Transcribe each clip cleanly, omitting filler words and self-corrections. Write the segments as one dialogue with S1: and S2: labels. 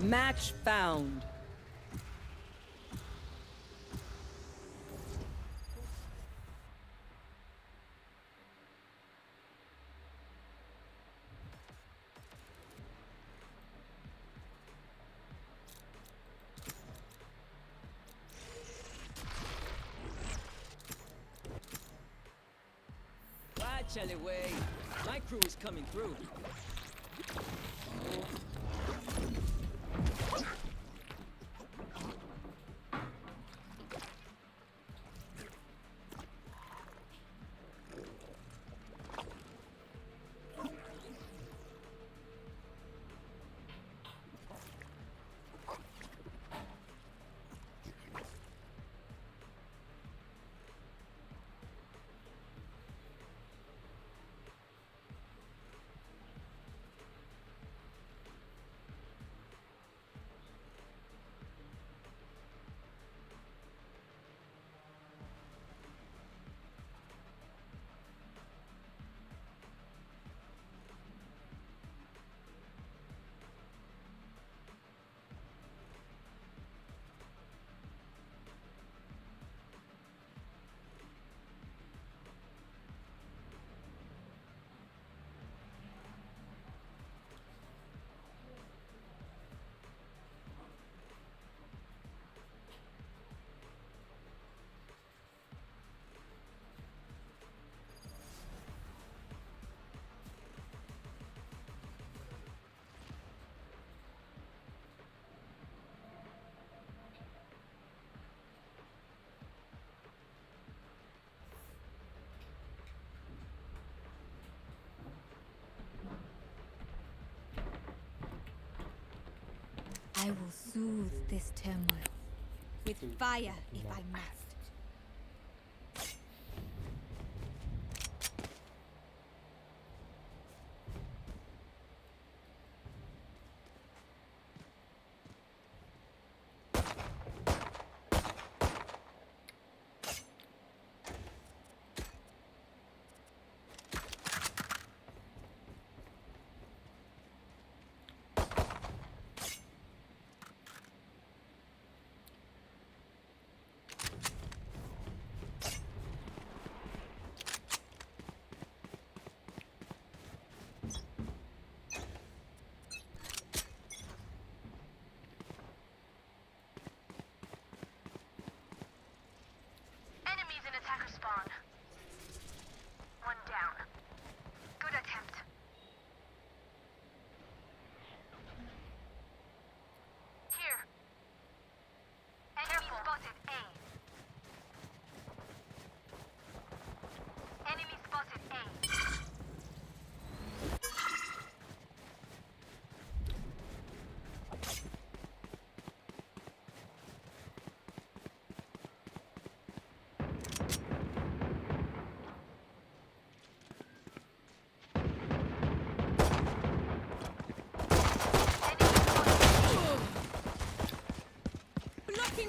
S1: Match found.
S2: Watch way. My crew is coming through.
S3: I will soothe this turmoil with fire if I must.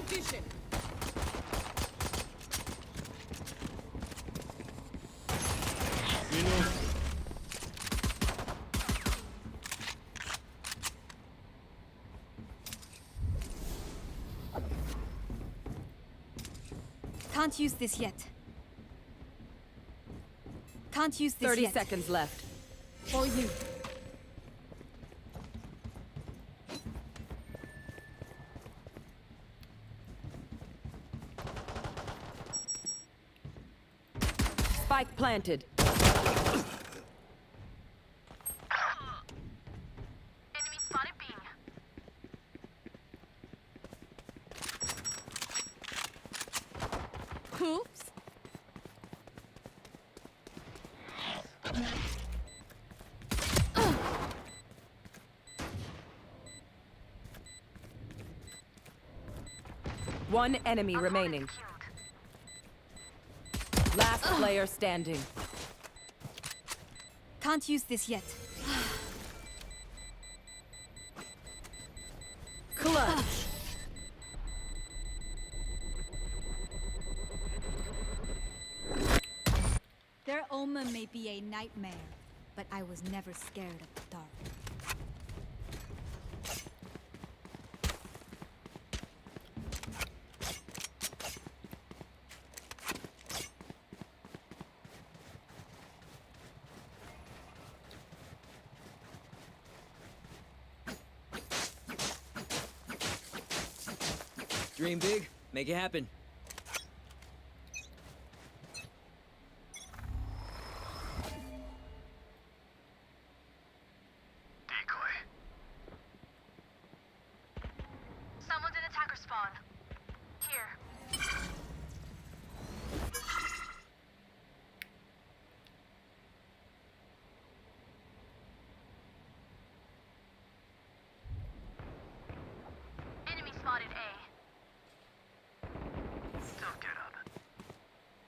S2: Vision.
S3: Can't use this yet. Can't use this
S1: 30
S3: yet.
S1: seconds left.
S3: For you.
S1: Spike planted.
S4: Enemy spotted B.
S3: Oops.
S1: One enemy remaining. Last player standing.
S3: Can't use this yet.
S1: Clutch.
S3: Their omen may be a nightmare, but I was never scared of the dark.
S2: Dream big, make it happen.
S4: Decoy. Someone's in attacker spawn. Here. Enemy spotted A. Don't get up.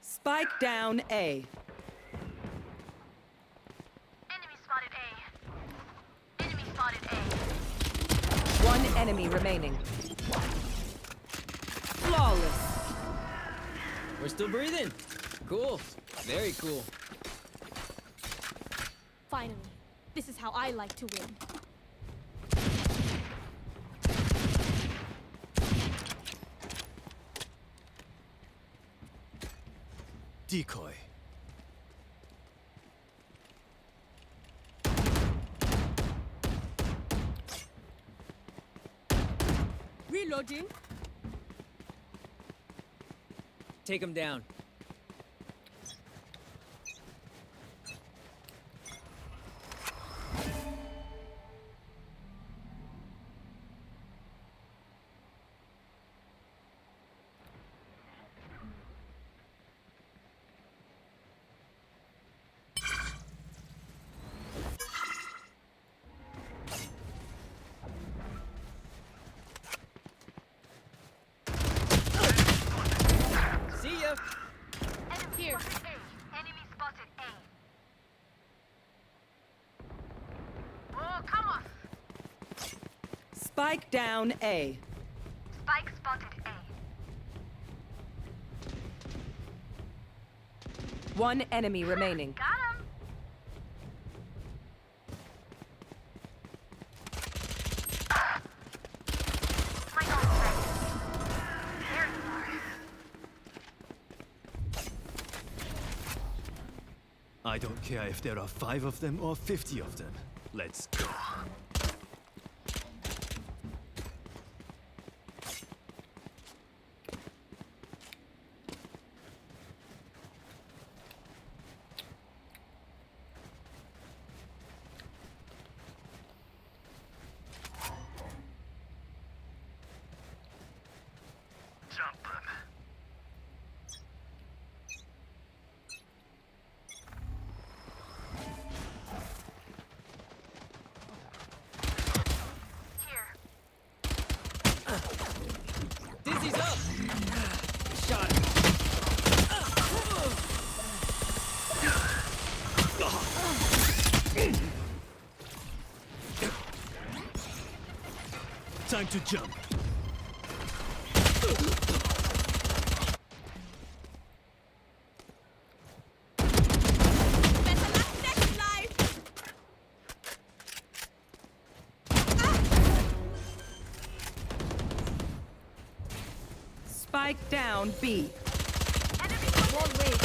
S1: Spike down A.
S4: Enemy spotted A. Enemy spotted A.
S1: One enemy remaining. Flawless.
S2: We're still breathing. Cool. Very cool.
S3: Finally, this is how I like to win.
S5: Decoy.
S3: Reloading.
S2: Take him down. See ya.
S4: Enemy
S3: Here.
S4: spotted A. Enemy spotted A. Oh, come on.
S1: Spike down A.
S4: Spike spotted A.
S1: One enemy remaining.
S4: Got him. My ult's ready. There you are.
S5: I don't care if there are 5 of them or 50 of them. Let's go.
S4: Jump him. Here.
S2: Dizzy's up. Shot him.
S5: Time to jump.
S3: Better luck next life.
S1: Spike down B.
S4: Enemy
S3: Wall wait.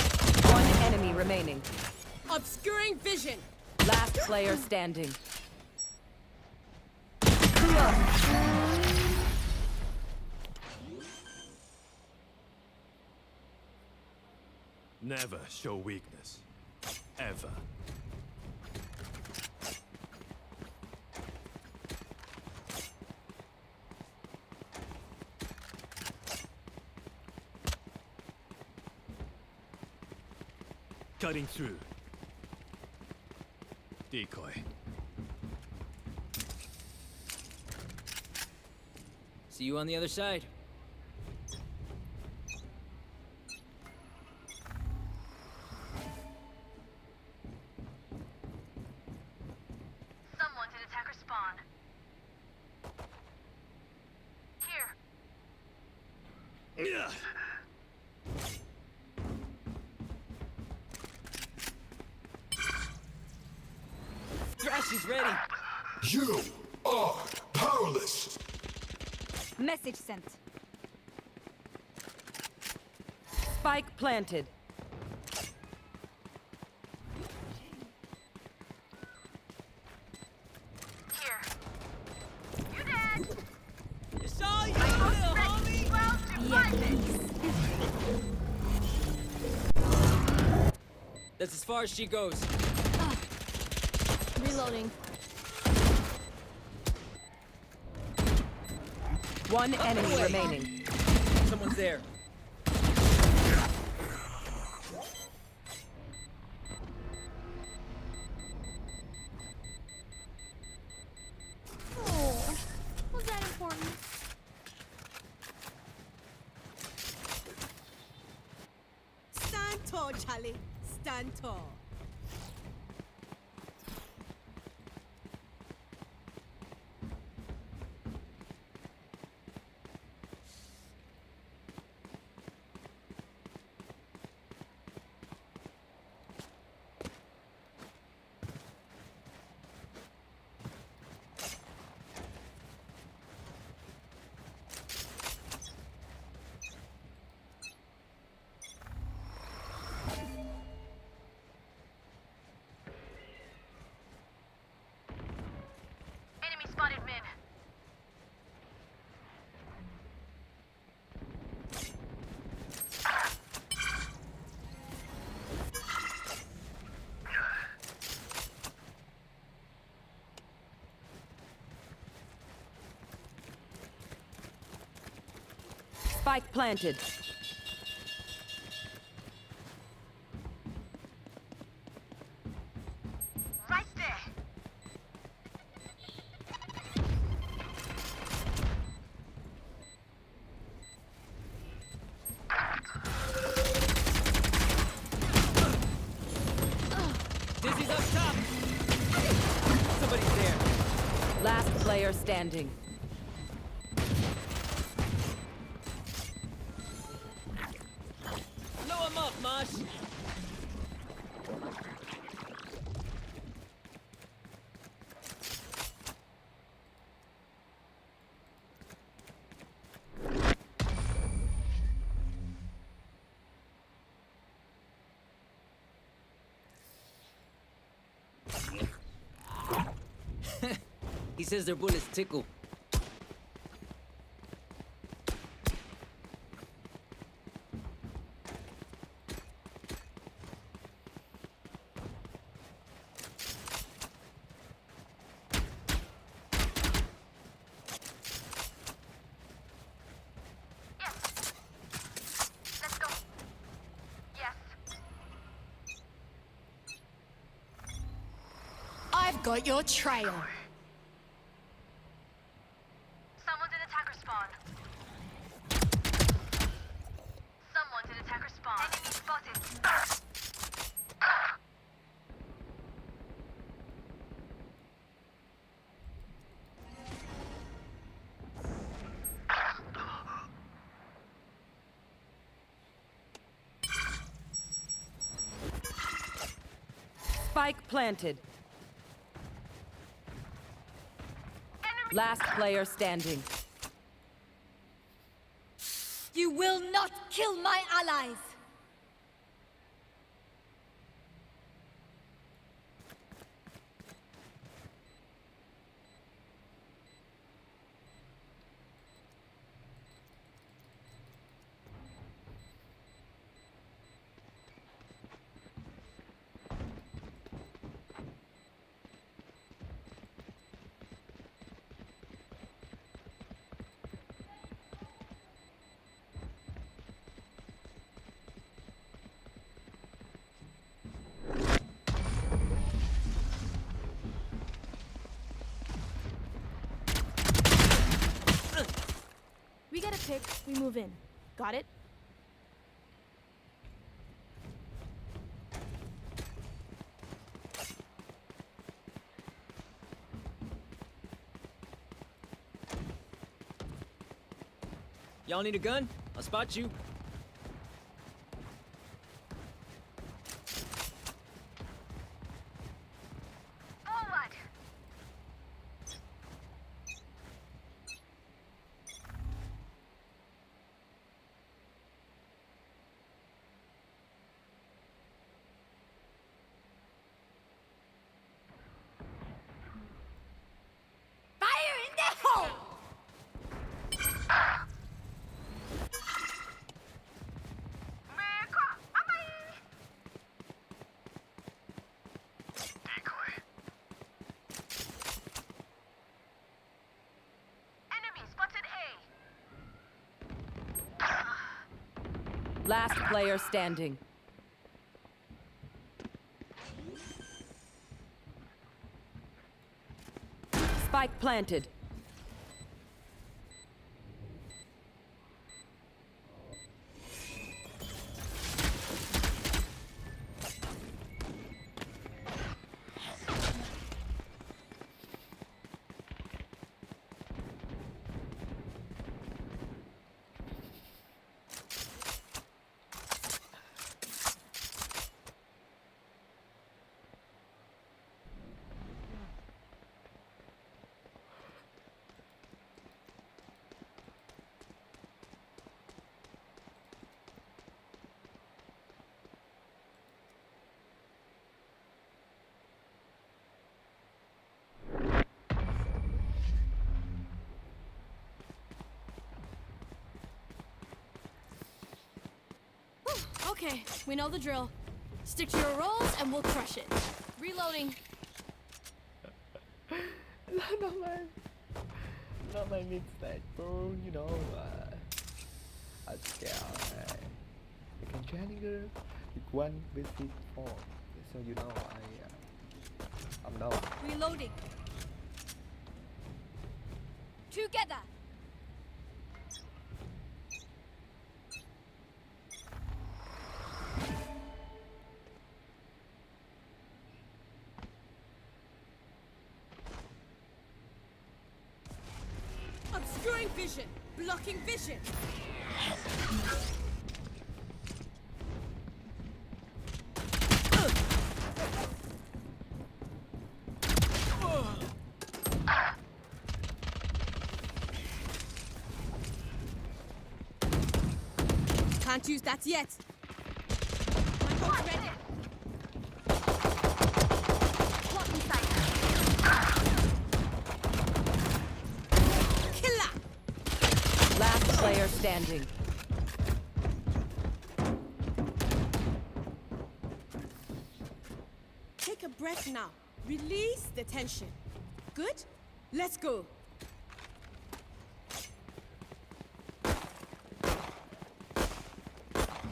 S1: One enemy remaining.
S3: Obscuring vision.
S1: Last player standing.
S5: Never show weakness. Ever. Cutting through. Decoy.
S2: See you on the other side.
S4: Someone's in attacker spawn. Here.
S5: Yeah.
S2: Thrash is ready.
S6: You are powerless.
S3: Message sent.
S1: Spike planted.
S4: Here. You dead.
S2: It's all you, little homie.
S4: Well
S2: That's as far as she goes.
S3: Reloading.
S1: One enemy remaining.
S2: Someone's there.
S3: Oh, was that important?
S7: Stand tall, Charlie. Stand tall.
S4: Enemy spotted mid.
S1: Spike planted.
S4: Right there.
S2: Dizzy's up top. Somebody's there.
S1: Last player standing.
S2: Blow him up, Mosh. He says their bullets tickle.
S4: Yes. Let's go. Yes.
S3: I've got your trail.
S4: Someone's in attacker spawn. Someone's in attacker spawn. Enemy spotted.
S1: Spike planted. Last player standing.
S3: You will not kill my allies. We get a pick, we move in. Got it?
S2: Y'all need a gun? I'll spot you.
S4: Forward.
S3: Fire in the hole!
S1: Last player standing. Spike planted.
S3: Okay, we know the drill. Stick to your roles and we'll crush it. Reloading.
S8: Not my mistake, bro. You know, I scared. I can training with one with his phone. So you know, I'm no.
S3: Reloading. Together.
S7: Obscuring vision. Blocking vision. Can't use that yet. My ult's ready.
S3: Blocking sight.
S7: Killer.
S1: Last player standing.
S7: Take a breath now. Release the tension. Good? Let's go.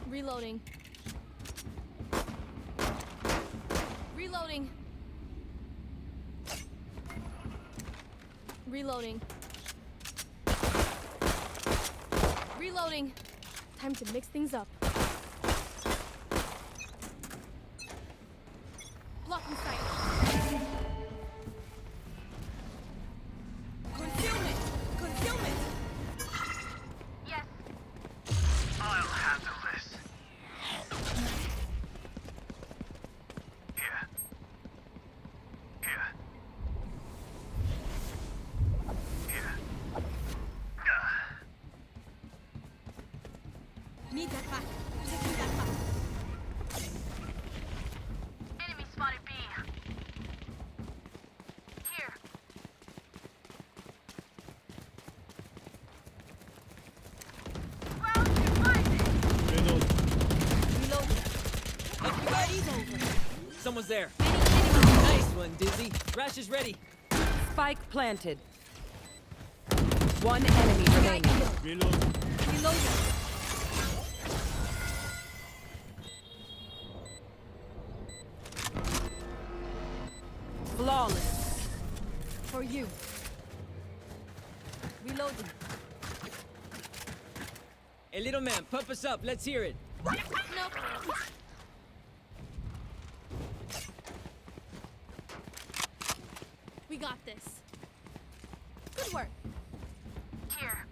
S3: Reloading. Reloading. Reloading. Reloading. Time to mix things up. Blocking sight.
S7: Concealment. Concealment.
S3: Yes.
S4: I'll handle this. Here. Here. Here.
S7: Need that back. Taking that back.
S3: Enemy spotted B. Here.
S1: Reload.
S3: Reloading.
S2: Everybody's over. Someone's there.
S3: Enemy.
S2: Nice one, Dizzy. Rash is ready.
S1: Spike planted. One enemy remaining.
S3: Reloading.
S1: Flawless.
S3: For you. Reloading.
S2: Hey, little man, pump us up. Let's hear it.
S3: Nope. We got this. Good work. Here.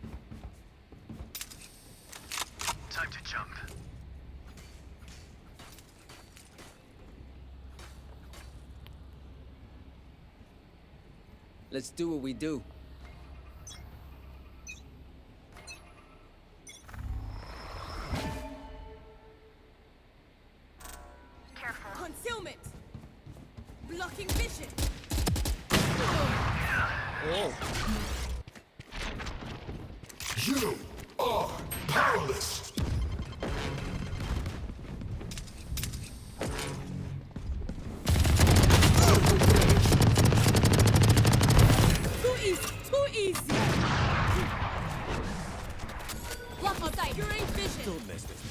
S4: Time to jump.
S2: Let's do what we do.
S7: Concealment. Blocking vision.
S2: Oh.
S6: You are powerless.
S7: Too easy. Too easy.
S3: Blocking sight.
S7: Obscuring vision.
S5: Don't mess with me.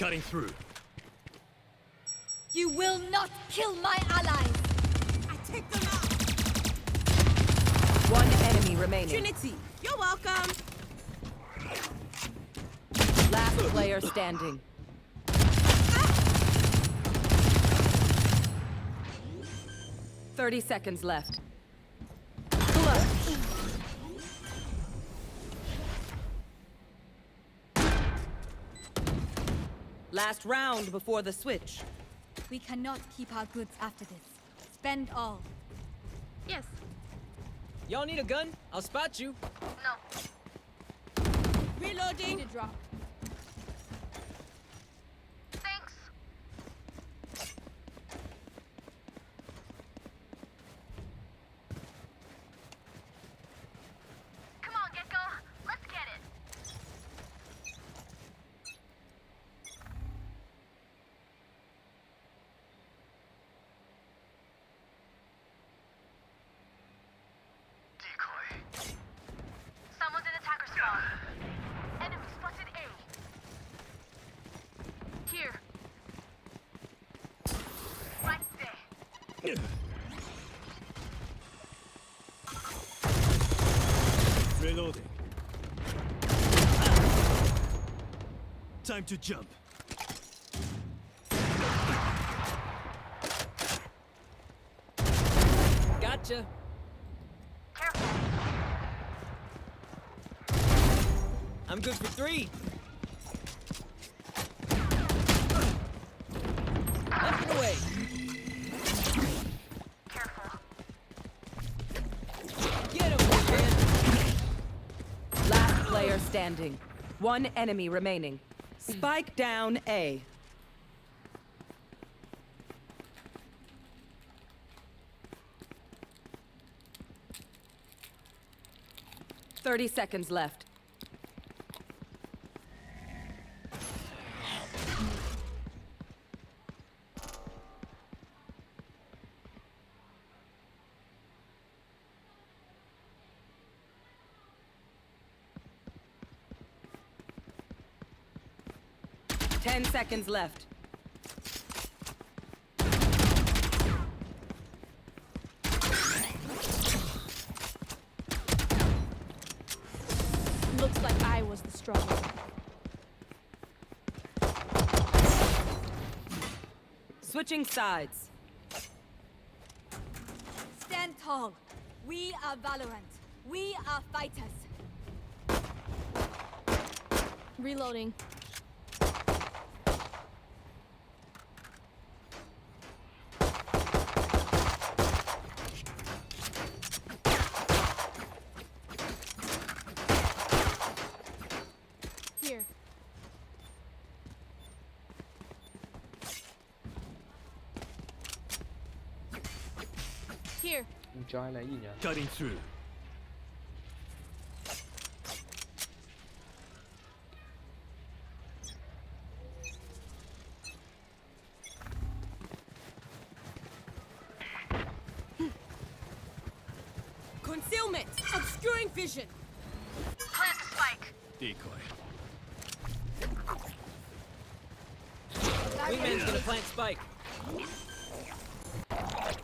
S5: Cutting through.
S3: You will not kill my allies.
S7: I take them out.
S1: One enemy remaining.
S7: Trinity, you're welcome.
S1: Last player standing.
S7: Ah!
S1: 30 seconds left. Clutch. Last round before the switch.
S3: We cannot keep our goods after this. Spend all.
S2: Yes. Y'all need a gun? I'll spot you.
S7: Reloading.
S3: Need a drop.
S4: Thanks. Come on, Gecko. Let's get it. Decoy. Someone's in attacker spawn. Enemy spotted A. Here. Right there.
S5: Reloading. Time to jump.
S2: Gotcha.
S4: Careful.
S2: I'm good for 3. Left and away.
S4: Careful.
S2: Get him, man.
S1: Last player standing. One enemy remaining. Spike down A. Thirty seconds left. Ten seconds left.
S3: Looks like I was the strongest.
S1: Switching sides.
S3: Stand tall. We are Valorant. We are fighters. Reloading. Here. Here.
S8: Enjoy là gì nhỉ?
S5: Cutting through.
S7: Concealment. Obscuring vision.
S4: Plant the spike.
S5: Decoy.
S2: Wingman's gonna plant spike.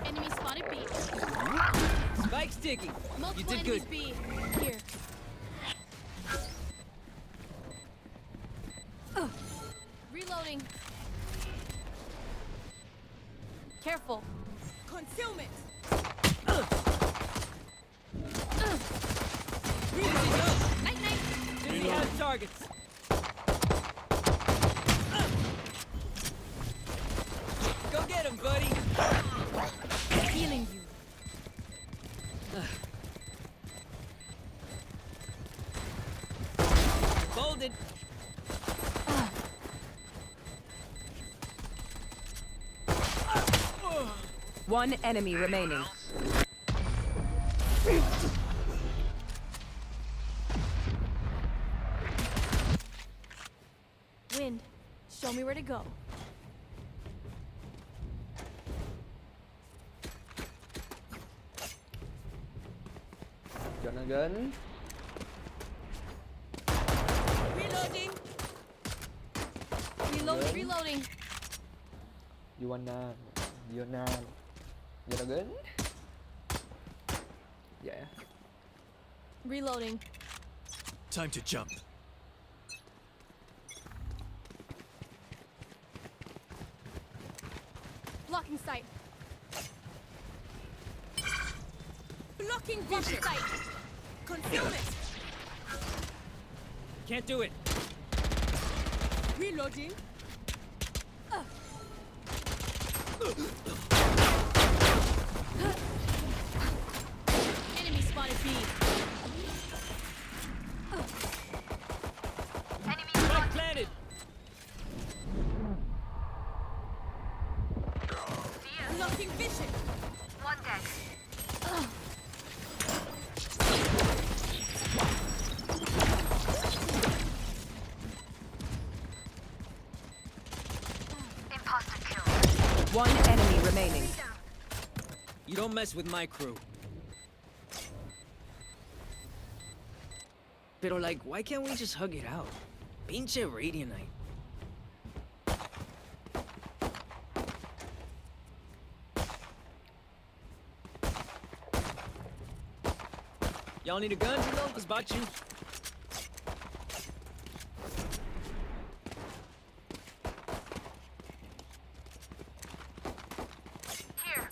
S3: Enemy spotted B.
S2: Spike's ticking. You
S3: Multiple
S2: did good.
S3: enemies B. Here. Reloading. Careful.
S7: Concealment.
S2: Reloading up.
S3: Night night.
S2: Busy has targets. Go get him, buddy.
S3: Healing you.
S2: Folded.
S1: One enemy remaining.
S3: Wind. Show me where to go.
S8: Cho nó gần.
S7: Reloading.
S3: Reloading.
S8: gun?
S3: Reloading.
S8: You wanna get a gun? Yeah.
S3: Reloading.
S5: Time to jump.
S3: Blocking sight.
S7: Blocking
S3: Blocking
S7: vision.
S3: sight.
S7: Concealment.
S2: Can't do it.
S7: Reloading.
S3: Enemy spotted B.
S2: Spike planted.
S7: Blocking vision.
S4: One dead. Imposter kill.
S1: One enemy remaining.
S2: You don't mess with my crew. Pero like, why can't we just hug it out? Pinche Radianite. Y'all need a gun? Let's bot you.
S4: Here.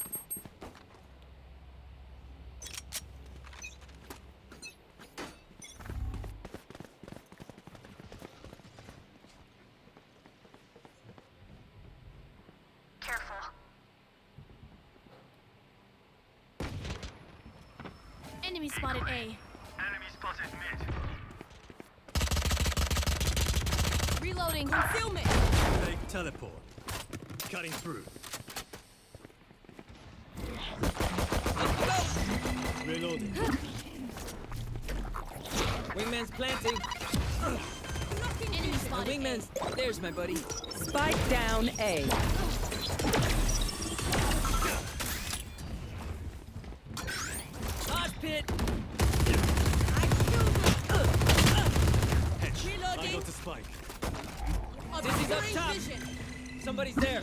S4: Careful.
S3: Enemy spotted A.
S4: Enemy spotted mid.
S3: Reloading.
S7: Concealment.
S5: Fake teleport. Cutting through. Reloading.
S2: Wingman's planting.
S7: Blocking
S3: Enemy
S2: My
S3: spotted A.
S2: wingman's. There's my buddy.
S1: Spike down A.
S2: Mosh pit.
S7: I killed them.
S5: I
S7: Reloading.
S5: got the spike.
S2: Dizzy's up
S7: Obscuring
S2: top.
S7: vision.
S2: Somebody's there.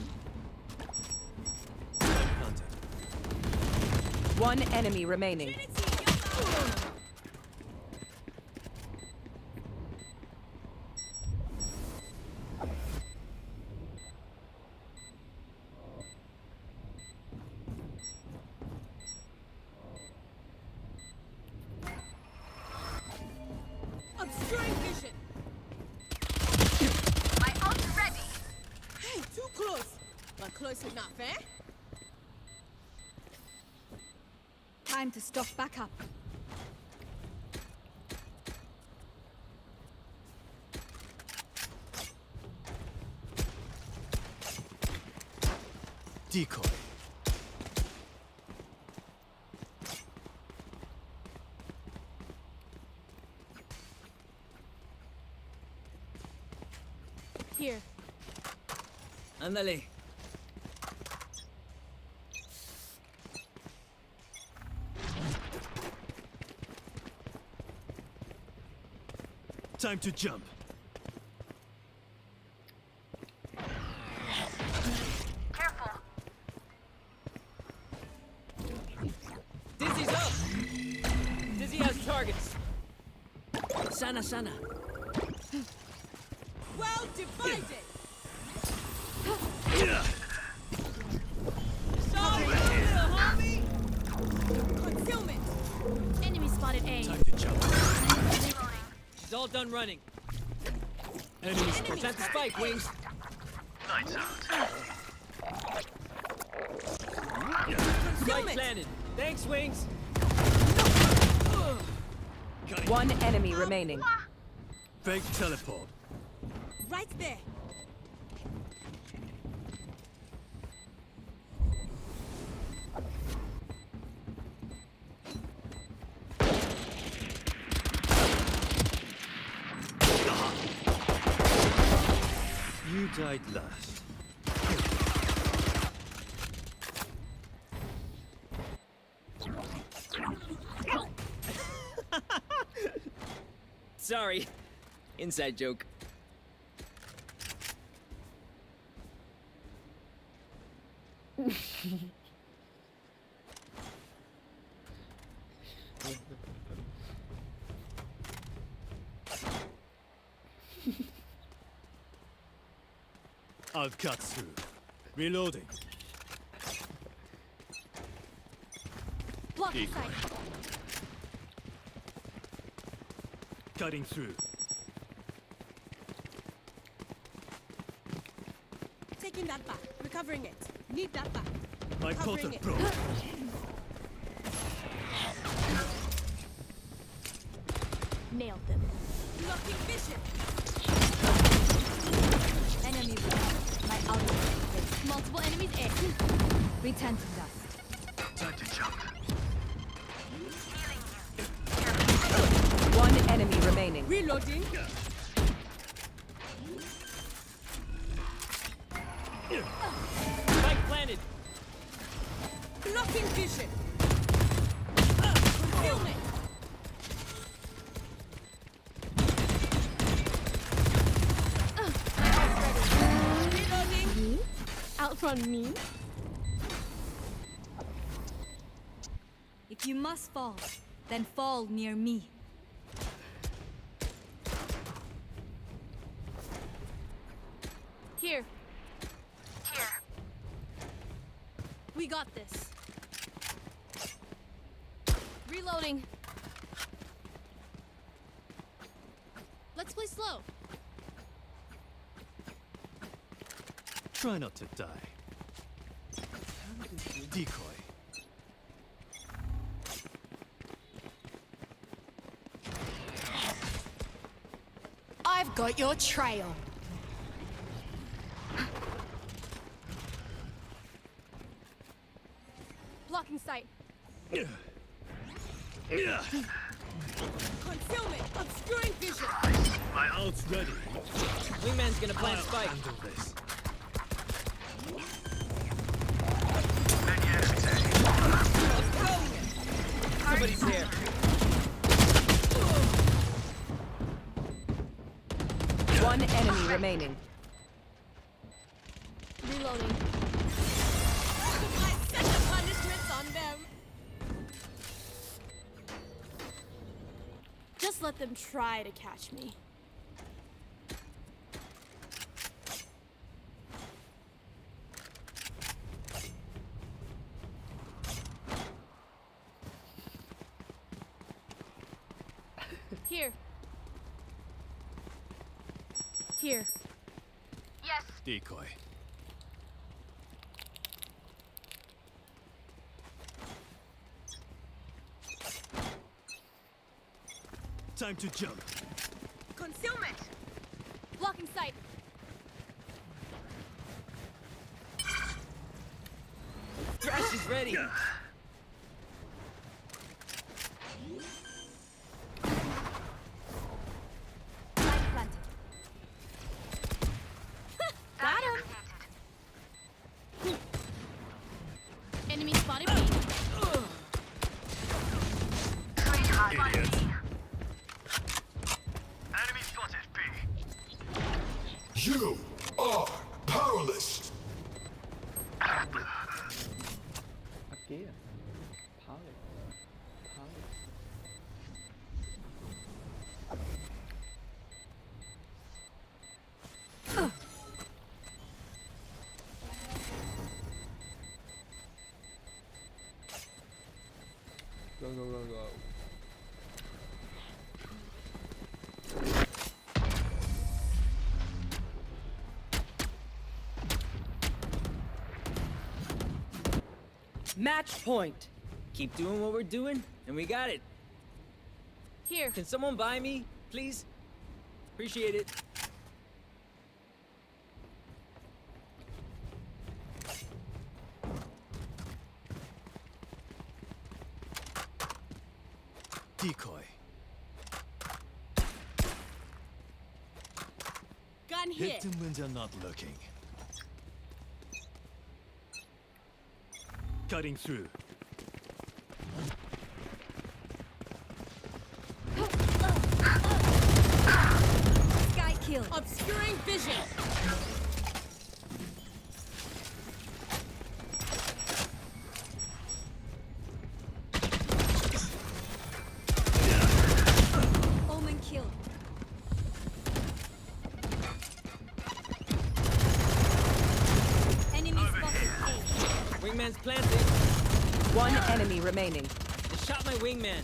S5: Hunter.
S1: One enemy remaining.
S7: Obscuring vision.
S4: My ult ready.
S7: Hey, too close. But close enough, eh?
S3: Time to stock back up.
S5: Decoy.
S3: Here.
S2: Ándale.
S5: Time to jump.
S4: Careful.
S2: Dizzy's up. Dizzy has targets. Sana, sana.
S7: Well divided.
S2: Sorry, homie.
S7: Concealment.
S3: Enemy spotted A.
S5: Time to jump.
S2: She's all done running.
S5: Enemy
S2: Time to spike, Wings.
S4: Lights out.
S2: Spike
S7: Concealment.
S2: planted. Thanks, Wings.
S5: cutting.
S1: One enemy remaining.
S5: Fake teleport.
S7: Right there.
S5: You died last.
S2: Sorry. Inside joke.
S5: I'll cut through. Reloading.
S3: Blocking
S5: Decoy.
S3: sight.
S5: Cutting through.
S7: Taking that back. Recovering it. Need that back.
S5: My
S7: Covering
S5: potter
S7: it.
S5: broke.
S3: Nailed them.
S7: Blocking vision.
S3: Enemy removed. My ultimate. Multiple enemies A. Return to dust.
S4: Time to jump.
S1: One enemy remaining.
S7: Reloading.
S2: Spike planted.
S7: Blocking vision. Concealment. Reloading.
S3: Outrun me. If you must fall, then fall near me. Here.
S4: Here.
S3: We got this. Reloading. Let's play slow.
S5: Try not to die. Decoy.
S3: I've got your trail. Blocking sight.
S7: Concealment. Obscuring vision.
S5: My ult's ready.
S2: Wingman's gonna plant
S5: I'll
S2: spike.
S5: handle this.
S4: Many enemies ahead.
S2: Somebody's here.
S1: One enemy remaining.
S3: Reloading.
S7: I set the punishments on them.
S3: Just let them try to catch me. Here. Here.
S4: Yes.
S5: Decoy. Time to jump.
S7: Concealment.
S3: Blocking sight.
S2: Thrash is ready.
S3: Light planted. Got him. Enemy spotted B.
S5: Idiot.
S4: Enemy spotted B.
S6: You are powerless.
S8: Again. Power. Power. Go, go, go, go.
S1: Match point.
S2: Keep doing what we're doing, and we got it.
S3: Here.
S2: Can someone buy me, please? Appreciate it.
S5: Decoy.
S7: Gun here.
S5: Hit them when they're not looking. Cutting through.
S3: Sky kill.
S7: Obscuring vision.
S3: Omen kill.
S2: Man's planted.
S1: One enemy remaining.
S2: They shot my wingman.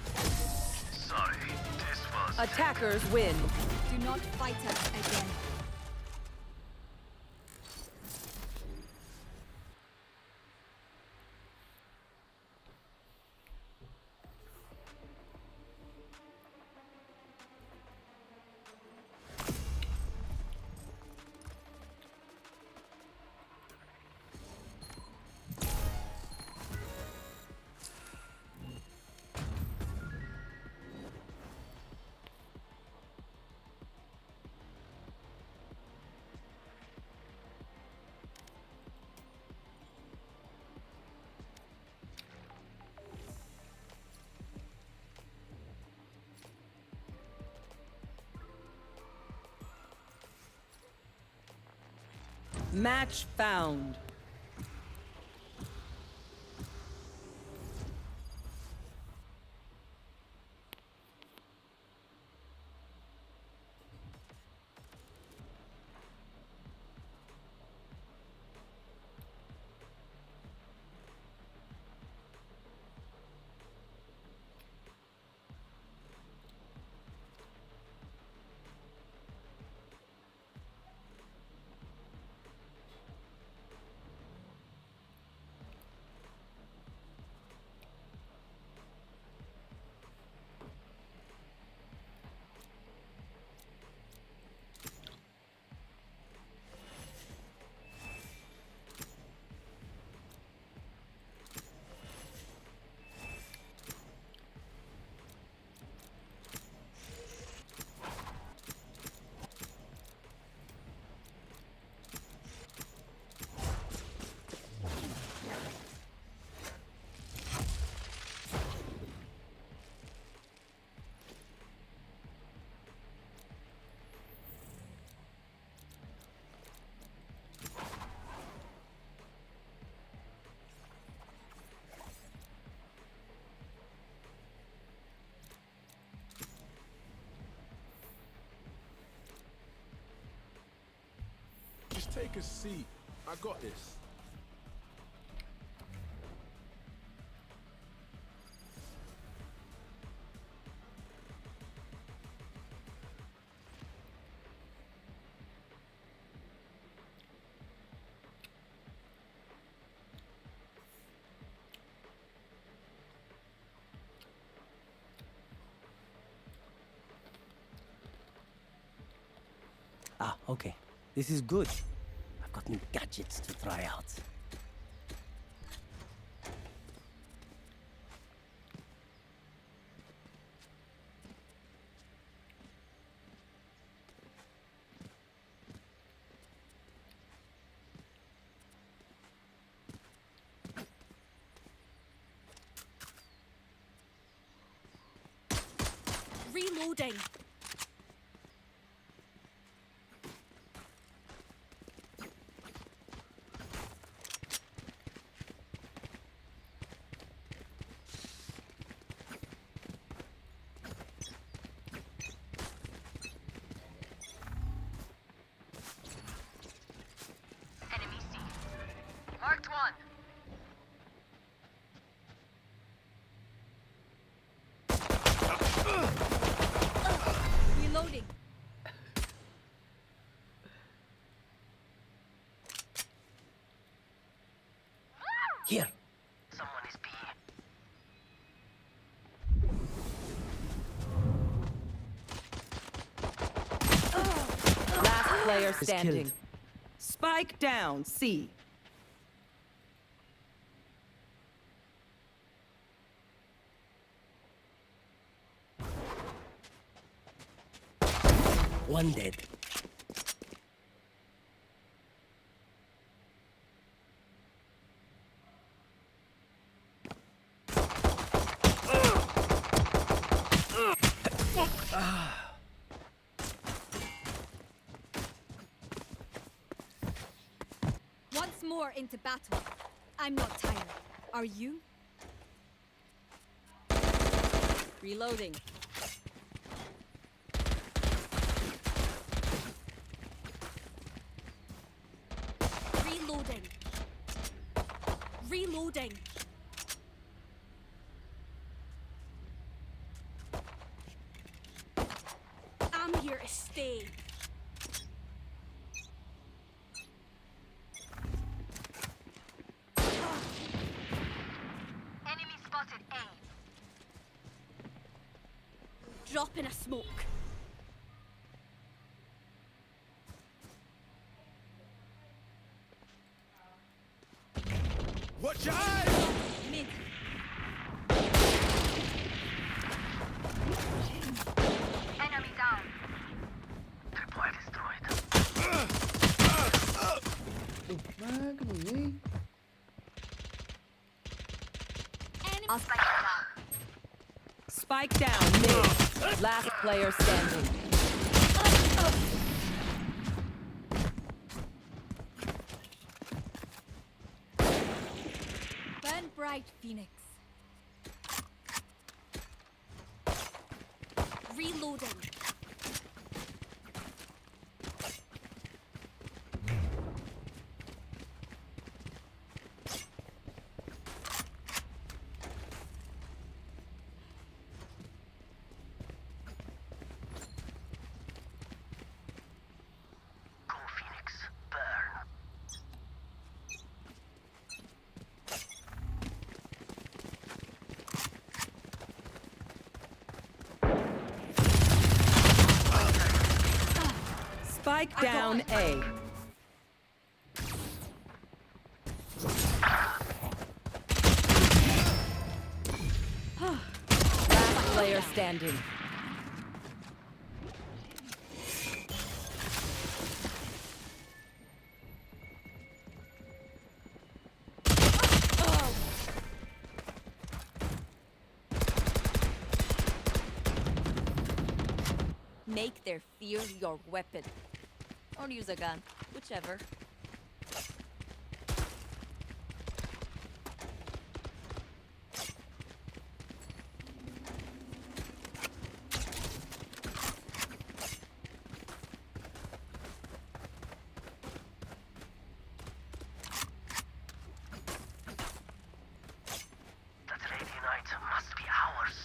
S4: Sorry, this was...
S1: Attackers win.
S3: Do not fight us again.
S1: Match found.
S6: Just take a seat. I got this.
S9: Ah, okay. This is good. I've got new gadgets to try out.
S3: Reloading.
S4: Enemy C. Marked one.
S3: Reloading.
S9: Here.
S4: Someone is B.
S1: Last player
S9: Is
S1: standing.
S9: killed.
S1: Spike down. C.
S9: One dead.
S3: Once more into battle. I'm not tired. Are you? Reloading. Reloading. Reloading.
S7: Reloading. I'm here to stay.
S3: Enemy spotted A.
S7: Drop in a smoke.
S6: Watch your eyes!
S7: Mid.
S3: Enemy down.
S4: Tripwire destroyed.
S8: Má cái gì?
S3: Enemy. I'll spike it down.
S1: Spike down mid. Last player standing.
S3: Burn bright, Phoenix.
S7: Reloading.
S4: Go Phoenix. Burn.
S1: Spike down A. Last player standing.
S3: Make their fear your weapon. Or use a gun, whichever.
S4: That lady knight must be ours.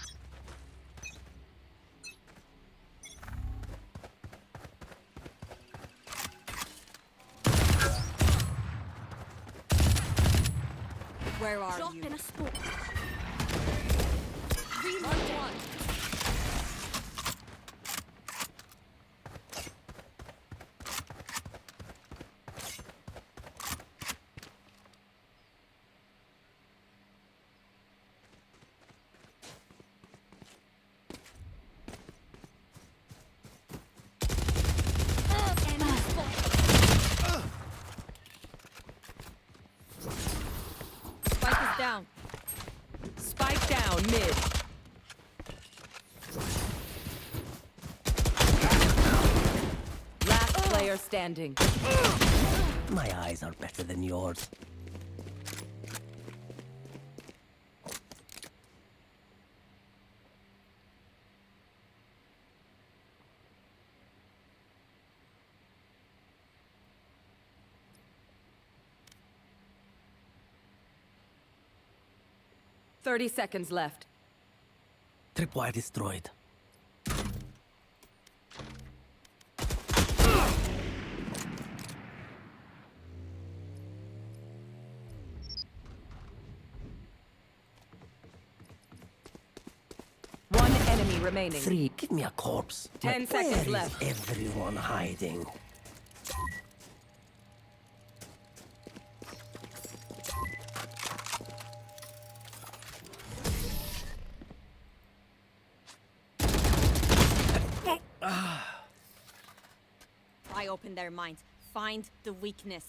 S3: Where are
S7: Drop
S3: you?
S7: in a smoke. Reload one. Enemy spotted.
S3: Spike is down.
S1: Spike down mid. Last player standing.
S9: My eyes are better than yours.
S1: Thirty seconds left.
S9: Tripwire destroyed.
S1: One enemy remaining.
S9: 3, give me a corpse.
S1: 10 seconds
S9: Where is
S1: left.
S9: everyone hiding?
S7: Pry open their minds. Find the weakness.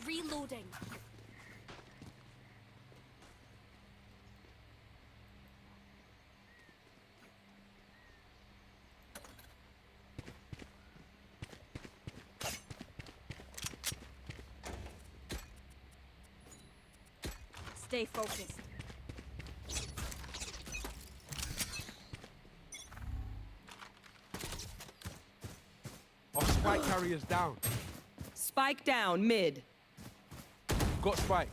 S7: Reloading. Stay focused.
S6: Our spike carrier's down.
S1: Spike down mid.
S6: Got spike.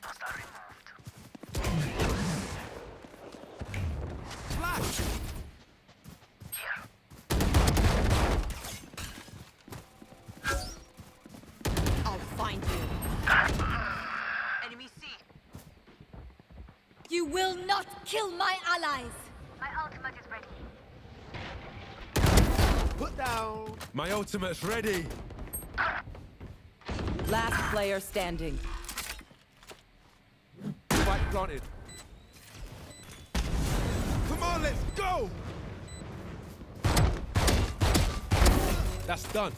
S4: Hostile removed.
S6: Flash!
S4: Here.
S7: I'll find you.
S4: Enemy C.
S3: You will not kill my allies!
S4: My ultimate is ready.
S6: Put down. My ultimate's ready.
S1: Last player standing.
S6: Spike planted. Come on, let's go! That's done.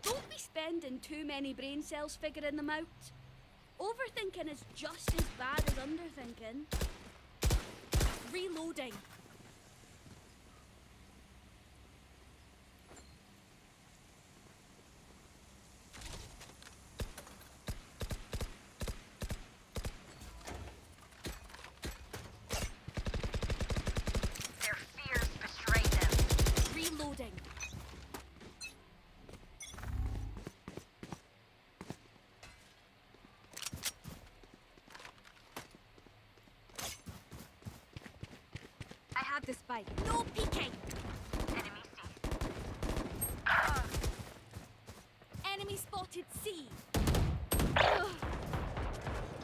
S3: Don't be spending too many brain cells figuring them out. Overthinking is just as bad as underthinking. Reloading.
S4: Their fears betray them.
S3: Reloading. I have the spike. No peeking!
S4: Enemy C.
S3: Enemy spotted C.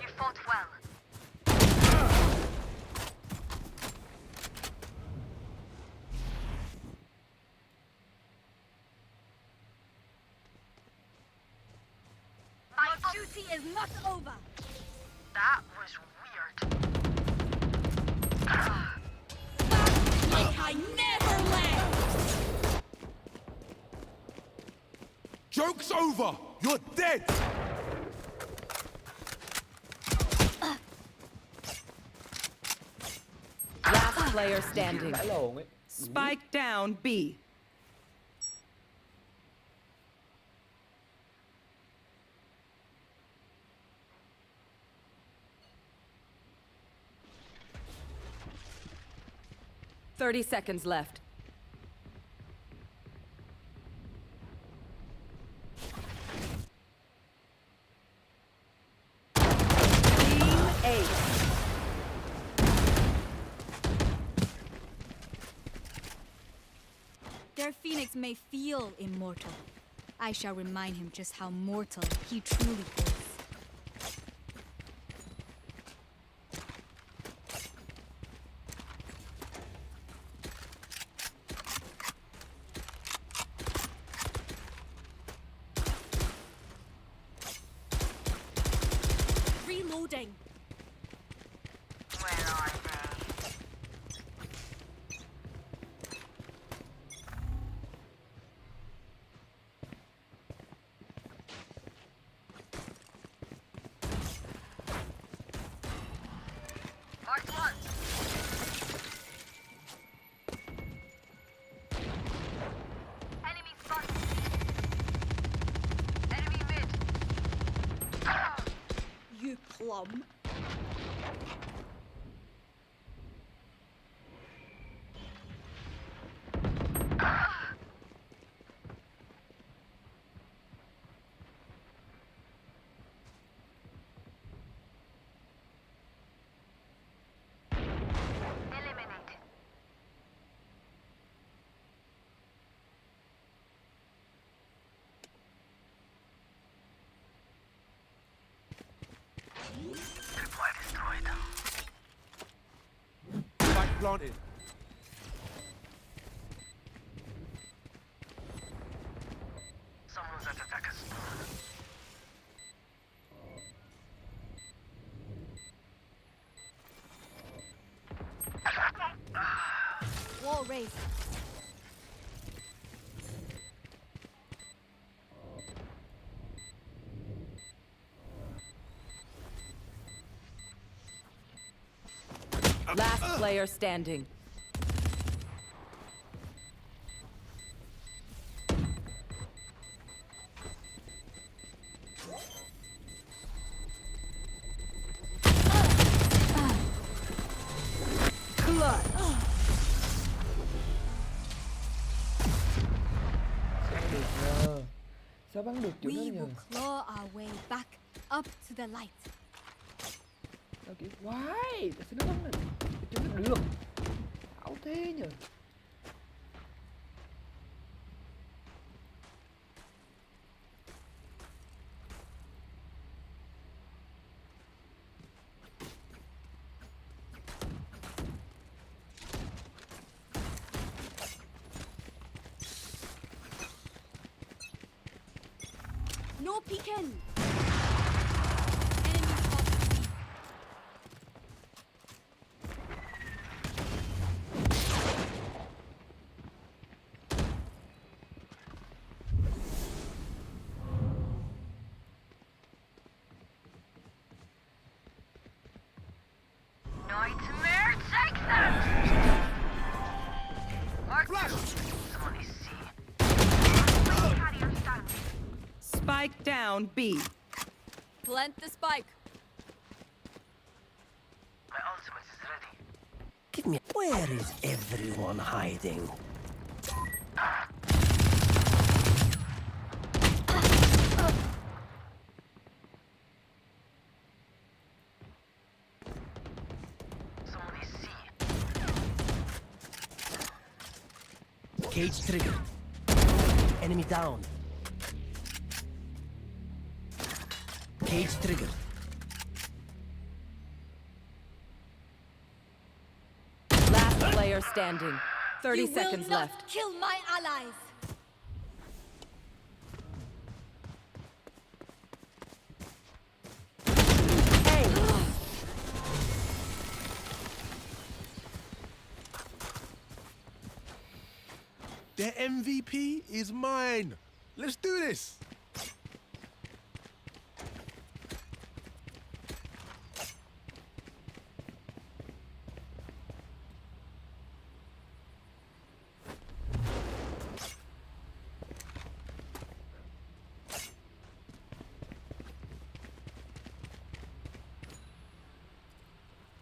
S4: You fought well.
S3: My duty is not over.
S4: That was weird.
S3: Like I never left.
S6: Joke's over! You're dead!
S1: Last player standing.
S8: Đã lồn ấy.
S1: Spike down B. Thirty seconds left. Team ace.
S3: Their phoenix may feel immortal. I shall remind him just how mortal he truly is. Reloading.
S4: Where are they? Marked one. Enemy spotted. Enemy mid.
S3: You plum.
S4: Eliminated. Supply destroyed.
S6: Spike planted.
S4: Someone's at attack us.
S3: Wall raised.
S1: Last player standing.
S8: Sao được nhờ? Sao bắn được chỗ đó
S3: We
S8: nhờ?
S3: will claw our way back up to the light.
S8: Sao kiểu why? Tại sao nó bắn này? Chỗ nó được. Ảo thế nhờ?
S3: No peeking. Enemy spotted.
S4: Nightmare, take that! Flash! Someone is C. Carriers down.
S1: Spike down B.
S3: Plant the spike.
S4: My ultimate is ready.
S9: Give me. Where is everyone hiding?
S4: Someone is C.
S9: Cage trigger. Enemy down. Cage trigger.
S1: Last player standing. 30
S3: You
S1: seconds
S3: will not
S1: left.
S3: kill my allies.
S6: The MVP is mine. Let's do this.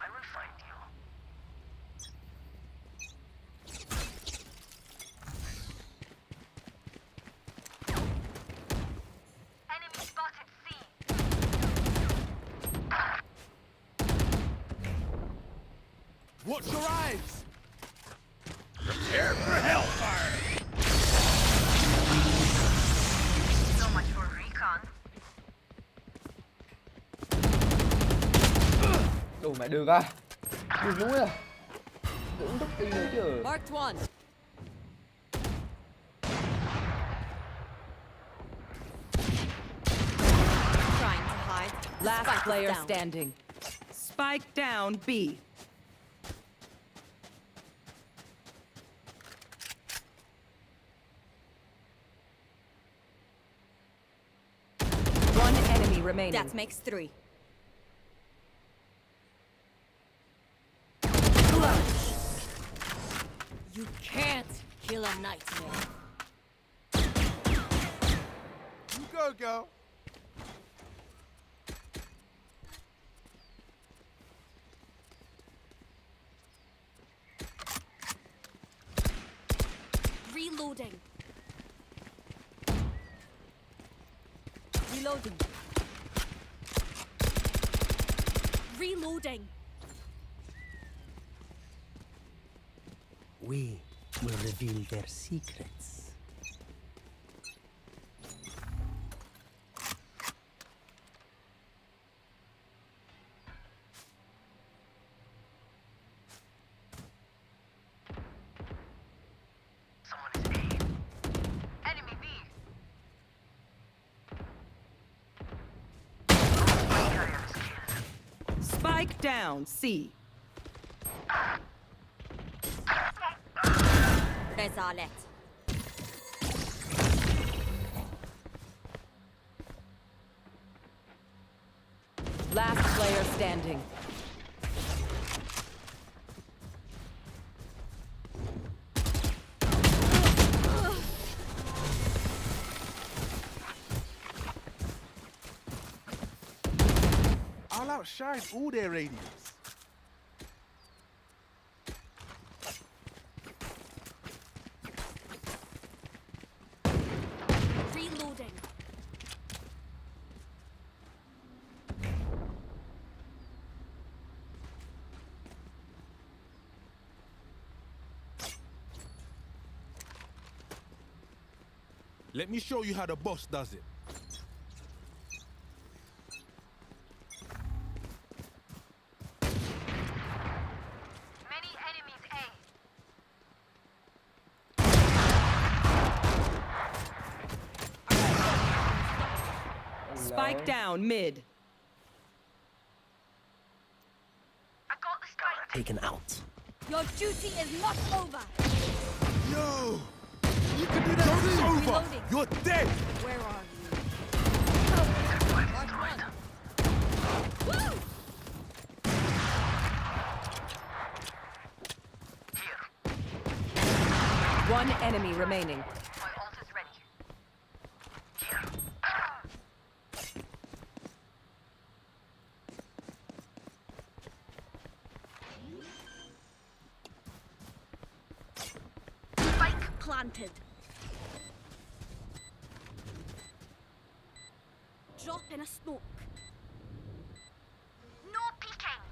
S4: I will find you. Enemy spotted C.
S6: Watch your eyes.
S4: So much for recon.
S8: Đồ mẹ được à? Được luôn à? Tưởng đúc đi nữa chứ.
S1: Marked one.
S3: Trying to hide.
S1: Last
S3: Spike is
S1: player
S3: down.
S1: standing. Spike down B. One enemy remaining.
S3: That makes 3. You can't kill a nightmare.
S6: You go, girl.
S3: Reloading. Reloading. Reloading.
S9: We will reveal their secrets.
S4: Someone is A. Enemy B. Carrier is killed.
S1: Spike down C.
S3: Rezalet.
S1: Last player standing.
S6: outshine all their radius.
S3: Reloading.
S6: Let me show you how the boss does it.
S4: Many enemies A.
S1: Spike down mid.
S4: I got the spike.
S9: Taken out.
S3: Your duty is not over.
S6: Yo! You can do that too! It's over!
S3: Reloading.
S6: You're dead!
S3: Where are you? Woo!
S1: One enemy remaining.
S4: My ult is ready.
S3: Spike planted. Drop in a smoke.
S4: No peeking.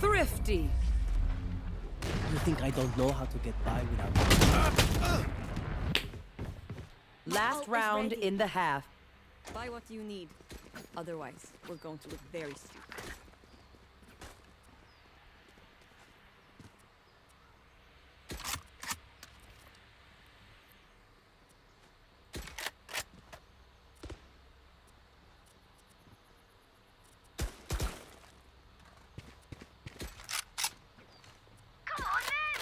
S1: Thrifty.
S9: You think I don't know how to get by without...
S1: Last
S3: ult is
S1: round
S3: ready.
S1: in the half.
S10: Buy what you need. Otherwise, we're going to look very stupid.
S4: Come on then.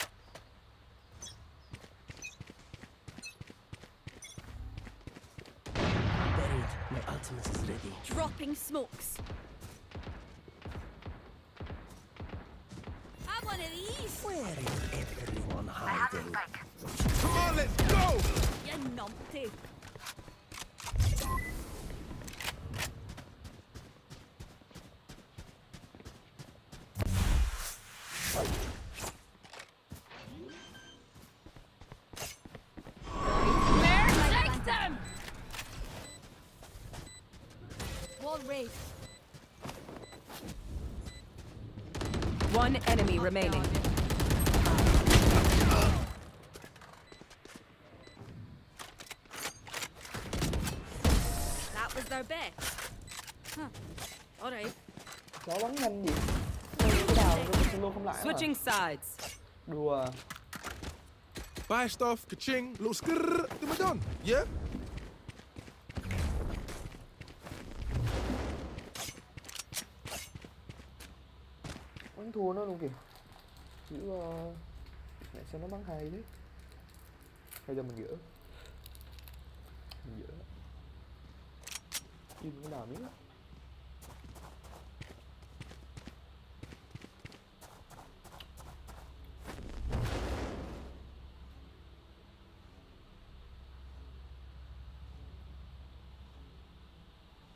S9: Buried. My ultimate is ready.
S3: Dropping smokes. Have one of these.
S9: Where is everyone
S4: I have the
S9: hiding?
S4: spike.
S6: Come on, let's go!
S3: You numpty. Take them! Wall raised.
S1: One enemy remaining.
S3: That was their best. Huh. Alright.
S8: Chó bắn nhanh gì? Cái đào nó luôn không lại.
S1: Switching sides.
S8: Đùa.
S6: Buy stuff, ka-ching, little skrrr, then we're done. Yeah?
S8: Bắn thua nó luôn kìa. Giữ mẹ sao nó bắn hay thế? Hay giờ mình gỡ. Mình gỡ. Chim cái đào miếng á.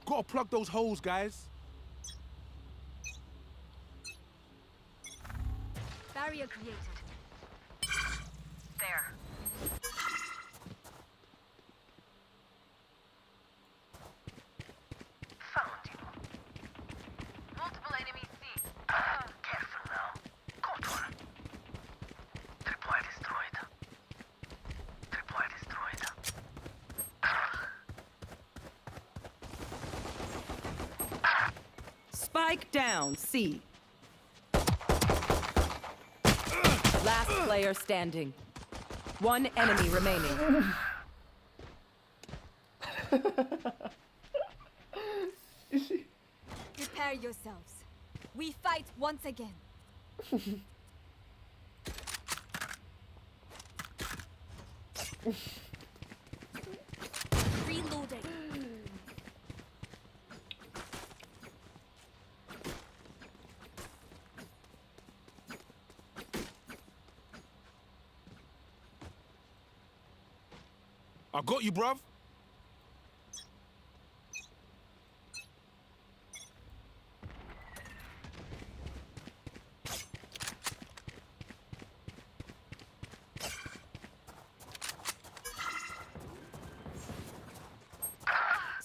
S6: Gotta plug those holes, guys.
S4: Barrier created. There. Found you. Multiple enemies C. Careful now. Caught one. Tripwire destroyed. Tripwire destroyed.
S1: Spike down C. Last player standing. One enemy remaining.
S8: Is she?
S10: Prepare yourselves. We fight once again.
S3: Reloading.
S6: I got you, bruv.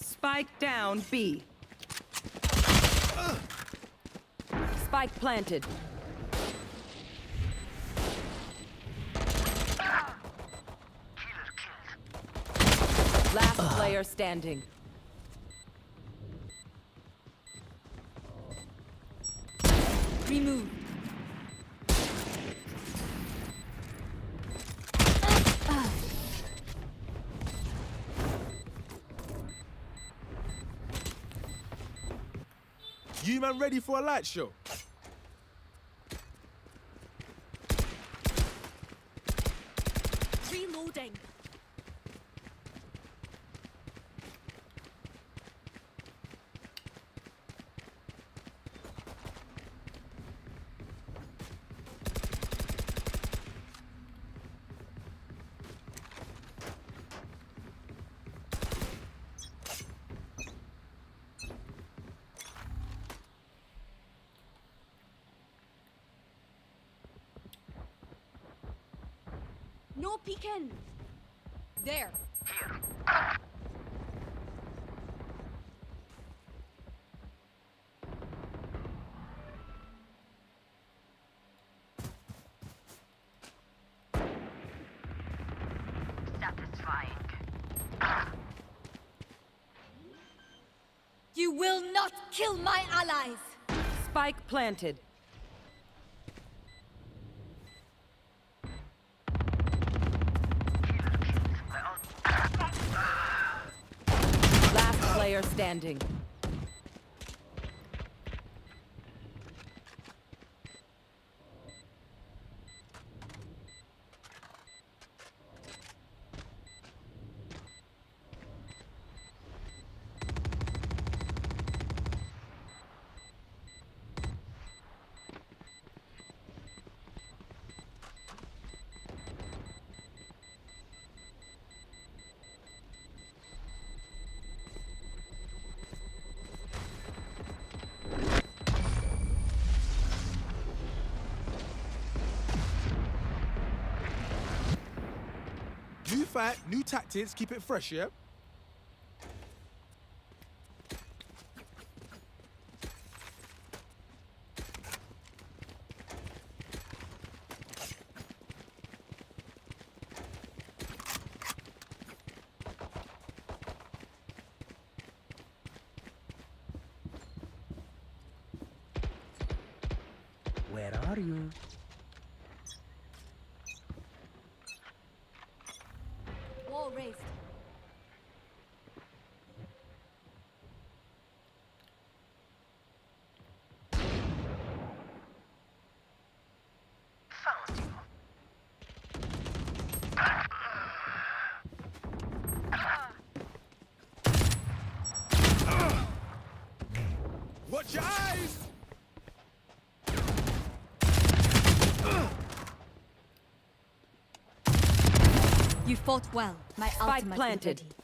S1: Spike down B. Spike planted. Last player standing.
S10: Remove.
S6: You man ready for a light show?
S3: Reloading. No peeking.
S10: There.
S4: Satisfying.
S10: You will not kill my allies.
S1: Spike planted. Last player standing.
S6: New fight, new tactics, keep it fresh, yeah?
S9: Where are you?
S10: Wall raised.
S4: Found you.
S6: Watch your eyes!
S10: You fought well. My
S1: Spike
S10: ultimate
S1: planted.
S10: is ready.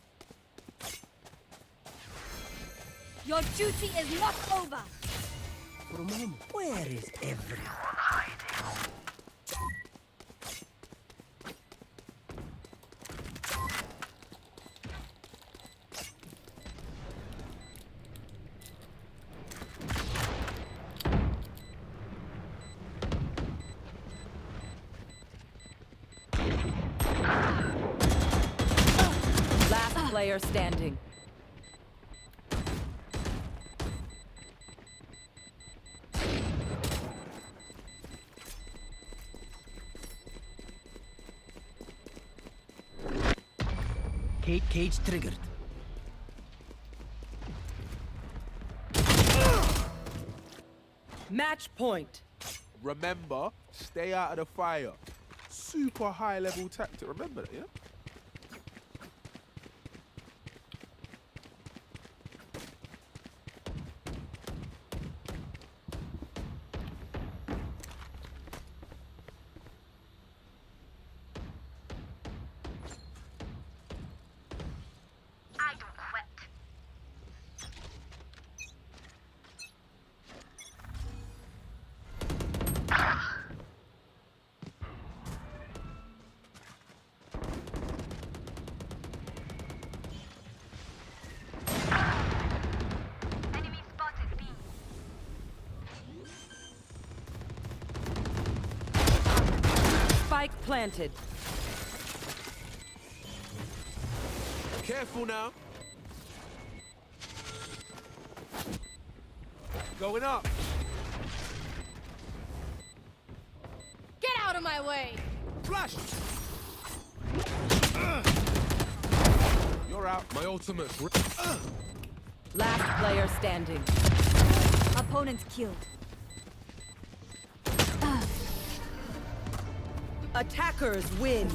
S3: Your duty is not over.
S9: For a moment. Where is everyone?
S1: Last player standing.
S9: Cage triggered.
S1: Match point.
S6: Remember, stay out of the fire. Super high level tactic. Remember that, yeah?
S4: I don't quit. Enemy spotted B.
S1: Spike planted.
S6: Careful now. Going up.
S7: Get out of my way!
S6: Flash! You're out. My ultimate's
S1: Last player standing.
S10: Opponent killed.
S1: Attackers win.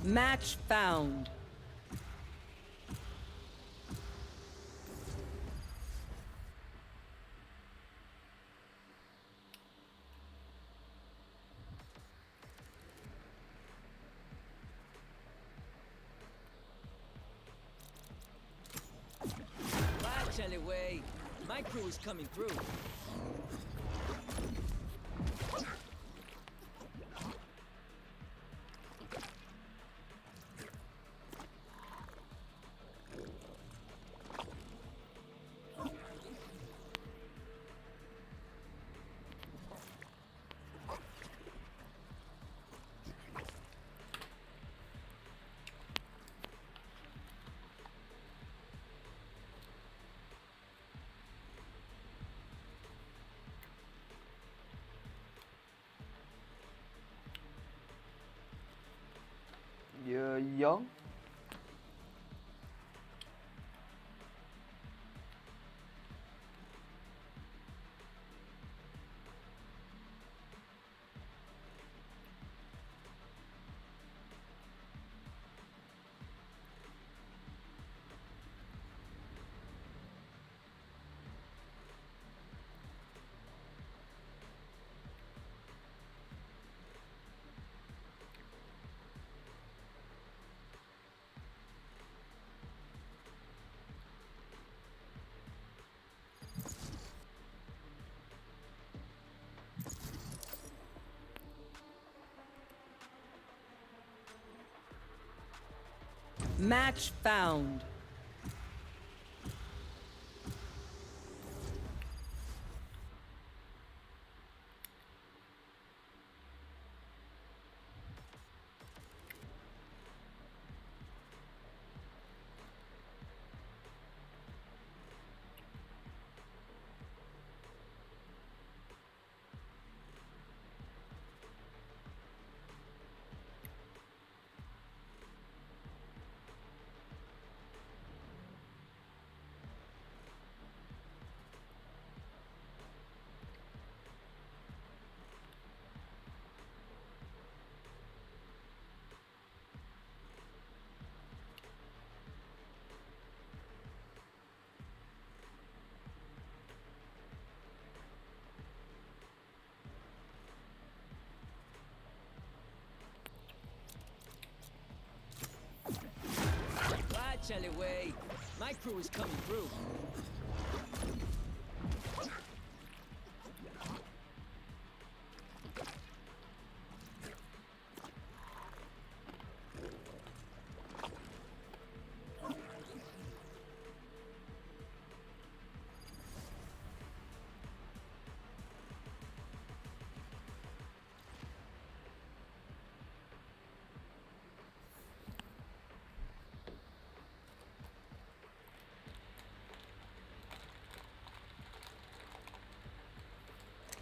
S1: Match found.
S2: Actually, wait. My crew is coming through.
S8: You're young.
S1: Match found.
S2: way. My crew is coming through.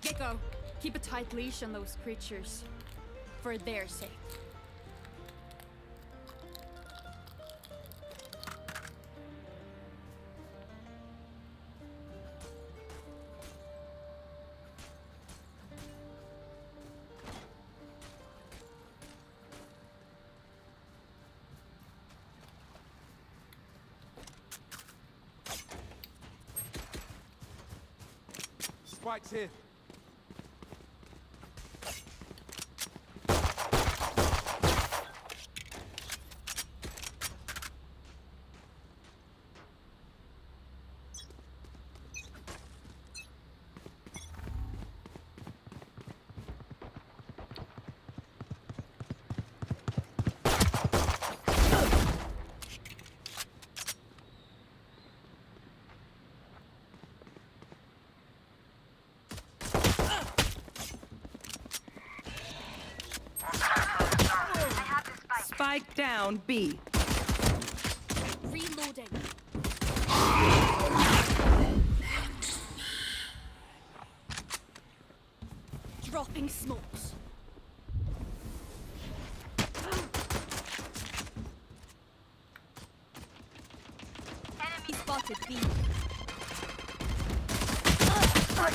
S3: Gecko, keep a tight leash on those creatures. For their sake.
S6: Spike's here.
S1: Spike down B.
S3: Reloading. Dropping smokes. Enemy spotted B.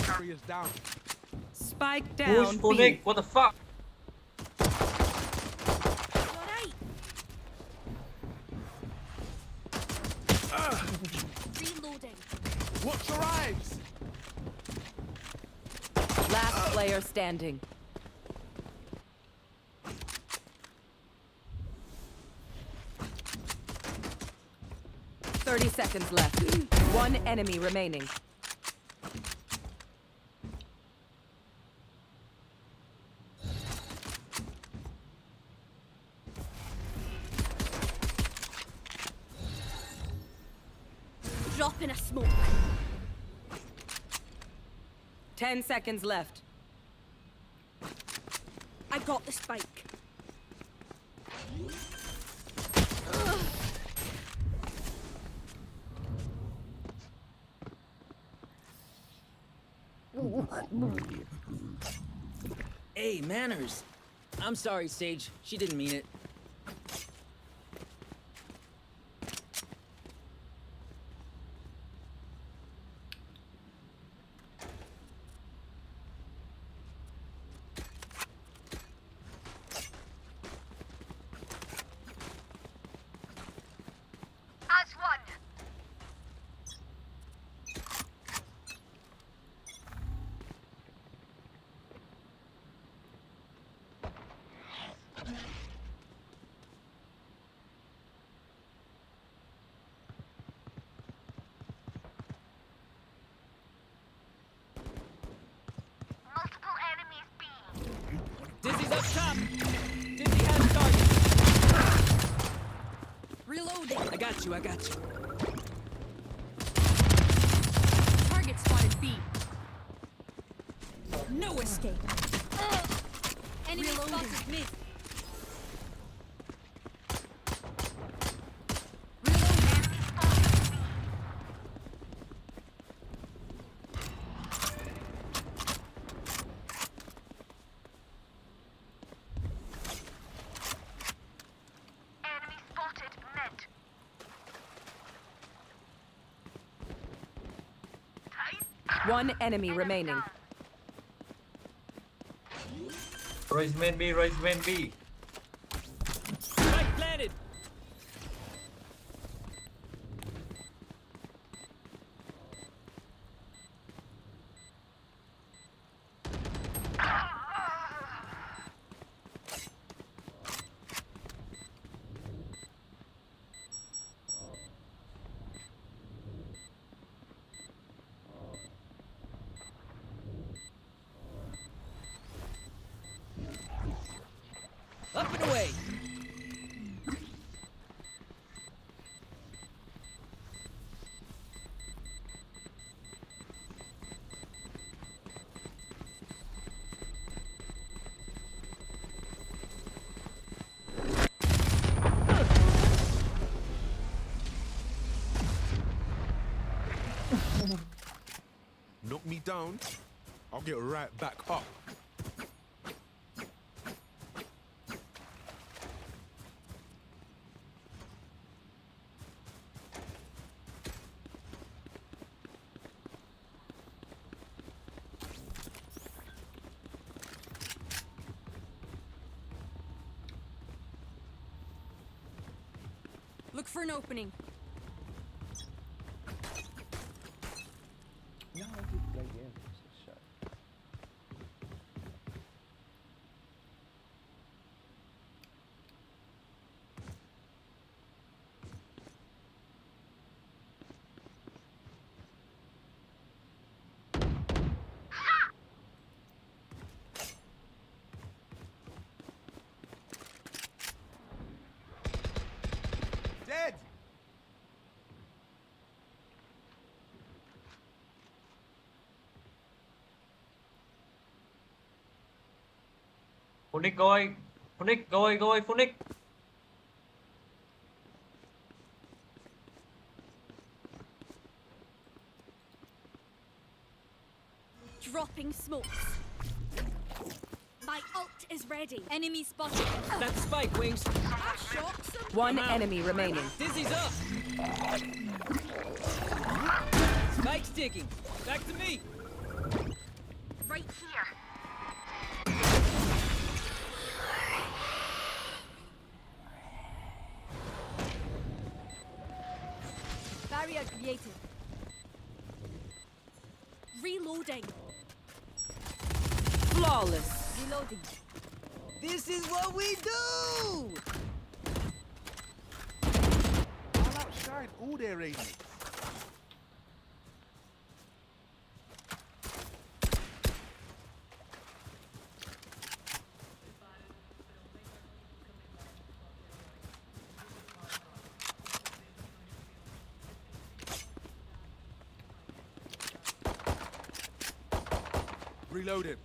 S6: Carry us down.
S1: Spike down
S11: Push,
S1: B.
S11: what the fuck?
S3: Alright. Reloading.
S6: Watch your eyes.
S1: Last player standing. Thirty seconds left. One enemy remaining.
S3: Dropping a smoke.
S1: 10 seconds left.
S3: I got the spike.
S2: Hey, manners. I'm sorry, Sage. She didn't mean it.
S4: As one. Multiple enemies B.
S2: Dizzy's up top. Dizzy has target.
S3: Reloading.
S2: I got you. I got you.
S3: Target spotted B. No escape. Enemy spotted mid.
S4: Enemy spotted mid.
S1: One enemy remaining.
S11: Rise main B, rise main B.
S2: Spike planted. Up and away.
S6: Knock me down, I'll get right back up.
S10: Look for an opening.
S8: No, I just play games. So shut.
S6: Dead!
S11: Phoenix ơi, Phoenix rồi, Phoenix.
S3: Dropping smokes. My ult is ready.
S10: Enemy spotted.
S2: That's the spike, Wings.
S3: I shot some.
S1: One
S2: I'm out.
S1: enemy remaining.
S2: Dizzy's up. Spike's ticking. Back to me.
S3: Right here.
S10: Barrier created.
S3: Reloading.
S1: Flawless.
S10: Reloading.
S2: This is what we do.
S6: I'll outshine all their aimmates. Reloaded.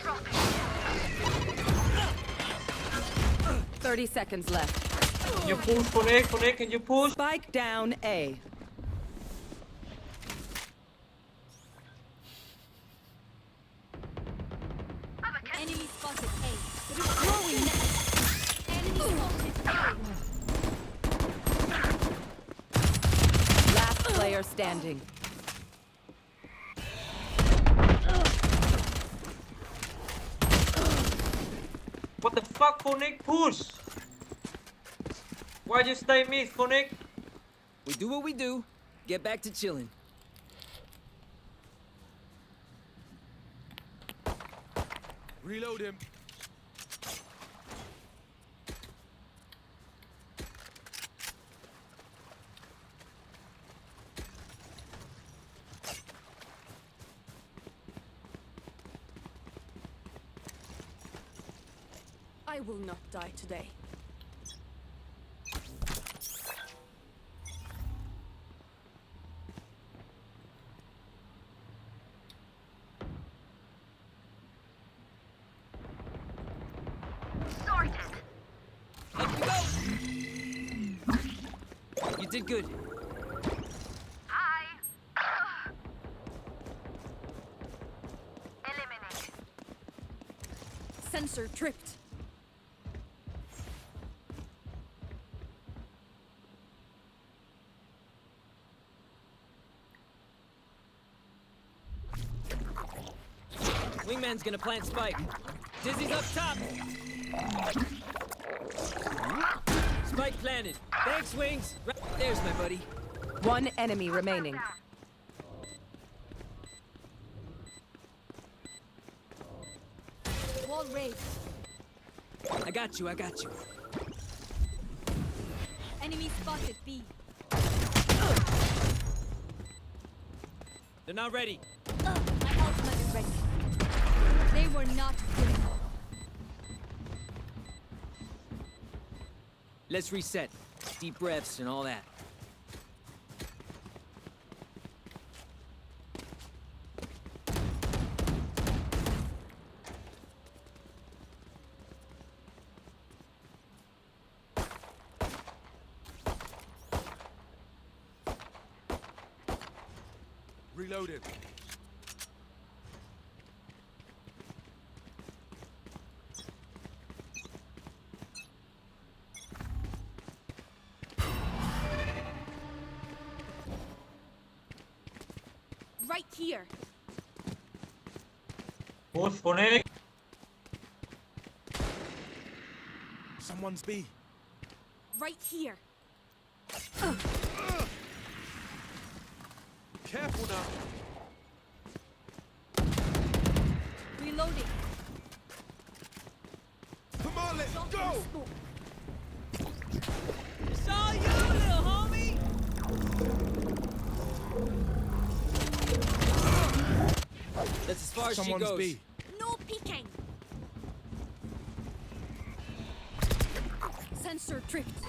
S4: Drop it.
S1: 30 seconds left.
S11: Can you push, Phoenix? Phoenix, can you push?
S1: Spike down A.
S10: Enemy spotted A.
S3: Throwing next. Enemy spotted.
S1: Last player standing.
S11: What the fuck, Phoenix? Push! Why you stay mid, Phoenix?
S2: We do what we do. Get back to chilling.
S6: Reload him.
S10: I will not die today.
S2: did good.
S4: Hi. Eliminate.
S10: Sensor tripped.
S2: Wingman's gonna plant spike. Dizzy's up top. Spike planted. Thanks, Wings. There's my buddy.
S1: One enemy remaining.
S3: Wall raised.
S2: I got you, I got you.
S10: Enemy spotted B.
S2: They're not ready.
S10: My ultimate is ready. They were not good enough.
S2: Let's reset. Deep breaths and all that.
S6: Reloaded.
S3: Right here.
S11: Push, Phoenix.
S6: Someone's B.
S3: Right here.
S6: Careful now.
S3: Reloading.
S6: Come on, let's
S3: Drop
S6: go.
S3: in smoke.
S2: It's all you, little homie! That's as far as she
S6: Someone's
S2: goes.
S6: B.
S3: No peeking.
S10: Sensor tripped.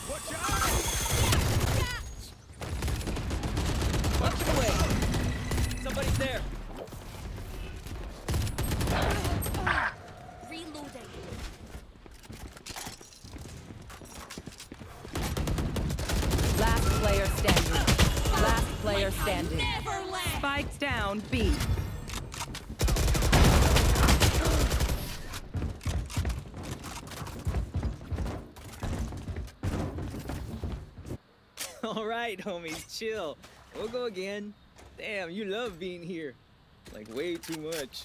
S6: Watch out!
S2: Punch him away. Somebody's there.
S3: Reloading.
S1: Last player standing. Last player standing.
S3: Neverland.
S1: Spike down B.
S2: All right, homies, chill. We'll go again. Damn, you love being here. Like, way too much.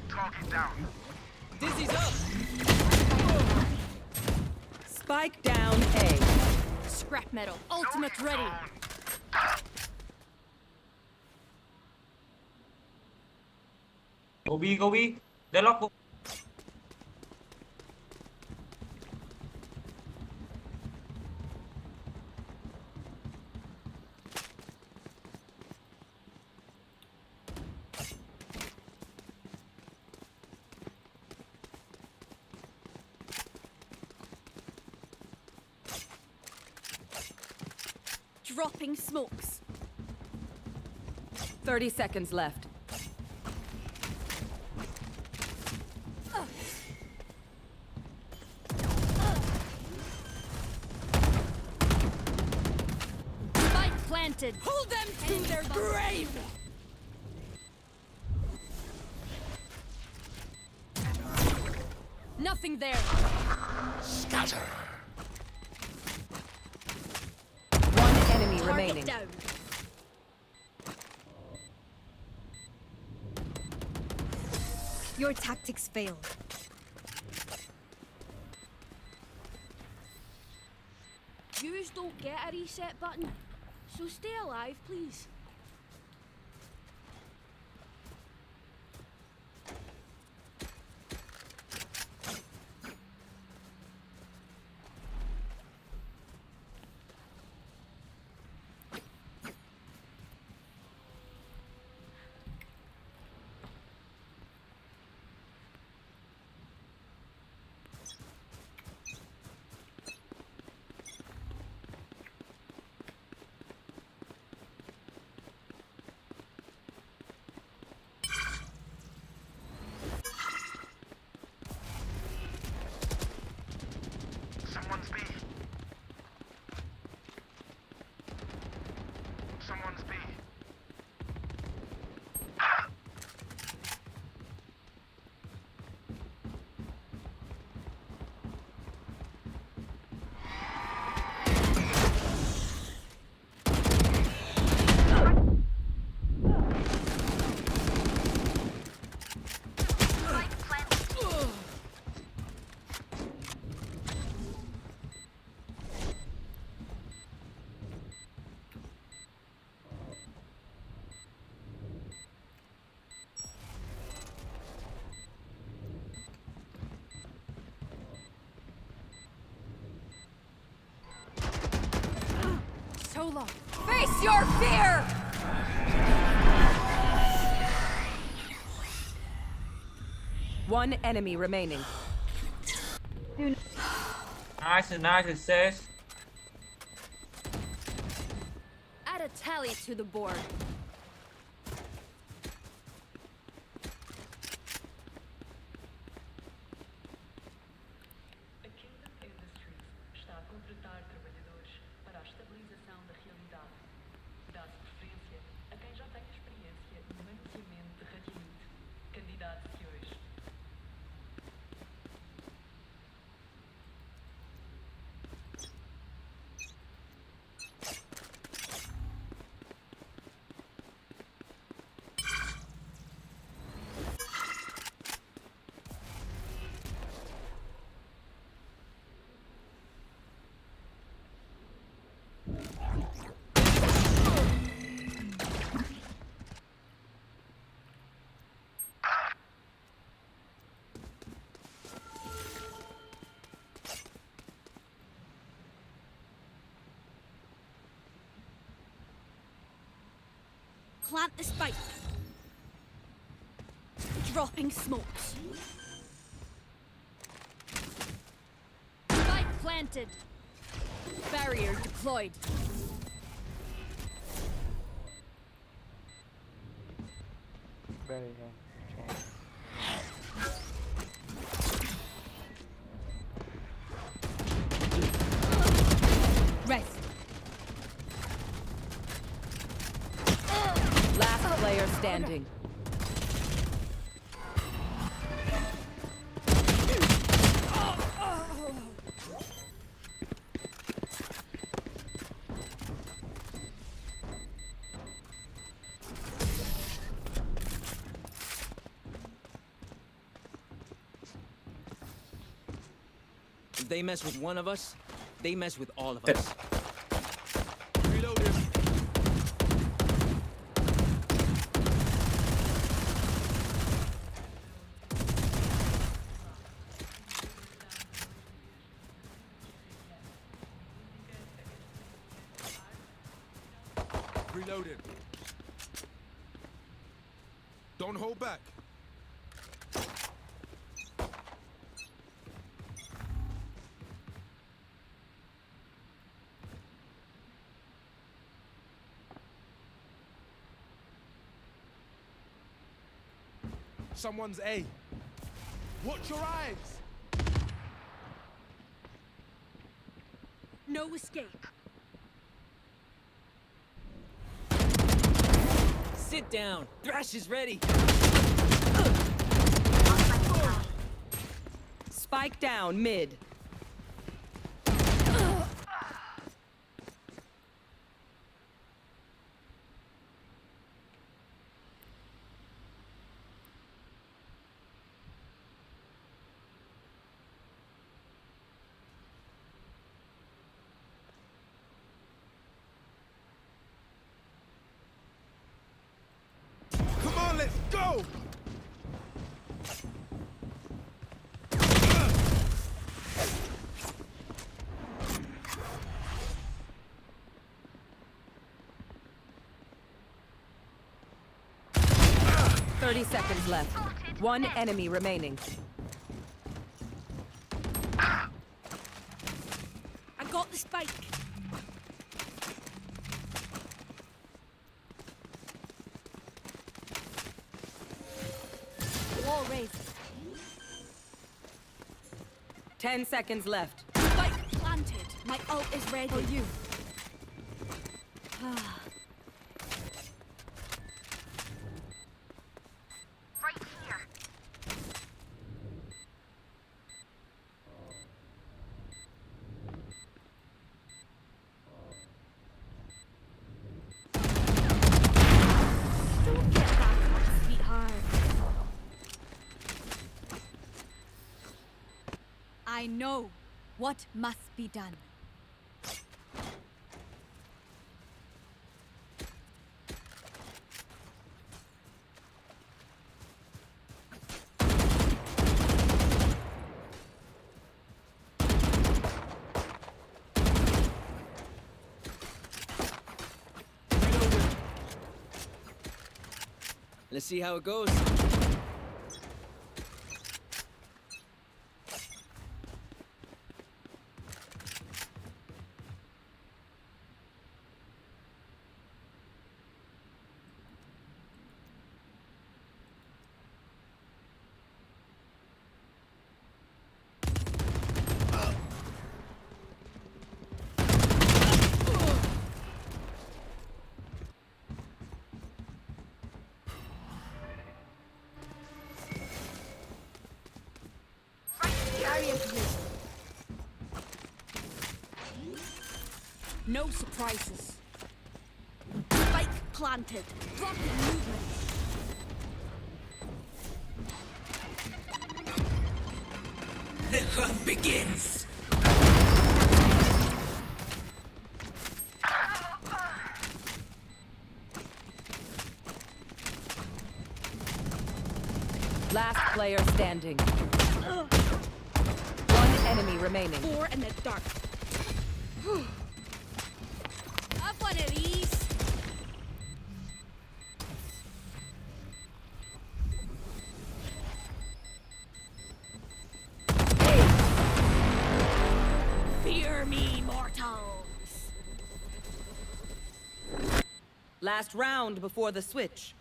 S4: Target down.
S2: Dizzy's up!
S1: Spike down A.
S10: Scrap metal. Ultimate ready.
S11: Go B, go B. Deadlock, go.
S10: Dropping smokes.
S1: 30 seconds left.
S10: Spike planted.
S3: Hold them to their grave.
S10: Nothing there.
S1: One enemy
S3: Target
S1: remaining.
S3: down.
S7: Your tactics failed.
S3: Yous don't get a reset button, so stay alive, please.
S4: Someone's B. Someone's B.
S7: So long.
S10: Face your fear!
S1: One enemy remaining.
S11: Nice, sis.
S10: Add a tally to the board.
S7: Plant the spike. Dropping smokes.
S10: Spike planted. Barrier deployed.
S8: Very nice.
S7: Rest.
S1: Last player standing.
S2: If they mess with one of us, they mess with all of us.
S6: Reloading. Reloading. Don't hold back. Someone's A. Watch your eyes.
S7: No escape.
S2: Sit down. Thrash is ready.
S1: Spike down mid. 30 seconds left. One enemy remaining.
S3: I got the spike.
S10: Wall raised.
S1: 10 seconds left.
S3: Spike planted. My ult is ready.
S10: For you.
S4: Right here.
S3: Don't get back up, sweetheart.
S10: I know what must be done.
S2: Let's see how it goes.
S3: No surprises. Spike planted. Rapid movement.
S1: The hunt begins. Last player standing. One enemy remaining.
S3: 4 in the dark. Have one of these. Fear me, mortals.
S1: Last round before the switch.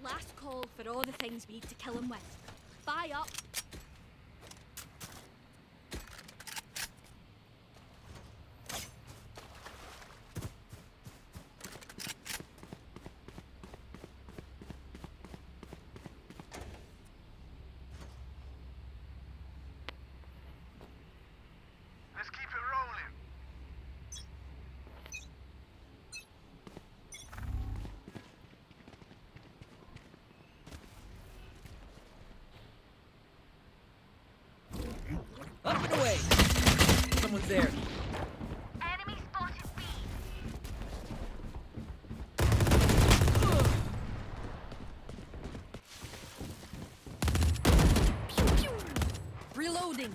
S3: Last call for all the things we need to kill him with. Buy up.
S4: Let's keep it rolling.
S2: Up and away. Someone's there.
S4: Enemy spotted B.
S3: Pew pew. Reloading.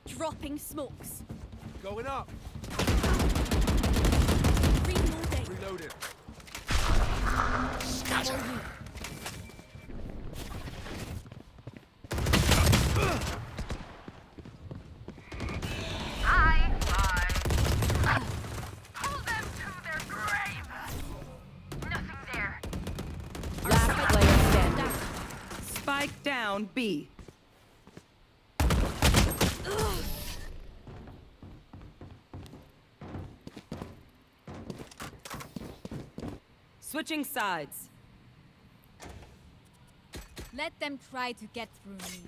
S3: Dropping smokes.
S6: Going up.
S3: Reloading.
S6: Reloaded.
S3: For you.
S4: Pull them to their grave. Nothing there.
S1: Last player standing. Spike down B. Switching sides.
S10: Let them try to get through me.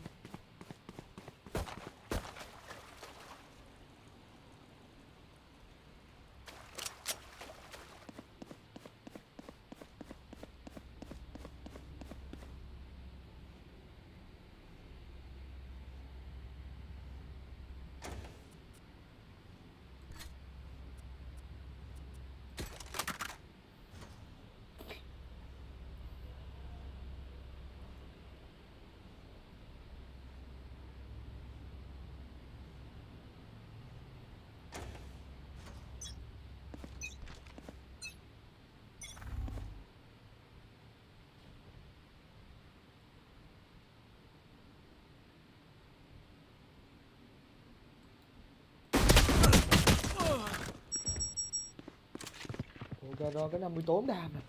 S8: Rồi cái 54 đam à.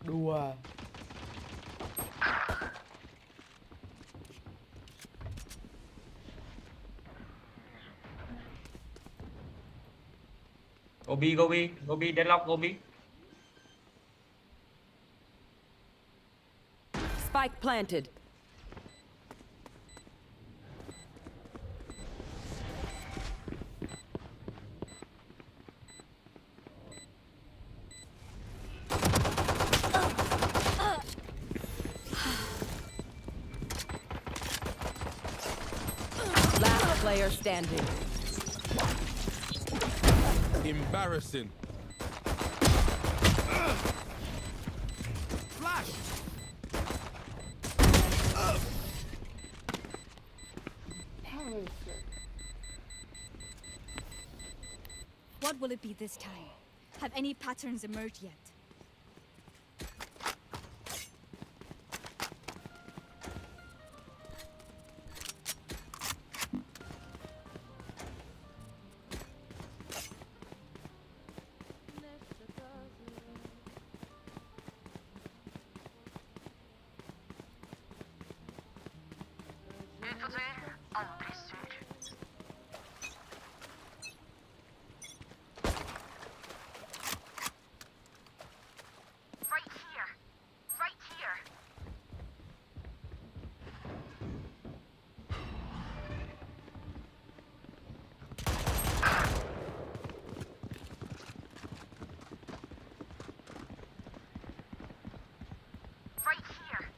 S8: Đùa.
S11: Go B, go B, go B, deadlock, go B.
S1: Spike planted. Last player standing.
S6: Embarrassing. Flash.
S3: What will it be this time? Have any patterns emerged yet?
S4: Utfordrer aldri sur. Right here. Right here. Right here.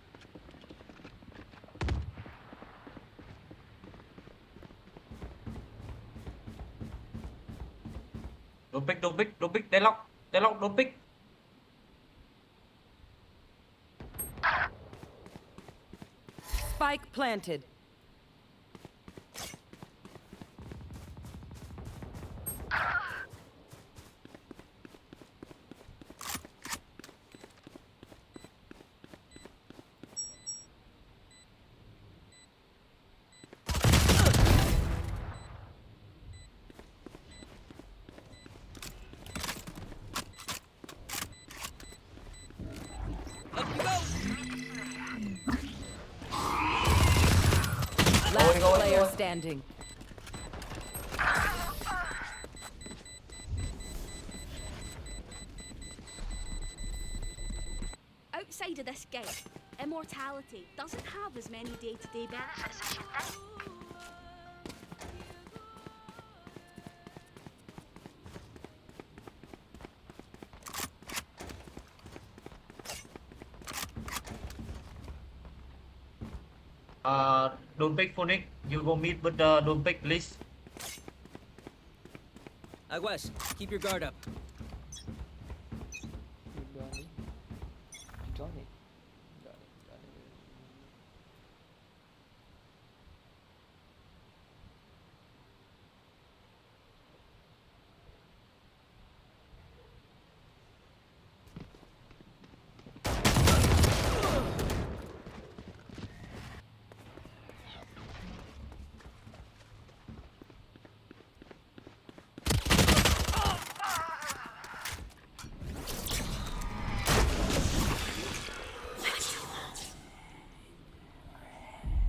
S11: Don't pick, don't pick, don't pick, deadlock, deadlock, don't pick.
S1: Spike planted. Last player standing.
S3: Outside of this game, immortality doesn't have as many day-to-day benefits as you'd think.
S11: Don't pick Phoenix. You go meet with don't pick, please.
S2: Aguas, keep your guard up.
S8: Johnny. Johnny.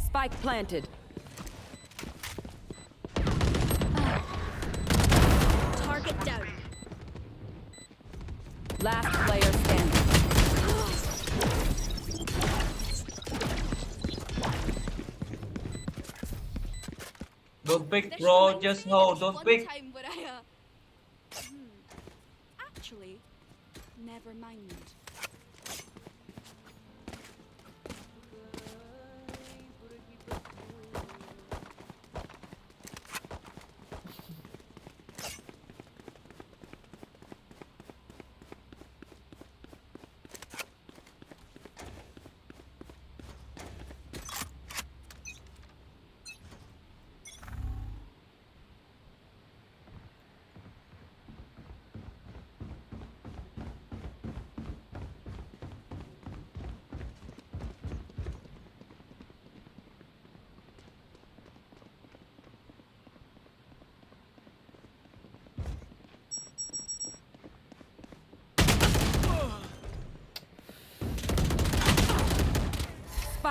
S1: Spike planted.
S3: Target down.
S1: Last player standing.
S11: Don't pick,
S3: This
S11: bro.
S3: reminds
S11: Just
S3: me of
S11: hold.
S3: this
S11: Don't
S3: one
S11: pick.
S3: time where Actually, never mind.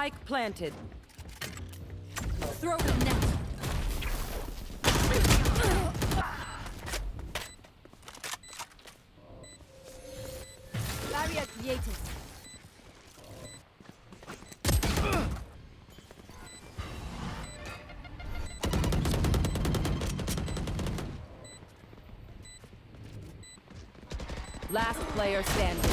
S1: Spike planted.
S3: Throw them net.
S10: Barrier created.
S1: Last player standing.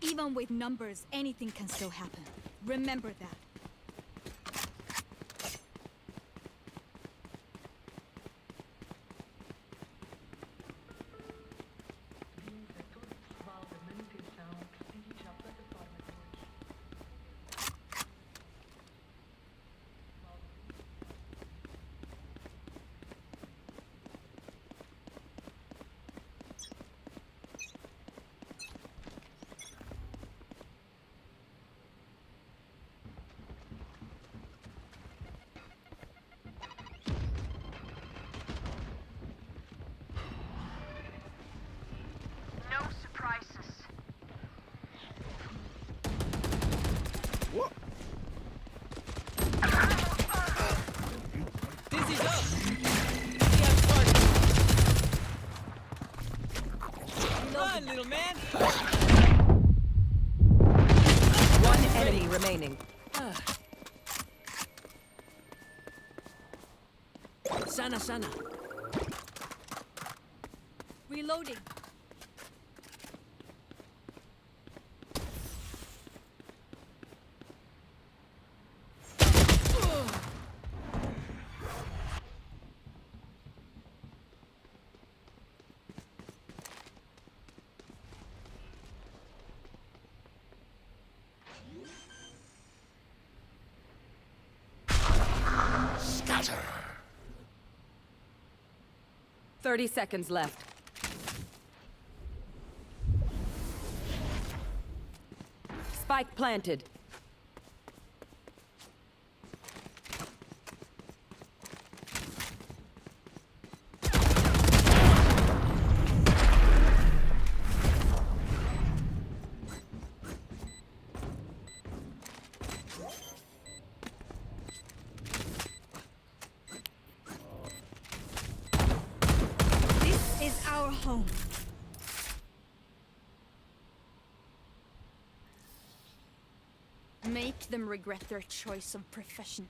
S3: Even with numbers, anything can still happen. Remember that.
S4: No surprises.
S6: What?
S2: Dizzy's up. Come on, little man.
S1: One enemy remaining.
S2: Sana, sana.
S3: Reloading.
S5: Scatter!
S1: 30 seconds left. Spike planted.
S3: This is our home. Make them regret their choice of profession.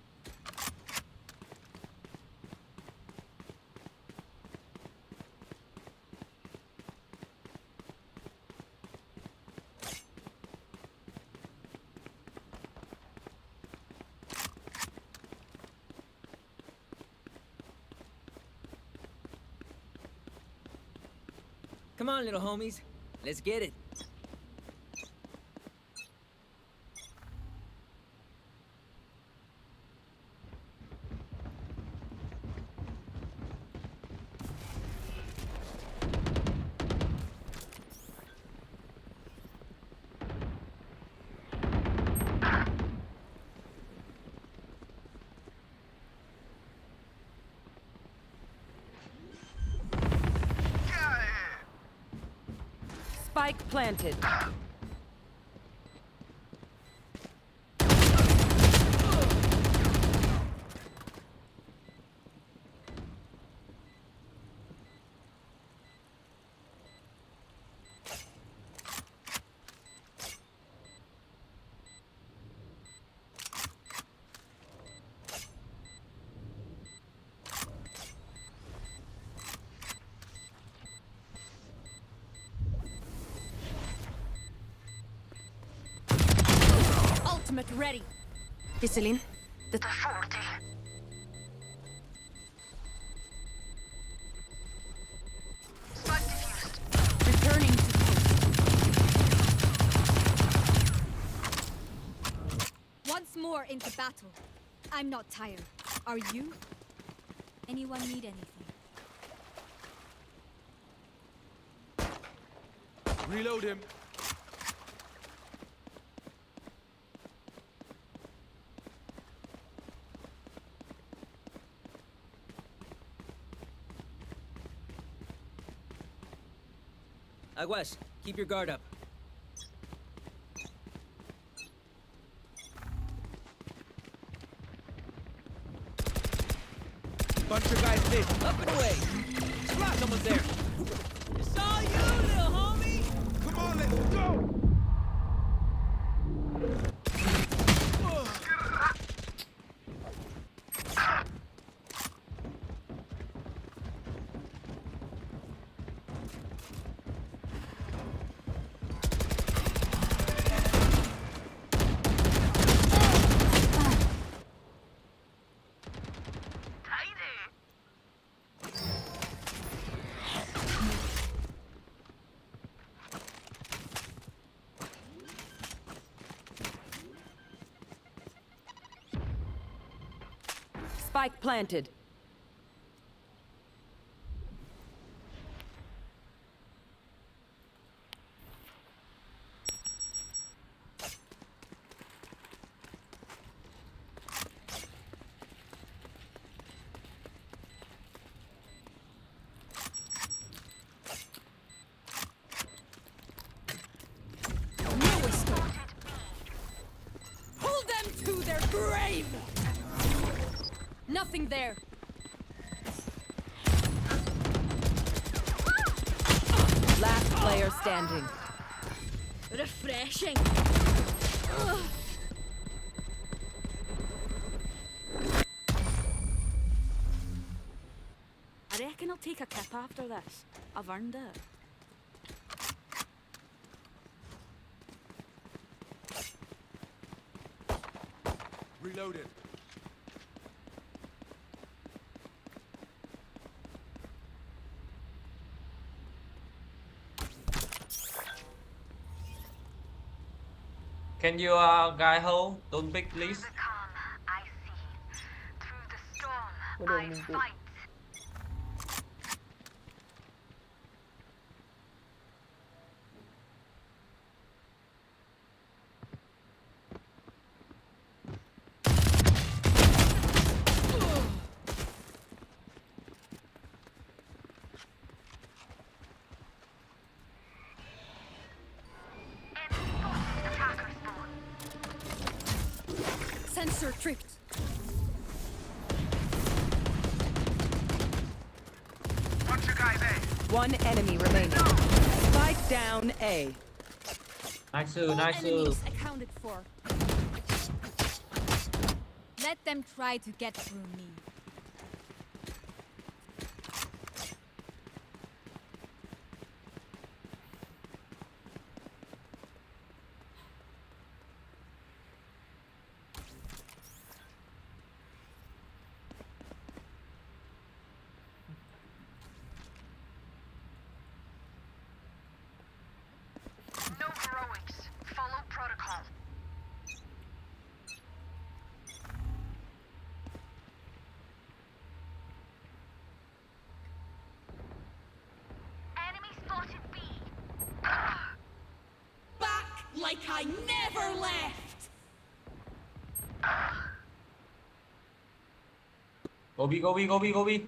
S2: Come on, little homies. Let's get it.
S1: Spike planted.
S3: Ultimate ready. Iselin, the
S4: 40. Spike diffused.
S3: returning to once more into battle. I'm not tired. Are you? Anyone need anything?
S6: Reload him.
S2: Aguas, keep your guard up. Bunch of guys mid. Up and away. Splash, someone's there. It's all you, little homie.
S6: Come on, let's go!
S1: Spike planted.
S7: Pull them to their grave! Nothing there.
S1: Last player standing.
S3: Refreshing. I reckon I'll take a kip after this. I've earned it.
S6: Reloaded.
S11: Can you guy hold? Don't pick, please.
S4: The calm I see. Through the storm
S8: What do
S4: I
S8: you mean,
S4: fight. Attacker spawn.
S7: Sensor tripped.
S4: Bunch of guys, eh?
S1: One enemy remaining. Spike down A.
S11: Nice,
S7: All
S11: nice.
S7: enemies accounted for. Let them try to get through me.
S4: No heroics. Follow protocol. Enemy spotted B.
S7: Back like I never left!
S11: Go B, go B, go B, go B.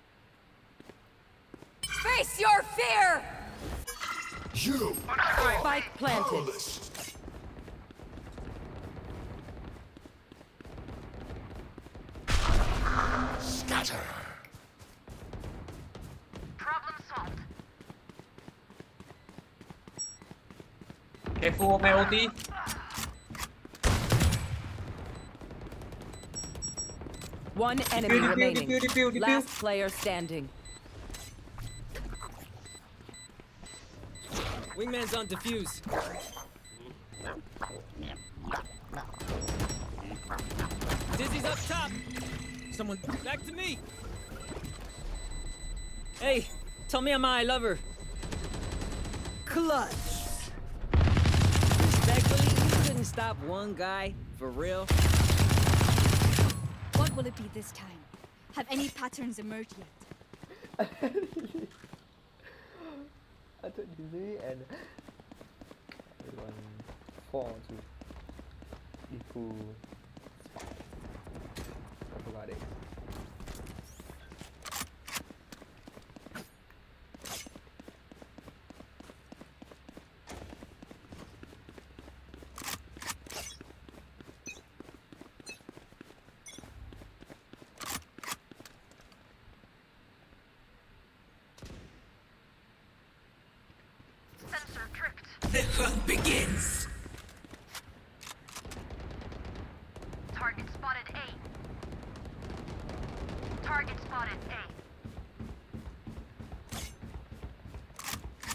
S7: Face your fear!
S1: Spike planted.
S4: Problem solved.
S11: Careful of my ulti.
S1: One enemy
S11: Defuse,
S1: remaining.
S11: defuse, defuse, defuse.
S1: Last player standing.
S2: Wingman's on defuse. Dizzy's up top. Someone back to me. Hey, tell me I love her. Clutch. Respectfully, you couldn't stop one guy, for real.
S7: What will it be this time? Have any patterns emerged yet?
S8: I thought easy and everyone fall to equal spot. I forgot it.
S4: Target spotted. A.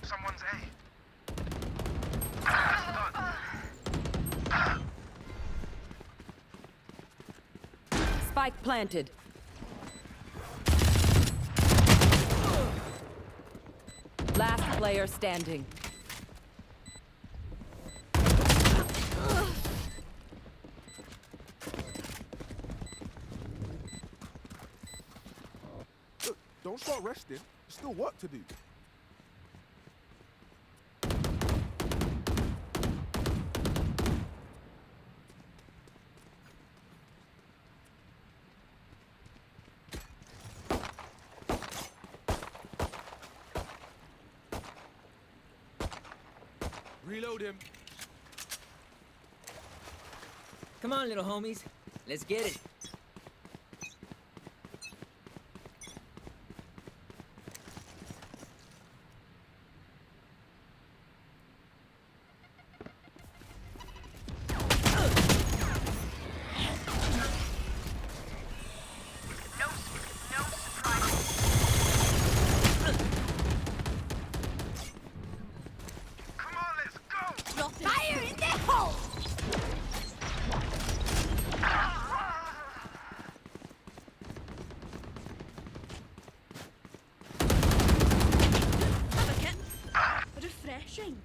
S4: Someone's A.
S1: Spike planted. Last player standing.
S6: Look, don't start resting. There's still work to do. Reload him.
S2: Come on, little homies. Let's get it.
S4: No surprise. Come on, let's go.
S7: Drop it. Fire in the hole!
S3: Have a kit. Refreshing.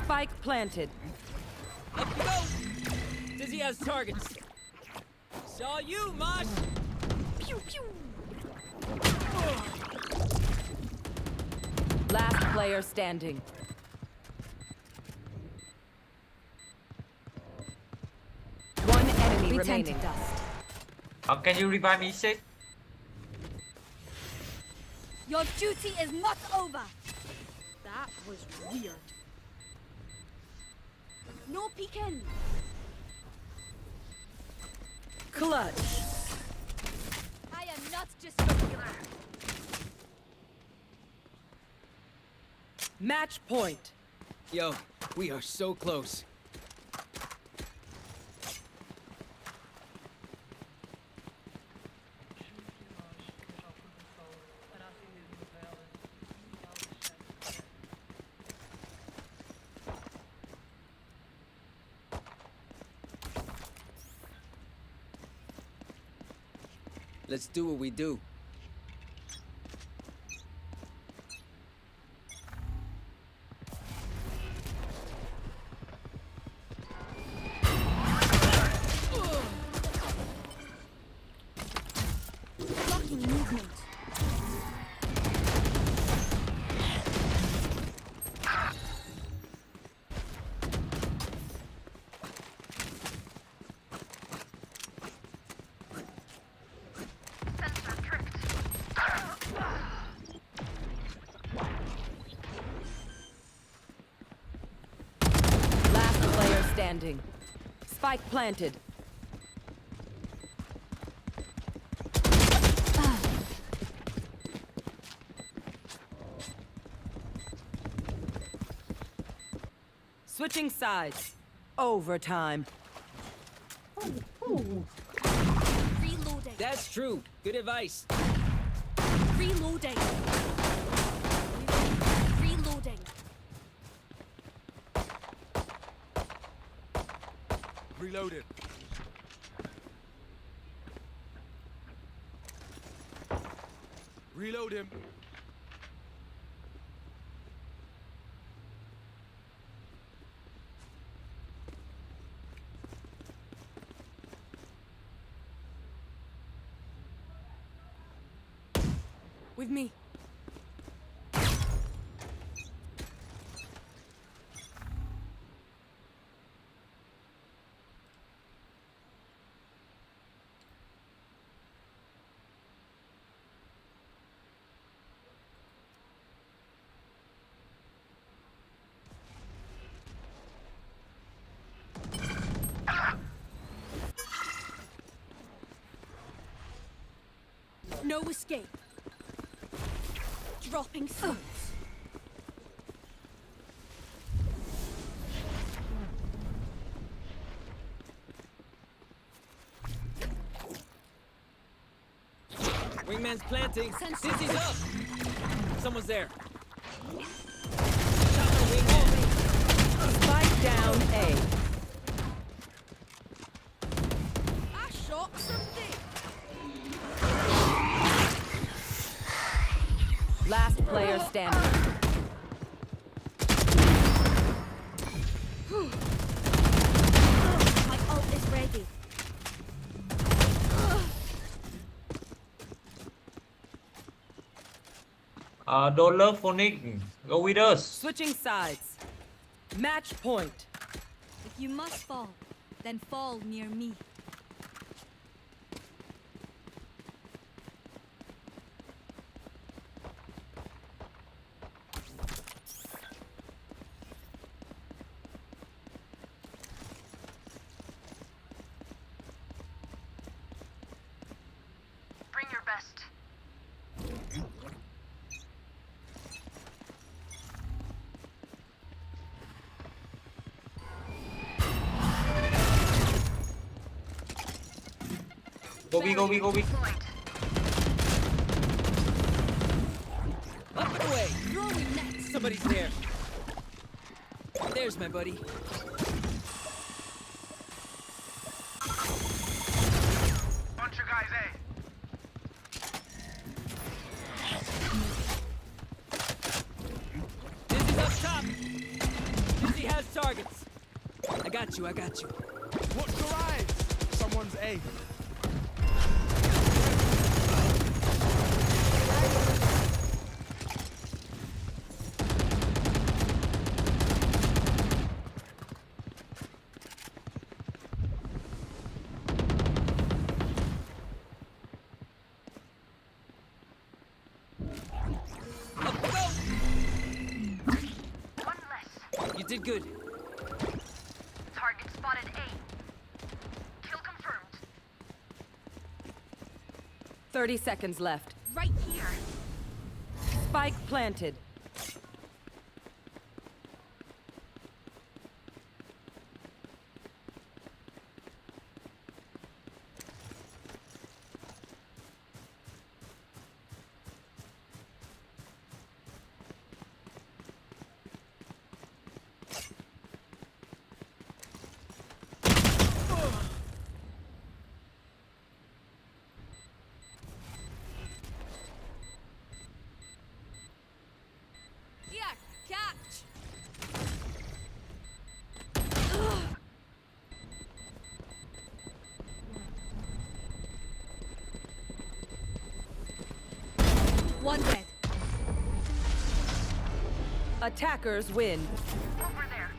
S1: Spike planted.
S2: Up you go. Dizzy has targets. Saw you, Mosh.
S3: Pew pew.
S1: Last player standing. One enemy remaining.
S11: How can you revive me, sis?
S3: Your duty is not over. That was weird. No peeking.
S1: Clutch.
S3: I am not just regular.
S1: Match point.
S2: Yo, we are so close. Let's do what we do.
S3: Blocking movement.
S4: Sensor tripped.
S1: Last player standing. Spike planted. Switching sides. Overtime.
S3: Reloading.
S2: That's true. Good advice.
S3: Reloading. Reloading.
S6: Reloaded. Reload him.
S1: With me.
S3: No escape. Dropping through.
S2: Wingman's planting. Dizzy's up. Someone's there. Shot my wingman.
S1: Spike down A.
S3: I shot something.
S1: Last player standing.
S3: My ult is ready.
S11: Don't love Phoenix. Go with us.
S1: Switching sides. Match point.
S10: If you must fall, then fall near me.
S4: Bring your best.
S11: Go B, go B, go B.
S2: Up and away. Throwing nets. Somebody's there. There's my buddy.
S4: Bunch of guys, eh?
S2: Dizzy's up top. Dizzy has targets. I got you.
S6: Watch your eyes. Someone's A.
S2: Up we go.
S4: One less.
S2: You did good.
S4: Target spotted A. Kill confirmed.
S1: 30 seconds left.
S3: Right here.
S1: Spike planted.
S3: Here, catch.
S10: One dead.
S1: Attackers win.
S4: Over there.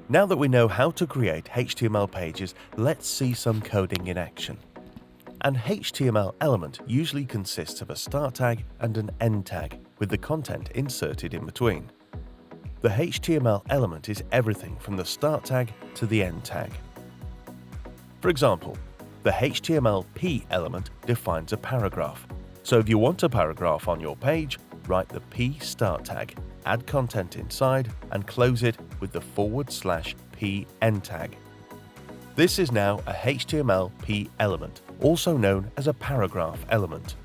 S12: Now that we know how to create HTML pages, let's see some coding in action. An HTML element usually consists of a start tag and an end tag, with the content inserted in between. The HTML element is everything from the start tag to the end tag. For example, the HTML P element defines a paragraph. So if you want a paragraph on your page, write the P start tag, add content inside, and close it with the /P end tag. This is now a HTML P element, also known as a paragraph element.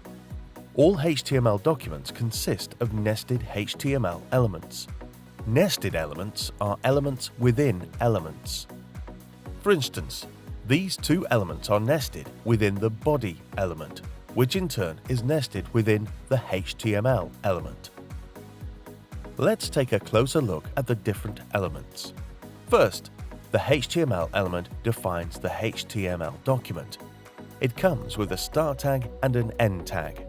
S12: All HTML documents consist of nested HTML elements. Nested elements are elements within elements. For instance, these two elements are nested within the body element, which in turn is nested within the HTML element. Let's take a closer look at the different elements. First, the HTML element defines the HTML document. It comes with a start tag and an end tag.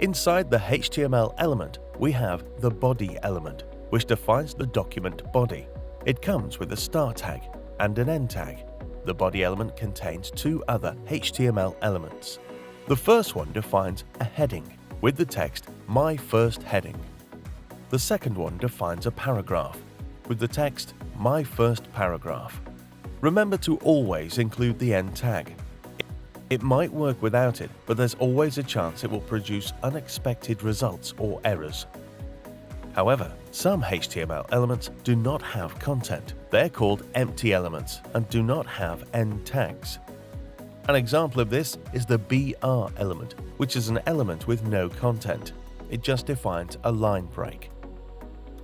S12: Inside the HTML element, we have the body element, which defines the document body. It comes with a start tag and an end tag. The body element contains two other HTML elements. The first one defines a heading with the text "My first heading." The second one defines a paragraph with the text "My first paragraph." Remember to always include the end tag. It might work without it, but there's always a chance it will produce unexpected results or errors. However, some HTML elements do not have content. They're called empty elements and do not have end tags. An example of this is the BR element, which is an element with no content. It just defines a line break.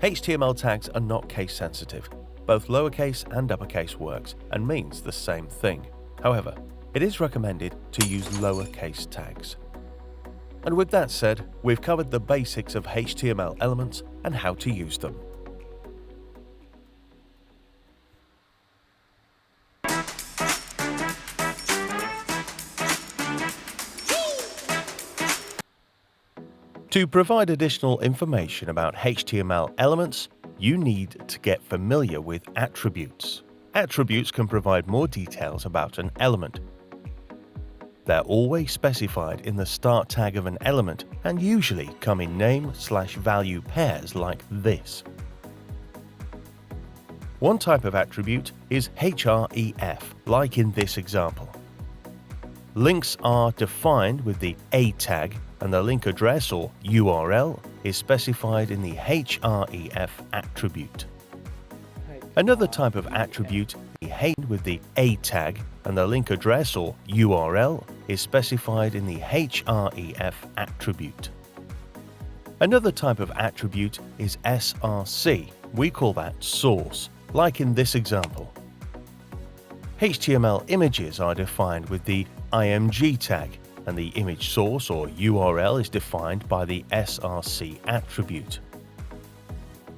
S12: HTML tags are not case sensitive. Both lowercase and uppercase works and means the same thing. However, it is recommended to use lowercase tags. And with that said, we've covered the basics of HTML elements and how to use them. To provide additional information about HTML elements, you need to get familiar with attributes. Attributes can provide more details about an element. They're always specified in the start tag of an element and usually come in name/value pairs like this. One type of attribute is href, like in this example. Links are defined with the A tag, and the link address or URL is specified in the href attribute. Another type of attribute is with the A tag, and the link address or URL is specified in the href attribute. Another type of attribute is src. We call that source, like in this example. HTML images are defined with the img tag, and the image source or URL is defined by the src attribute.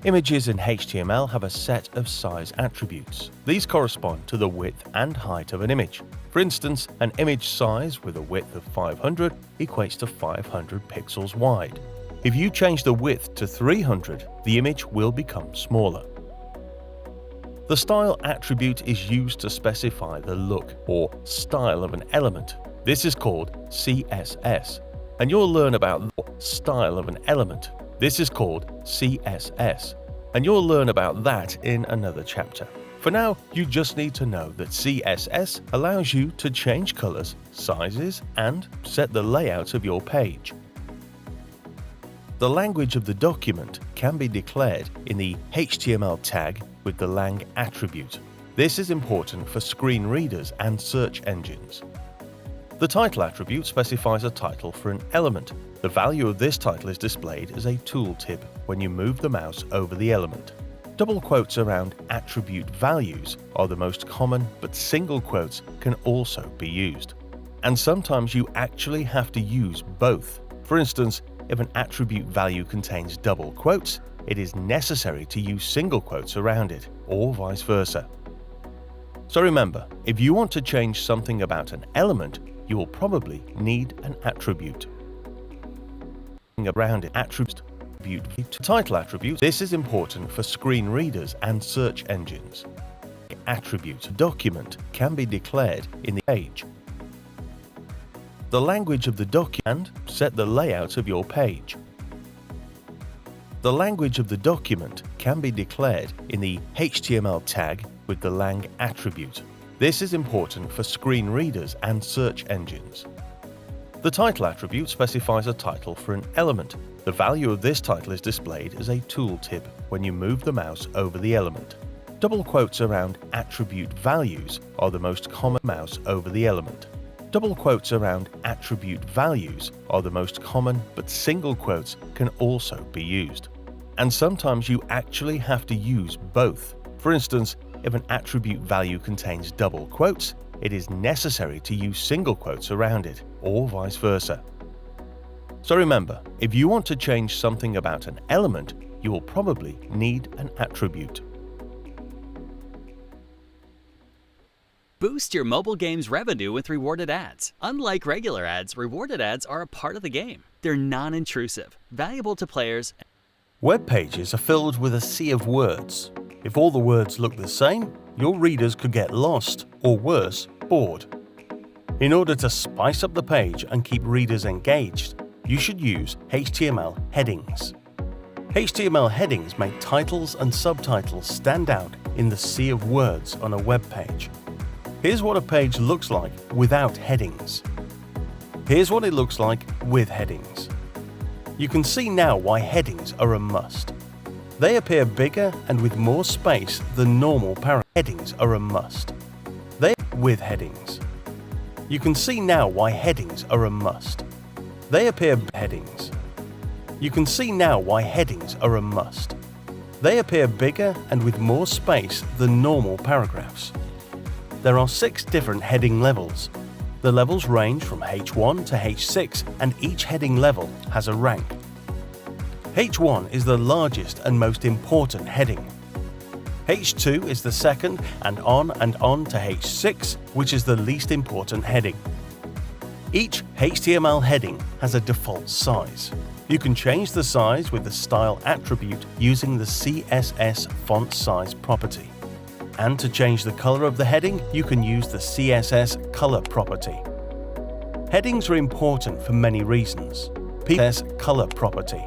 S12: Images in HTML have a set of size attributes. These correspond to the width and height of an image. For instance, an image size with a width of 500 equates to 500 pixels wide. If you change the width to 300, the image will become smaller. The style attribute is used to specify the look or style of an element. This is called CSS, and you'll learn about the style of an element. This is called CSS, and you'll learn about that in another chapter. For now, you just need to know that CSS allows you to change colors, sizes, and set the layout of your page. The language of the document can be declared in the HTML tag with the lang attribute. This is important for screen readers and search engines. The title attribute specifies a title for an element. The value of this title is displayed as a tooltip when you move the mouse over the element. Double quotes around attribute values are the most common, but single quotes can also be used. And sometimes you actually have to use both. For instance, if an attribute value contains double quotes, it is necessary to use single quotes around it, or vice versa. So remember, if you want to change something about an element, you will probably need an attribute. Around it, attribute title attribute. This is important for screen readers and search engines. attribute document can be declared in the page. The language of the document set the layout of your page. The language of the document can be declared in the HTML tag with the lang attribute. This is important for screen readers and search engines. The title attribute specifies a title for an element. The value of this title is displayed as a tooltip when you move the mouse over the element. Double quotes around attribute values are the most common mouse over the element. Double quotes around attribute values are the most common, but single quotes can also be used. And sometimes you actually have to use both. For instance, if an attribute value contains double quotes, it is necessary to use single quotes around it, or vice versa. So remember, if you want to change something about an element, you will probably need an attribute.
S13: Boost your mobile game's revenue with rewarded ads. Unlike regular ads, rewarded ads are a part of the game. They're non-intrusive, valuable to players.
S12: Web pages are filled with a sea of words. If all the words look the same, your readers could get lost, or worse, bored. In order to spice up the page and keep readers engaged, you should use HTML headings. HTML headings make titles and subtitles stand out in the sea of words on a web page. Here's what a page looks like without headings. Here's what it looks like with headings. You can see now why headings are a must. They appear bigger and with more space than normal paragraphs. Headings are a must. They with headings. You can see now why headings are a must. They appear headings. You can see now why headings are a must. They appear bigger and with more space than normal paragraphs. There are 6 different heading levels. The levels range from H1 to H6 and each heading level has a rank. H1 is the largest and most important heading. H2 is the second and on to H6, which is the least important heading. Each HTML heading has a default size. You can change the size with the style attribute using the CSS font size property. And to change the color of the heading, you can use the CSS color property. Headings are important for many reasons. CSS color property.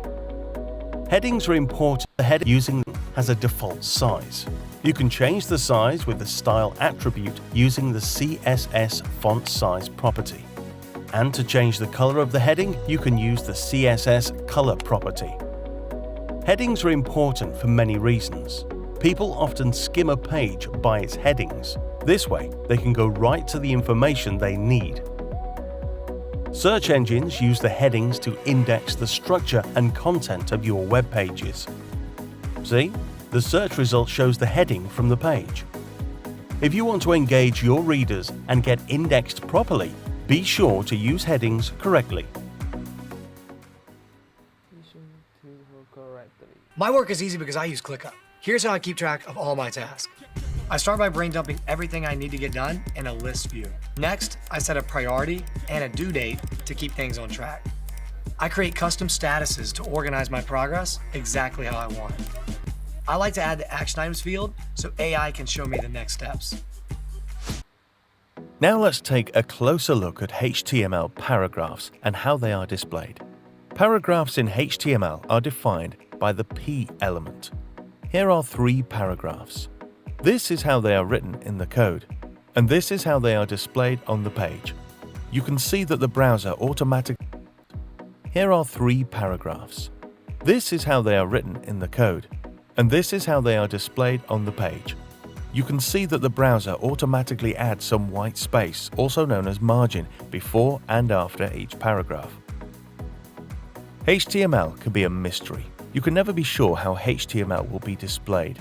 S12: Headings are important. The header using them has a default size. You can change the size with the style attribute using the CSS font size property. And to change the color of the heading, you can use the CSS color property. Headings are important for many reasons. People often skim a page by its headings. This way, they can go right to the information they need. Search engines use the headings to index the structure and content of your web pages. See? The search result shows the heading from the page. If you want to engage your readers and get indexed properly, be sure to use headings correctly.
S14: My work is easy because I use ClickUp. Here's how I keep track of all my tasks. I start by brain dumping everything I need to get done in a list view. Next, I set a priority and a due date to keep things on track. I create custom statuses to organize my progress exactly how I want it. I like to add the action items field so AI can show me the next steps.
S12: Now let's take a closer look at HTML paragraphs and how they are displayed. Paragraphs in HTML are defined by the P element. Here are 3 paragraphs. This is how they are written in the code, and this is how they are displayed on the page. You can see that the browser automatically. Here are 3 paragraphs. This is how they are written in the code, and this is how they are displayed on the page. You can see that the browser automatically adds some white space, also known as margin, before and after each paragraph. HTML can be a mystery. You can never be sure how HTML will be displayed.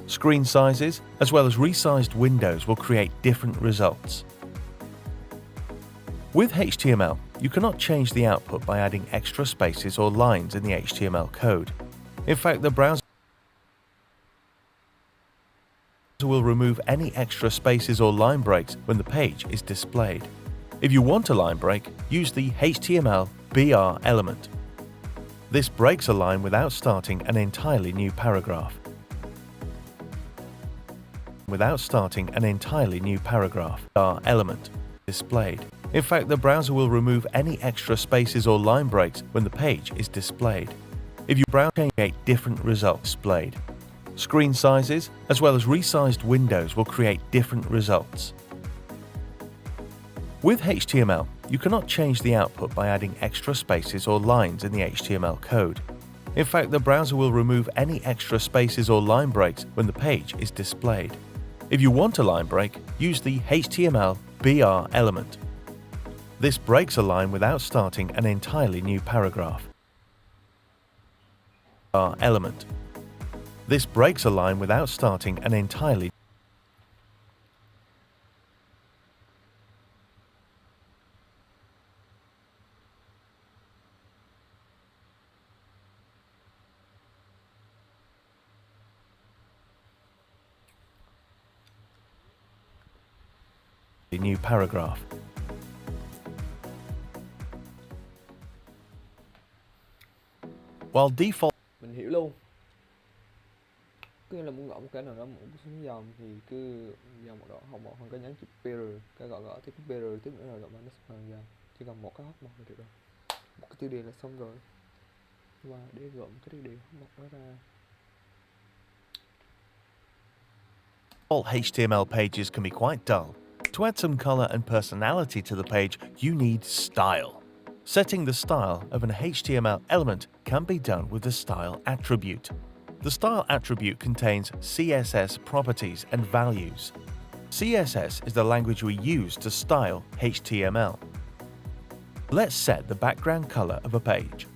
S12: Screen sizes, as well as resized windows, will create different results. With HTML, you cannot change the output by adding extra spaces or lines in the HTML code. In fact, the browser will remove any extra spaces or line breaks when the page is displayed. If you want a line break, use the HTML BR element. This breaks a line without starting an entirely new paragraph. without starting an entirely new paragraph. Element displayed. In fact, the browser will remove any extra spaces or line breaks when the page is displayed. If you browse, create different results displayed. Screen sizes, as well as resized windows, will create different results. With HTML, you cannot change the output by adding extra spaces or lines in the HTML code. In fact, the browser will remove any extra spaces or line breaks when the page is displayed. If you want a line break, use the HTML BR element. This breaks a line without starting an entirely new paragraph. Element. This breaks a line without starting an entirely new paragraph. While default
S8: Mình hiểu luôn. Cứ là muốn gõ một cái nào đó muốn xuống dòng thì cứ dòng một đó học một không có nhấn chữ period, cái gõ tiếp period tiếp nữa là gõ nó bằng dòng. Chỉ cần một cái hot một là được rồi. Một cái tiêu đề là xong rồi. Và để gọn cái tiêu đề hot một đó ra.
S12: All HTML pages can be quite dull. To add some color and personality to the page, you need style. Setting the style of an HTML element can be done with the style attribute. The style attribute contains CSS properties and values. CSS is the language we use to style HTML. Let's set the background color of a page.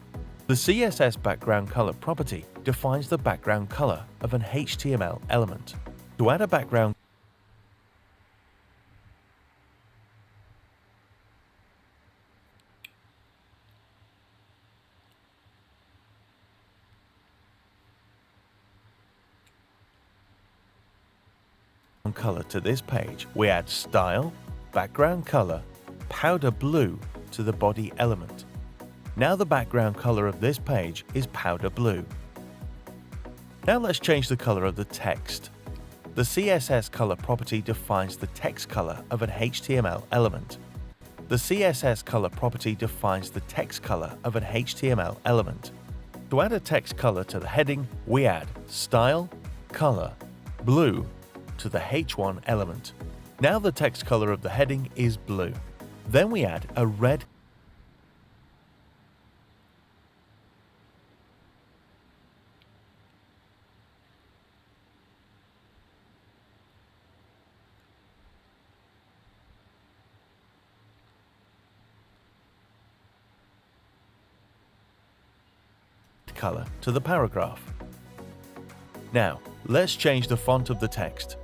S12: The CSS background color property defines the background color of an HTML element. To add a background color to this page, we add style, background color, powder blue to the body element. Now the background color of this page is powder blue. Now let's change the color of the text. The CSS color property defines the text color of an HTML element. The CSS color property defines the text color of an HTML element. To add a text color to the heading, we add style, color, blue to the H1 element. Now the text color of the heading is blue. Then we add a red color to the paragraph. Now, let's change the font of the text.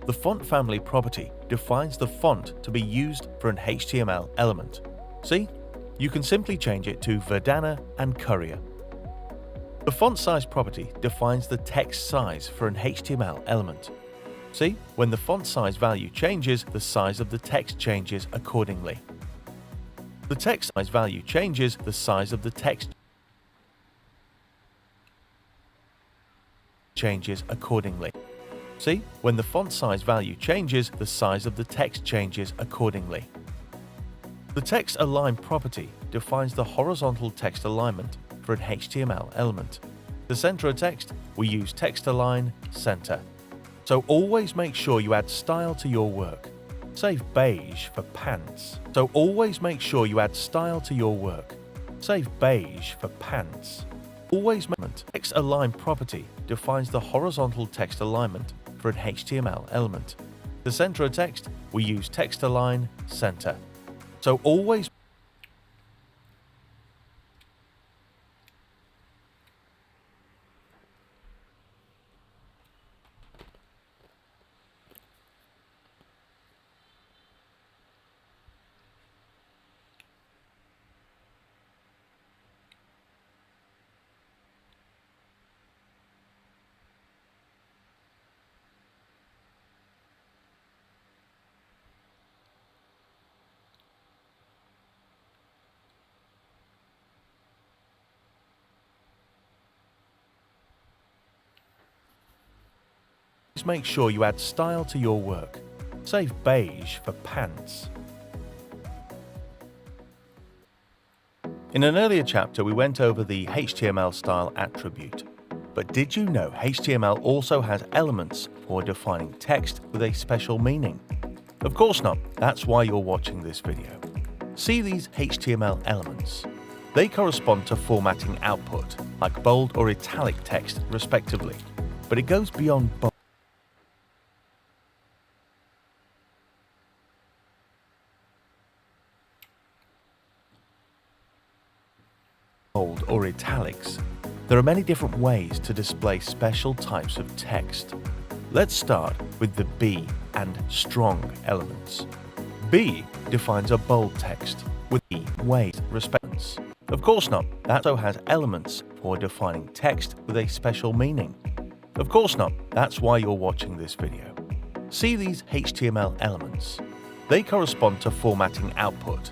S12: The font family property defines the font to be used for an HTML element. See? You can simply change it to Verdana and Courier. The font size property defines the text size for an HTML element. See? When the font size value changes, the size of the text changes accordingly. The text size value changes, the size of the text changes accordingly. See? When the font size value changes, the size of the text changes accordingly. The text align property defines the horizontal text alignment for an HTML element. To center a text, we use text align center. So always make sure you add style to your work. Save beige for pants. So always make sure you add style to your work. Save beige for pants. Always text align property defines the horizontal text alignment for an HTML element. To center a text, we use text align center. So always make sure you add style to your work. Save beige for pants. In an earlier chapter, we went over the HTML style attribute. But did you know HTML also has elements for defining text with a special meaning? Of course not. That's why you're watching this video. See these HTML elements. They correspond to formatting output, like bold or italic text, respectively. But it goes beyond bold or italics. There are many different ways to display special types of text. Let's start with the B and strong elements. B defines a bold text with E ways respects. Of course not. That also has elements for defining text with a special meaning. Of course not. That's why you're watching this video. See these HTML elements. They correspond to formatting output.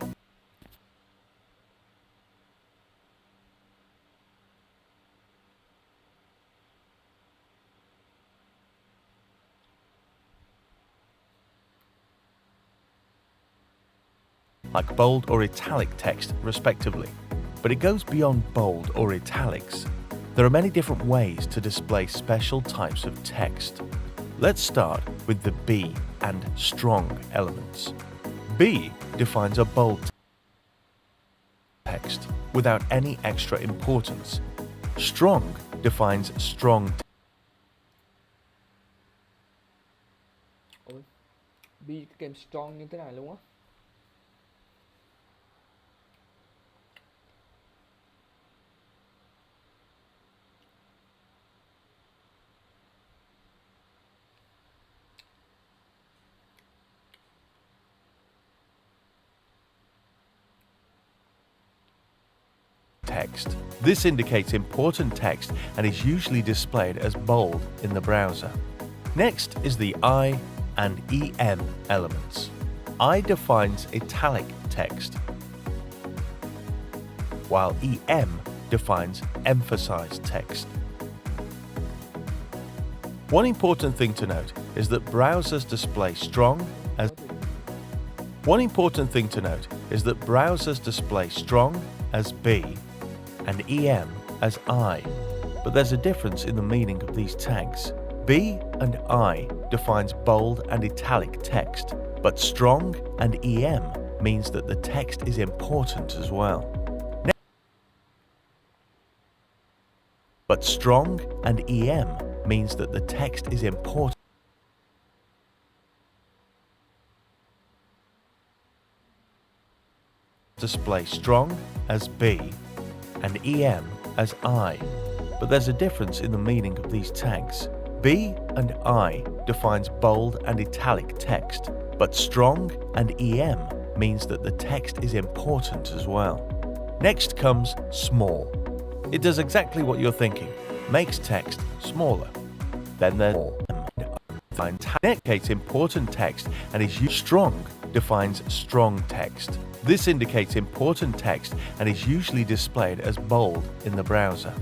S12: Like bold or italic text, respectively. But it goes beyond bold or italics. There are many different ways to display special types of text. Let's start with the B and strong elements. B defines a bold text without any extra importance. Strong defines strong
S8: Ôi, B kèm strong như thế này luôn á.
S12: text. This indicates important text and is usually displayed as bold in the browser. Next is the I and EM elements. I defines italic text, while EM defines emphasized text. One important thing to note is that browsers display strong as B and EM as I, but there's a difference in the meaning of these tags. B and I defines bold and italic text, but strong and EM means that the text is important as well. But strong and EM means that the text is important. Display strong as B and EM as I, but there's a difference in the meaning of these tags. B and I defines bold and italic text, but strong and EM means that the text is important as well. Next comes small. It does exactly what you're thinking, makes text smaller. Then there's indicates important text and is strong defines strong text. This indicates important text and is usually displayed as bold in the browser.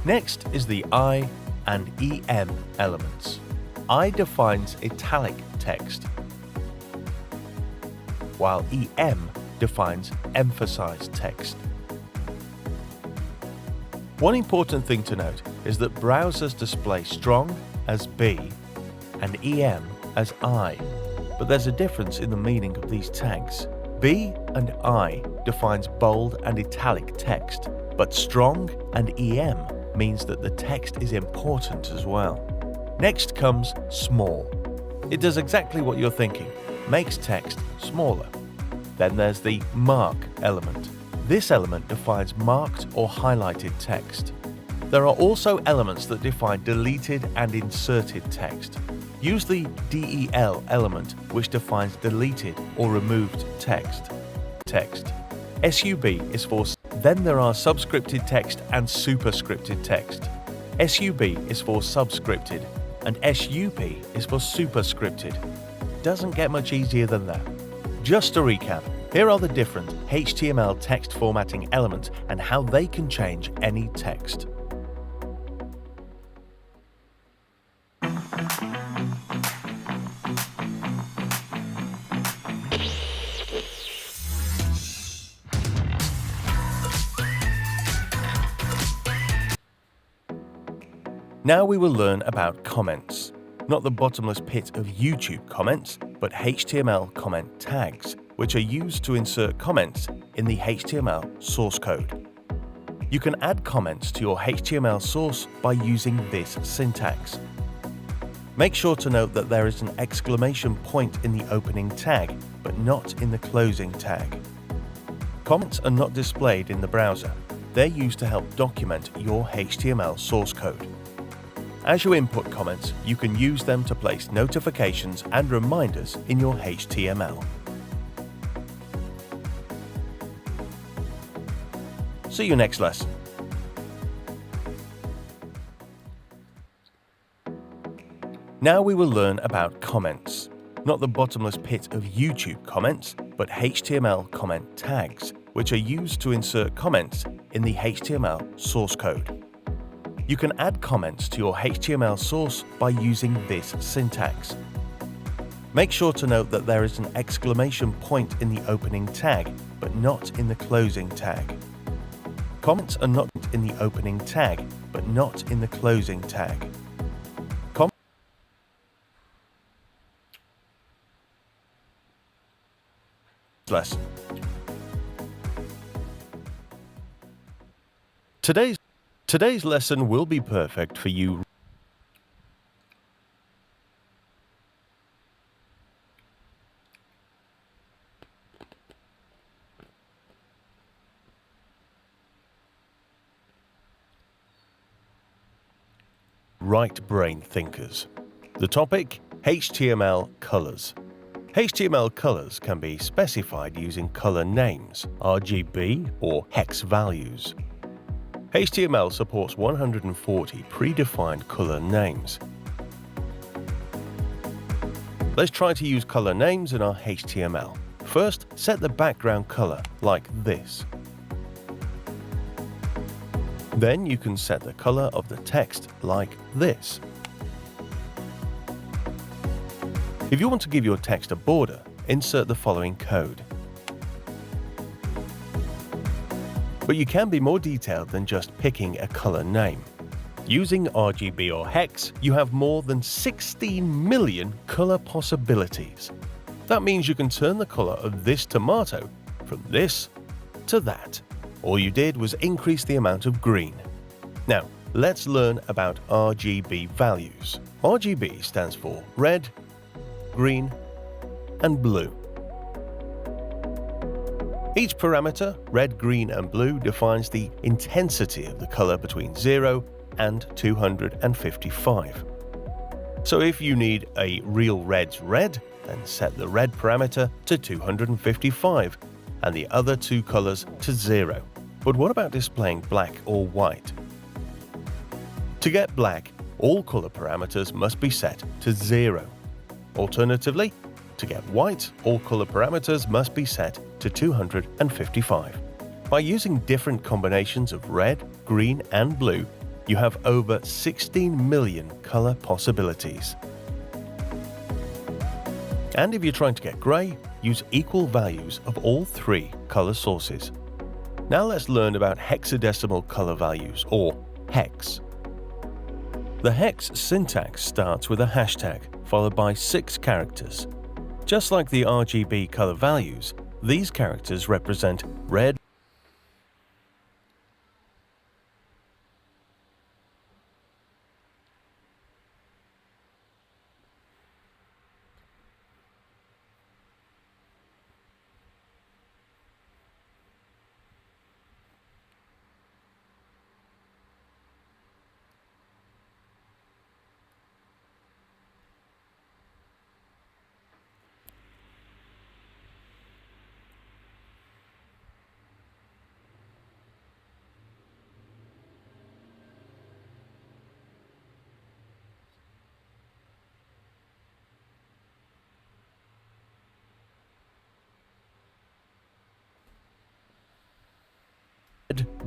S12: Next is the I and EM elements. I defines italic text, while EM defines emphasized text. One important thing to note is that browsers display strong as B and EM as I, but there's a difference in the meaning of these tags. B and I defines bold and italic text, but strong and EM means that the text is important as well. Next comes small. It does exactly what you're thinking, makes text smaller. Then there's the mark element. This element defines marked or highlighted text. There are also elements that define deleted and inserted text. Use the DEL element, which defines deleted or removed text. SUB is for. Then there are subscripted text and superscripted text. SUB is for subscripted and SUP is for superscripted. Doesn't get much easier than that. Just to recap, here are the different HTML text formatting elements and how they can change any text. Now we will learn about comments. Not the bottomless pit of YouTube comments, but HTML comment tags, which are used to insert comments in the HTML source code. You can add comments to your HTML source by using this syntax. Make sure to note that there is an exclamation point in the opening tag, but not in the closing tag. Comments are not displayed in the browser. They're used to help document your HTML source code. As you input comments, you can use them to place notifications and reminders in your HTML. See you next lesson. Now we will learn about comments. Not the bottomless pit of YouTube comments, but HTML comment tags, which are used to insert comments in the HTML source code. You can add comments to your HTML source by using this syntax. Make sure to note that there is an exclamation point in the opening tag, but not in the closing tag. Comments are not in the opening tag, but not in the closing tag. Lesson. Today's lesson will be perfect for you. Right brain thinkers. The topic: HTML colors. HTML colors can be specified using color names, RGB or hex values. HTML supports 140 predefined color names. Let's try to use color names in our HTML. First, set the background color like this. Then you can set the color of the text like this. If you want to give your text a border, insert the following code. But you can be more detailed than just picking a color name. Using RGB or hex, you have more than 16 million color possibilities. That means you can turn the color of this tomato from this to that. All you did was increase the amount of green. Now, let's learn about RGB values. RGB stands for red, green, and blue. Each parameter, red, green, and blue, defines the intensity of the color between 0 and 255. So if you need a real red's red, then set the red parameter to 255 and the other two colors to 0. But what about displaying black or white? To get black, all color parameters must be set to 0. Alternatively, to get white, all color parameters must be set to 255. By using different combinations of red, green, and blue, you have over 16 million color possibilities. And if you're trying to get gray, use equal values of all three color sources. Now let's learn about hexadecimal color values, or hex. The hex syntax starts with a hashtag, followed by 6 characters. Just like the RGB color values, these characters represent red,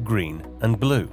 S12: green, and blue.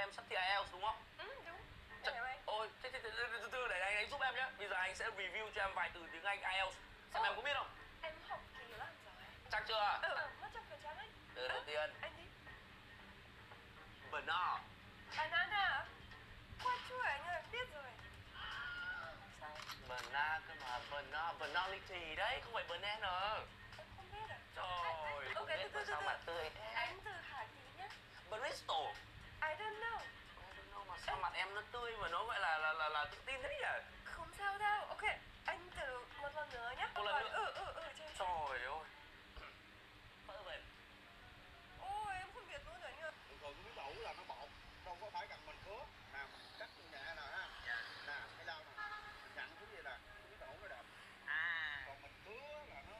S15: em sắp thi IELTS đúng không?
S16: Ừ, đúng. Em hiểu anh.
S15: Ôi, thế từ để anh giúp em nhé. Bây giờ anh sẽ review cho em vài từ tiếng Anh IELTS. Xem em có biết không?
S16: Em học kỳ lắm rồi.
S15: Chắc chưa?
S16: 100% ấy.
S15: Từ đầu tiên.
S16: Anh đi.
S15: Banana.
S16: Banana. Qua chua anh ơi, biết rồi. Sai.
S15: Banana cơ mà, banality đấy, không phải banana.
S16: Em không biết à?
S15: Trời, không biết mà sao mà tươi thế.
S16: Anh từ Hà Tý nhá.
S15: Bristol.
S16: I don't know.
S15: Mà sao mặt em nó tươi mà nó gọi là tự tin thế nhỉ?
S16: Không sao đâu. Ok, anh thử một lần nữa nhé.
S15: Một lần nữa?
S16: Trời
S15: ơi. Vỡ về.
S16: Ôi, em không biết luôn rồi nhá.
S17: Thường thường cái miếng tủ là nó bột, đâu có phải cần mình cứa. Nè, mình cắt nhẹ nè ha. Nè, cái dao nè. Mình dặn xuống vậy nè, cái miếng tủ nó đẹp. Còn mình cứa là nó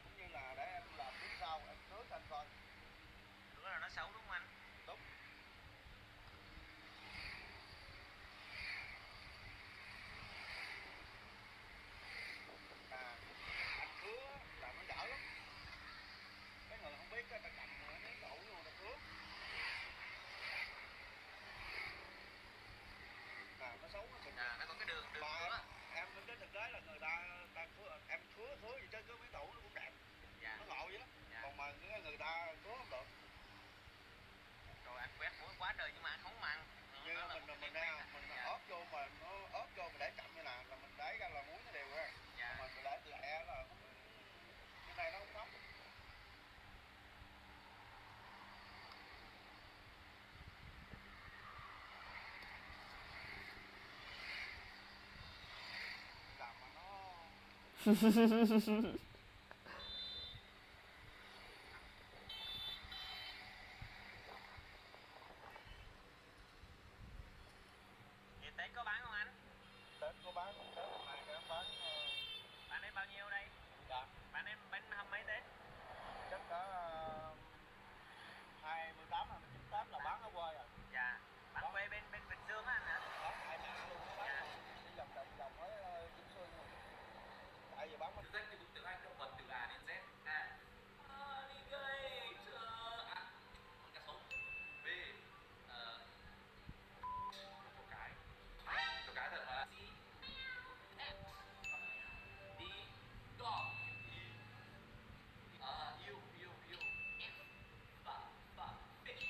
S17: cũng như là để em làm tiếp sau, em cứa cho anh coi.
S15: Cứa là nó xấu đúng không anh?
S17: Đúng. Anh cứa là nó dở lắm. Cái người không biết cái ta cầm miếng tủ vô ta cứa. Nó xấu nó sụp.
S15: Nó có cái đường
S17: mà em cái thực tế là người ta cứa, em cứa gì trên cái miếng tủ nó cũng đẹp. Nó ngộ vậy đó. Còn mà người ta cứa không được.
S15: Rồi anh quét muối quá trời nhưng mà anh không mặn.
S17: Nhưng mình ớt vô mà nó ớt vô mà để chậm như là mình để ra là muối nó đều ra. Mà mình để lẹ là cái này nó không nóng. Làm mà nó
S15: Tết có bán không anh?
S17: Tết có bán, Tết này em bán.
S15: Bán đến bao nhiêu đây?
S17: Dạ.
S15: Bán đến hâm mấy Tết?
S17: Chắc cả 28, 29 là bán ở quê rồi.
S15: Dạ. Bán quê bên Bình Dương á anh hả?
S17: Bán hai mẹ luôn đó. Dạ. Đi vòng với Vĩnh Xuân luôn. Tại vì bán
S15: Thử thách từ tiếng Anh động vật từ A đến Z. A. Alligator. A. Con cá sấu. B. Cho cái thật mà. C. F. D. Dog. E. U. F. Fish.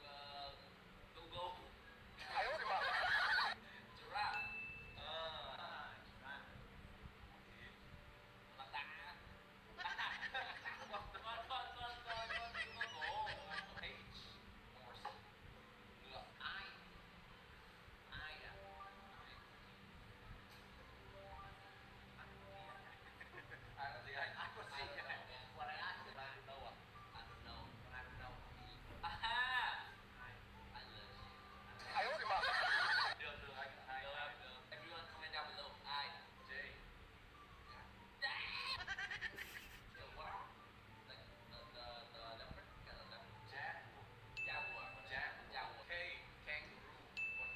S15: G. Go.
S17: Ai ơi mà.
S15: Giraffe. Mặt tạ. Con cổ. H. Horse. Ngựa. Ai à? Ai là gì anh? Ai có gì anh? What I asked is I don't know. I don't know. I don't know. Aha!
S17: Ai ơi mà.
S15: Được anh. Everyone comment down below. I, J. So what? Like the leopard, jaguar. K, kangaroo. Con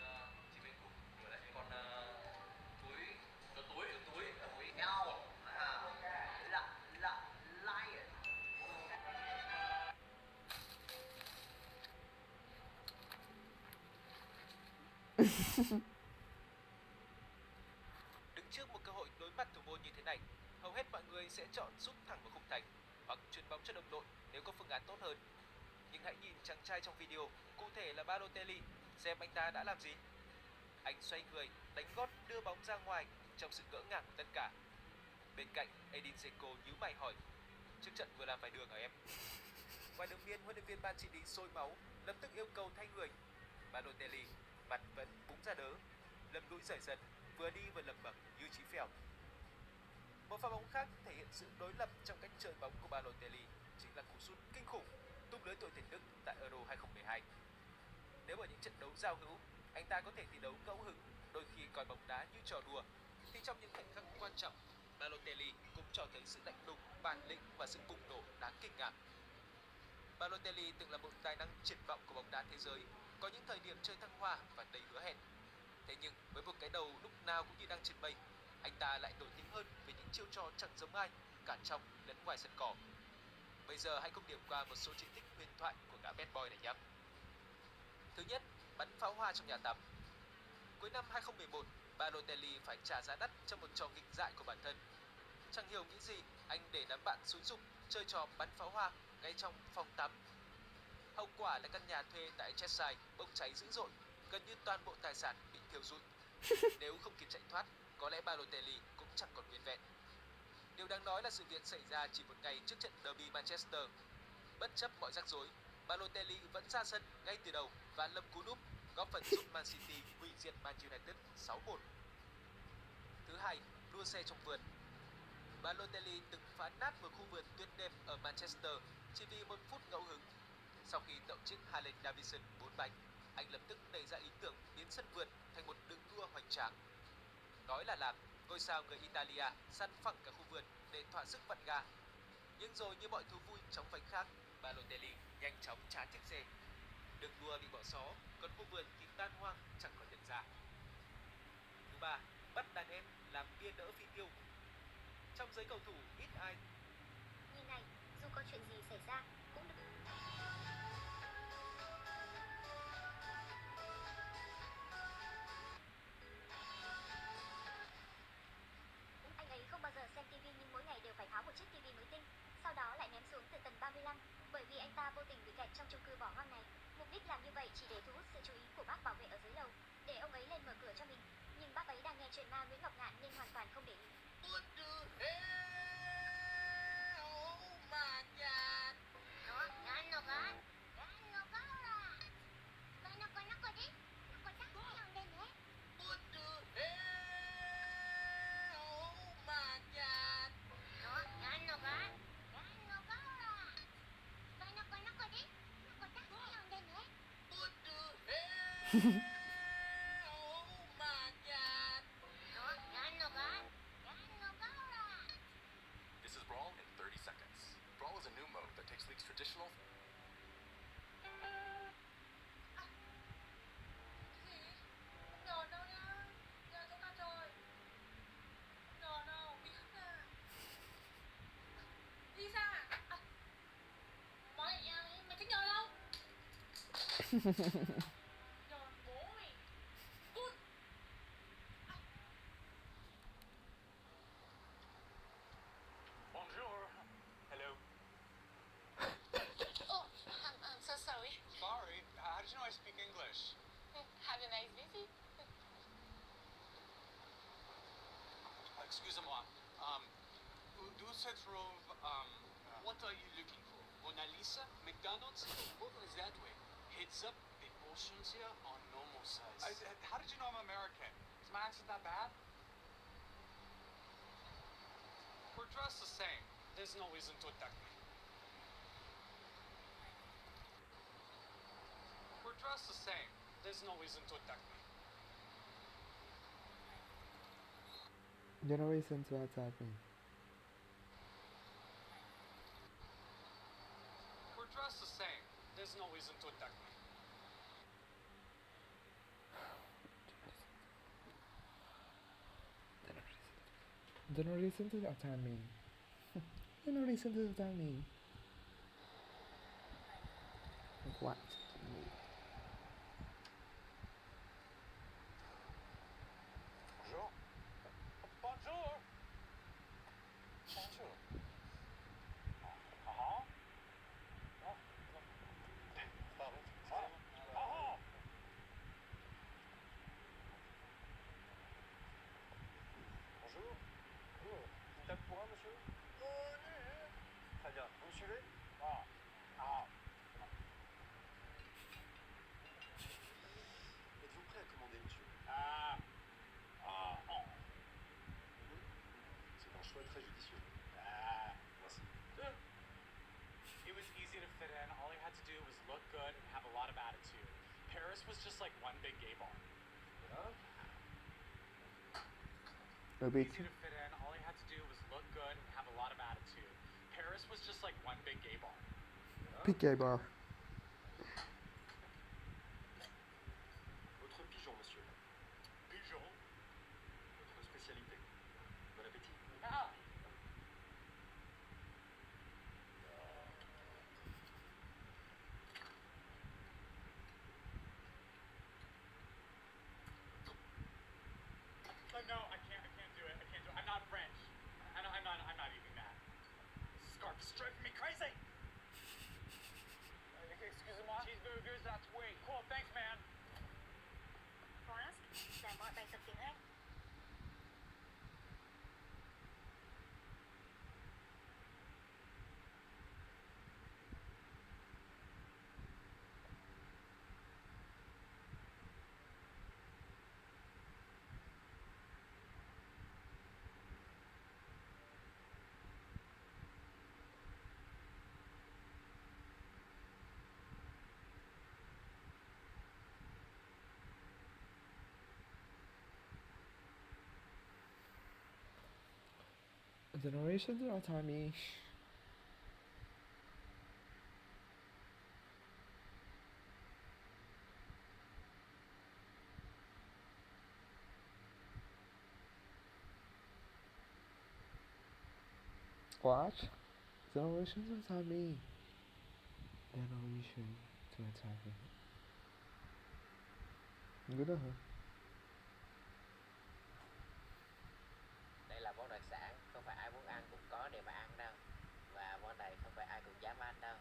S15: chim cánh cụt. Rồi lại con túi. L. Lion.
S18: Đứng trước một cơ hội đối mặt thủ môn như thế này, hầu hết mọi người sẽ chọn sút thẳng vào khung thành hoặc chuyền bóng cho đồng đội nếu có phương án tốt hơn. Nhưng hãy nhìn chàng trai trong video, cụ thể là Balotelli, xem anh ta đã làm gì. Anh xoay người, đánh gót đưa bóng ra ngoài trong sự ngỡ ngàng của tất cả. Bên cạnh, Edin Dzeko nhíu mày hỏi: trước trận vừa làm phải đường hả em? Ngoài đường biên, huấn luyện viên ban chỉ huy sôi máu, lập tức yêu cầu thay người. Balotelli mặt vẫn búng ra đỡ, lầm lũi rời dần, vừa đi vừa lẩm bẩm như chí phèo. Một pha bóng khác thể hiện sự đối lập trong cách chơi bóng của Balotelli chính là cú sút kinh khủng tung lưới đội tuyển Đức tại Euro 2012. Nếu ở những trận đấu giao hữu, anh ta có thể thi đấu ngẫu hứng, đôi khi coi bóng đá như trò đùa, thì trong những khoảnh khắc quan trọng, Balotelli cũng cho thấy sự lạnh lùng, bản lĩnh và sự bùng nổ đáng kinh ngạc. Balotelli từng là một tài năng triển vọng của bóng đá thế giới, có những thời điểm chơi thăng hoa và đầy hứa hẹn. Thế nhưng với một cái đầu lúc nào cũng như đang trên mây, anh ta lại nổi tiếng hơn với những chiêu trò chẳng giống ai, cả trong lẫn ngoài sân cỏ. Bây giờ hãy cùng điểm qua một số chiến tích huyền thoại của gã bad boy này nhé. Thứ nhất, bắn pháo hoa trong nhà tắm. Cuối năm 2011, Balotelli phải trả giá đắt cho một trò nghịch dại của bản thân. Chẳng hiểu nghĩ gì, anh để đám bạn xúi giục chơi trò bắn pháo hoa ngay trong phòng tắm. Hậu quả là căn nhà thuê tại Cheshire bốc cháy dữ dội, gần như toàn bộ tài sản bị thiêu rụi. Nếu không kịp chạy thoát, có lẽ Balotelli cũng chẳng còn nguyên vẹn. Điều đáng nói là sự việc xảy ra chỉ một ngày trước trận derby Manchester. Bất chấp mọi rắc rối, Balotelli vẫn ra sân ngay từ đầu và lập cú đúp, góp phần giúp Man City hủy diệt Man United 6-1. Thứ hai, đua xe trong vườn. Balotelli từng phá nát một khu vườn tuyệt đẹp ở Manchester chỉ vì một phút ngẫu hứng. Sau khi tậu chiếc Harley Davidson 4 bánh, anh lập tức nảy ra ý tưởng biến sân vườn thành một đường đua hoành tráng. Nói là làm, ngôi sao người Italia săn phẳng cả khu vườn để thỏa sức vặn gà. Nhưng rồi như mọi thú vui trong phanh khác, Balotelli nhanh chóng trá chiếc xe. Đường đua bị bỏ xó, còn khu vườn thì tan hoang chẳng còn nhận ra. Thứ ba, bắt đàn em làm bia đỡ phi tiêu. Trong giới cầu thủ ít ai.
S19: Nhìn này, dù có chuyện gì xảy ra cũng được. Anh ấy không bao giờ xem TV nhưng mỗi ngày đều phải tháo một chiếc TV mới tinh, sau đó lại ném xuống từ tầng 35, bởi vì anh ta vô tình bị kẹt trong chung cư bỏ hoang này. Mục đích làm như vậy chỉ để thu hút sự chú ý của bác bảo vệ ở dưới lầu, để ông ấy lên mở cửa cho mình. Nhưng bác ấy đang nghe chuyện ma Nguyễn Ngọc Ngạn nên hoàn toàn không để ý.
S20: This is Brawl in 30 seconds. Brawl is a new mode that takes League's traditional... Bonjour. Hello.
S16: Oh, I'm so sorry.
S20: Sorry. How did you know I speak English?
S16: Have a nice visit.
S20: Excusez-moi. Do se trouve, what are you looking for? Mona Lisa? McDonald's? Over that way. Heads up, the portions here are normal size. How did you know I'm American? Is my accent that bad? We're dressed the same. There's no reason to attack me. We're dressed the same. There's no reason to attack me.
S8: Generation to attack me.
S20: We're dressed the same. There's no reason to attack me.
S8: There's no reason to attack me. There's no reason to attack me. What?
S20: Bonjour. Bonjour. Bonjour. Bonjour. Une table pour un, monsieur? Très bien. Vous me suivez? Êtes-vous prêt à commander, monsieur? C'est un choix très judicieux. Merci.
S21: It was easy to fit in. All he had to do was look good and have a lot of attitude. Paris was just like one big gay bar. Easy to fit in. All he had to do was look good and have a lot of attitude. Paris was just like one big gay bar.
S8: Big gay bar.
S20: Votre pigeon, monsieur.
S21: Pigeon?
S20: Votre spécialité. Bon appétit.
S21: It's driving me crazy. Excusez-moi. Cheeseburgers that way. Cool, thanks, man.
S19: Forrest, để mọi bài tập tiếng Anh.
S8: Generations are tiny. What? Generations are tiny. Generation to a tiny. Good đó hả?
S15: Đây là món đặc sản, không phải ai muốn ăn cũng có để mà ăn đâu. Và món này không phải ai cũng dám ăn đâu.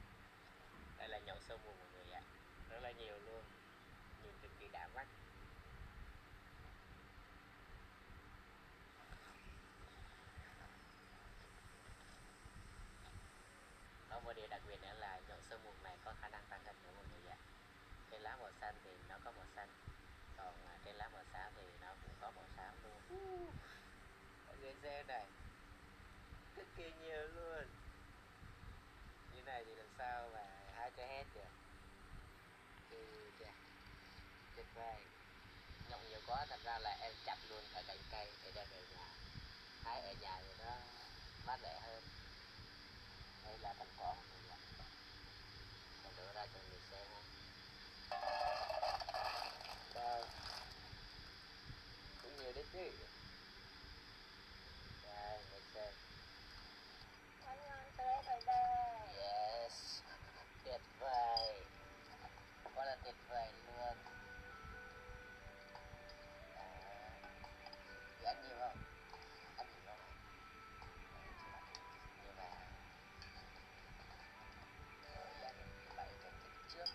S15: Đây là nhậu sâu mùa mọi người ạ. Rất là nhiều luôn. Nhìn cực kỳ đã mắt. Có một điều đặc biệt nữa là nhậu sâu mùa này có khả năng tăng hình của mọi người ạ. Cái lá màu xanh thì nó có màu xanh. Còn cái lá màu xám thì nó cũng có màu xám luôn. Mọi người xem này, cực kỳ nhiều luôn. Như này thì làm sao mà hái cho hết được. Thì tuyệt vời. Nhậu nhiều quá thật ra là em chặt luôn ở cành cây để đem về nhà. Hái ở nhà thì nó mát mẻ hơn. Đây là thành quả của mình ạ. Còn đổ ra cho người xem ha. Wow. Cũng nhiều đấy chứ. Đây, người xem. Anh ngon tới rồi đây. Yes. Tuyệt vời. Quá là tuyệt vời luôn. Ăn nhiều không? Ăn nhiều không? Nhưng mà ăn lại trong thịt trước.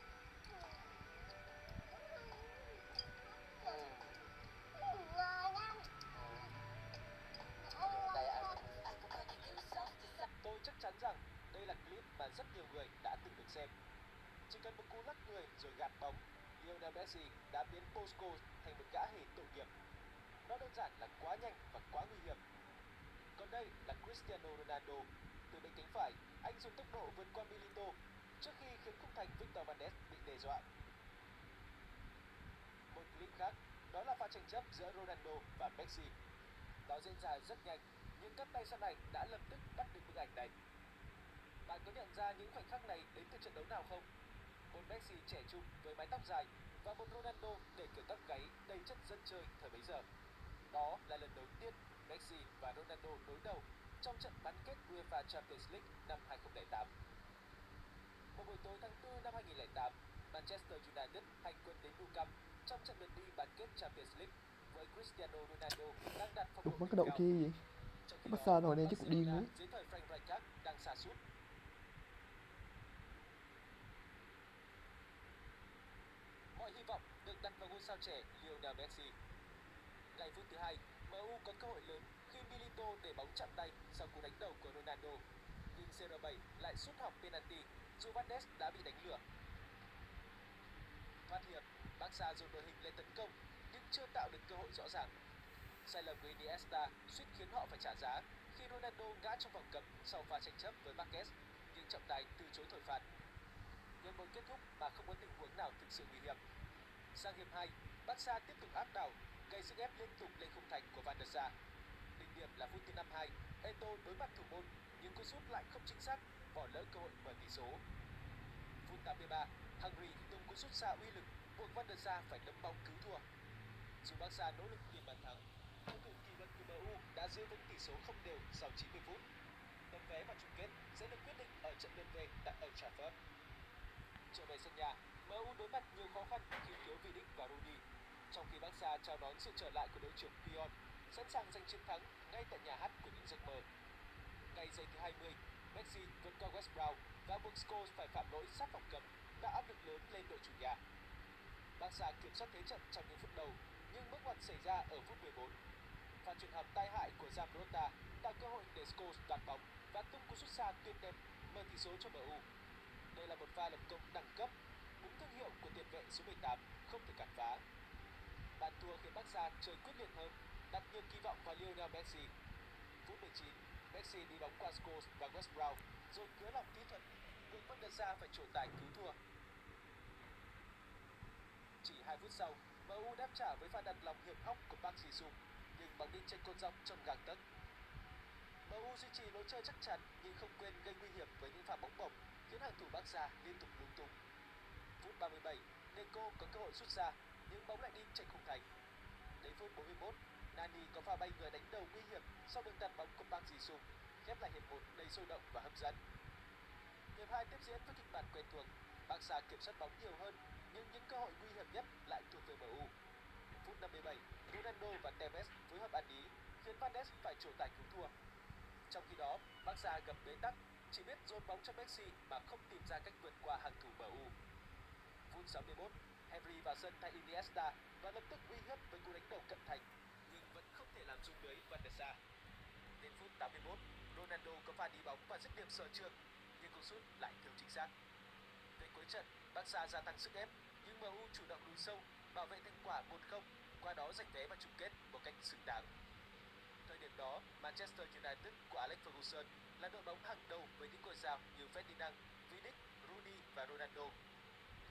S18: Tôi chắc chắn rằng đây là clip mà rất nhiều người đã từng được xem. Chỉ cần một cú lắc người rồi gạt bóng, Lionel Messi đã biến Bosco thành một gã hề tội nghiệp. Nó đơn giản là quá nhanh và quá nguy hiểm. Còn đây là Cristiano Ronaldo. Từ bên cánh phải, anh dùng tốc độ vượt qua Milito trước khi khiến khung thành Victor Vandes bị đe dọa. Một clip khác, đó là pha tranh chấp giữa Ronaldo và Messi. Nó diễn ra rất nhanh, nhưng các tay săn ảnh đã lập tức bắt được bức ảnh này. Bạn có nhận ra những khoảnh khắc này đến từ trận đấu nào không? Một Messi trẻ trung với mái tóc dài và một Ronaldo để kiểu tóc gáy đầy chất dân chơi thời bấy giờ. Đó là lần đầu tiên Messi và Ronaldo đối đầu trong trận bán kết UEFA Champions League năm 2008. Một buổi tối tháng 4 năm 2008, Manchester United hành quân đến Nou Camp trong trận lượt đi bán kết Champions League với Cristiano Ronaldo đang đặt phong độ
S8: Mất cái độ kia gì? Bắt xa hồi này chứ cũng điên quá.
S18: dưới thời Frank Rijkaard đang sa sút. Mọi hy vọng được đặt vào ngôi sao trẻ Lionel Messi. Ngay phút thứ 2, MU có cơ hội lớn khi Milito để bóng chạm tay sau cú đánh đầu của Ronaldo. Nhưng CR7 lại sút hỏng penalty dù Vandes đã bị đánh lừa. Phát hiện, Barca dồn đội hình lên tấn công nhưng chưa tạo được cơ hội rõ ràng. Sai lầm của Iniesta suýt khiến họ phải trả giá khi Ronaldo ngã trong vòng cấm sau pha tranh chấp với Marquez, nhưng trọng tài từ chối thổi phạt. Hiệp một kết thúc mà không có tình huống nào thực sự nguy hiểm. Sang hiệp 2, Barca tiếp tục áp đảo, gây sức ép liên tục lên khung thành của Van der Sar. Đỉnh điểm là phút thứ 52, Eto'o đối mặt thủ môn nhưng cú sút lại không chính xác, bỏ lỡ cơ hội mở tỷ số. Phút 83, Hungary tung cú sút xa uy lực buộc Van der Sar phải đấm bóng cứu thua. Dù Barca nỗ lực tìm bàn thắng, cầu thủ kỷ luật của MU đã giữ vững tỷ số không đều sau 90 phút. Tấm vé vào chung kết sẽ được quyết định ở trận lượt về tại Old Trafford. Trở về sân nhà, MU đối mặt nhiều khó khăn khi thiếu Vidic và Rudy, trong khi Barca chào đón sự trở lại của đội trưởng Pion, sẵn sàng giành chiến thắng ngay tại nhà hát của những giấc mơ. Ngay giây thứ 20, Messi vượt qua West Brown và buộc Scholes phải phạm lỗi sát vòng cấm, tạo áp lực lớn lên đội chủ nhà. Barca kiểm soát thế trận trong những phút đầu, nhưng bước ngoặt xảy ra ở phút 14. Pha chuyền hợp tai hại của Zambrota tạo cơ hội để Scholes đoạt bóng và tung cú sút xa tuyệt đẹp mở tỷ số cho MU. Đây là một pha lập công đẳng cấp, đúng thương hiệu của tiền vệ số 18, không thể cản phá. Bàn thua khiến Barca chơi quyết liệt hơn, đặt nhiều kỳ vọng vào Lionel Messi. Phút 19, Messi đi bóng qua Scholes và West Brown, rồi cứa lòng kỹ thuật, buộc Van der Sar phải trổ tài cứu thua. Chỉ 2 phút sau, MU đáp trả với pha đặt lòng hiểm hóc của Park Ji-sung, nhưng bóng đi trên cột dọc trong gang tấc. MU duy trì lối chơi chắc chắn nhưng không quên gây nguy hiểm với những pha bóng bổng, khiến hàng thủ Barca liên tục lung tung. Phút 37, Deco có cơ hội sút xa, nhưng bóng lại đi chạy khung thành. Đến phút 41, Nani có pha bay người đánh đầu nguy hiểm sau đường tạt bóng của Park Ji-sung, khép lại hiệp 1 đầy sôi động và hấp dẫn. Hiệp 2 tiếp diễn với kịch bản quen thuộc, Barca kiểm soát bóng nhiều hơn, nhưng những cơ hội nguy hiểm nhất lại thuộc về MU. Phút 57, Ronaldo và Tevez phối hợp ăn ý, khiến Van Ness phải trổ tài cứu thua. Trong khi đó, Barca gặp bế tắc, chỉ biết dồn bóng cho Messi mà không tìm ra cách vượt qua hàng thủ MU. Phút 61, Henry vào sân thay Iniesta và lập tức uy hiếp với cú đánh đầu cận thành, nhưng vẫn không thể làm rung lưới Van der Sar. Đến phút 81, Ronaldo có pha đi bóng và dứt điểm sở trường, nhưng cú sút lại thiếu chính xác. Về cuối trận, Barca gia tăng sức ép, nhưng MU chủ động lùi sâu, bảo vệ thành quả 1-0, qua đó giành vé vào chung kết một cách xứng đáng. Thời điểm đó, Manchester United của Alex Ferguson là đội bóng hàng đầu với những ngôi sao như Ferdinand, Vidic, Rooney và Ronaldo.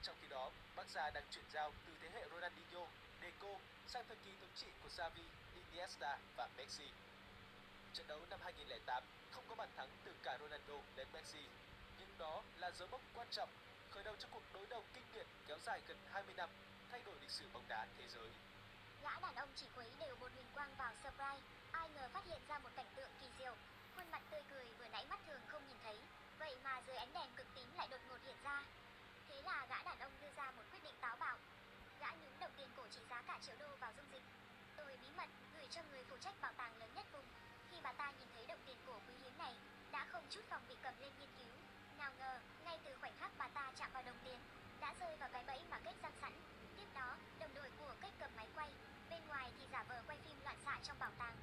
S18: Trong khi đó, Barca đang chuyển giao từ thế hệ Ronaldinho, Deco sang thời kỳ thống trị của Xavi, Iniesta và Messi. Trận đấu năm 2008 không có bàn thắng từ cả Ronaldo đến Messi, nhưng đó là dấu mốc quan trọng khởi đầu cho cuộc đối đầu kinh điển kéo dài gần 20 năm, thay đổi lịch sử bóng đá thế giới.
S19: Gã đàn ông chỉ khuấy đều một huỳnh quang vào surprise, ai ngờ phát hiện ra một cảnh tượng kỳ diệu. Khuôn mặt tươi cười vừa nãy mắt thường không nhìn thấy, vậy mà dưới ánh đèn cực tím lại đột ngột hiện ra. Thế là gã đàn ông đưa ra một quyết định táo bạo. Gã nhúng đồng tiền cổ trị giá cả triệu đô vào dung dịch, rồi bí mật gửi cho người phụ trách bảo tàng lớn nhất vùng. Khi bà ta nhìn thấy đồng tiền cổ quý hiếm này, đã không chút phòng bị cầm lên nghiên cứu. Nào ngờ, ngay từ khoảnh khắc bà ta chạm vào đồng tiền, đã rơi vào cái bẫy mà Kết săn sẵn. Tiếp đó, đồng đội của Kết cầm máy quay, bên ngoài thì giả vờ quay phim loạn xạ trong bảo tàng,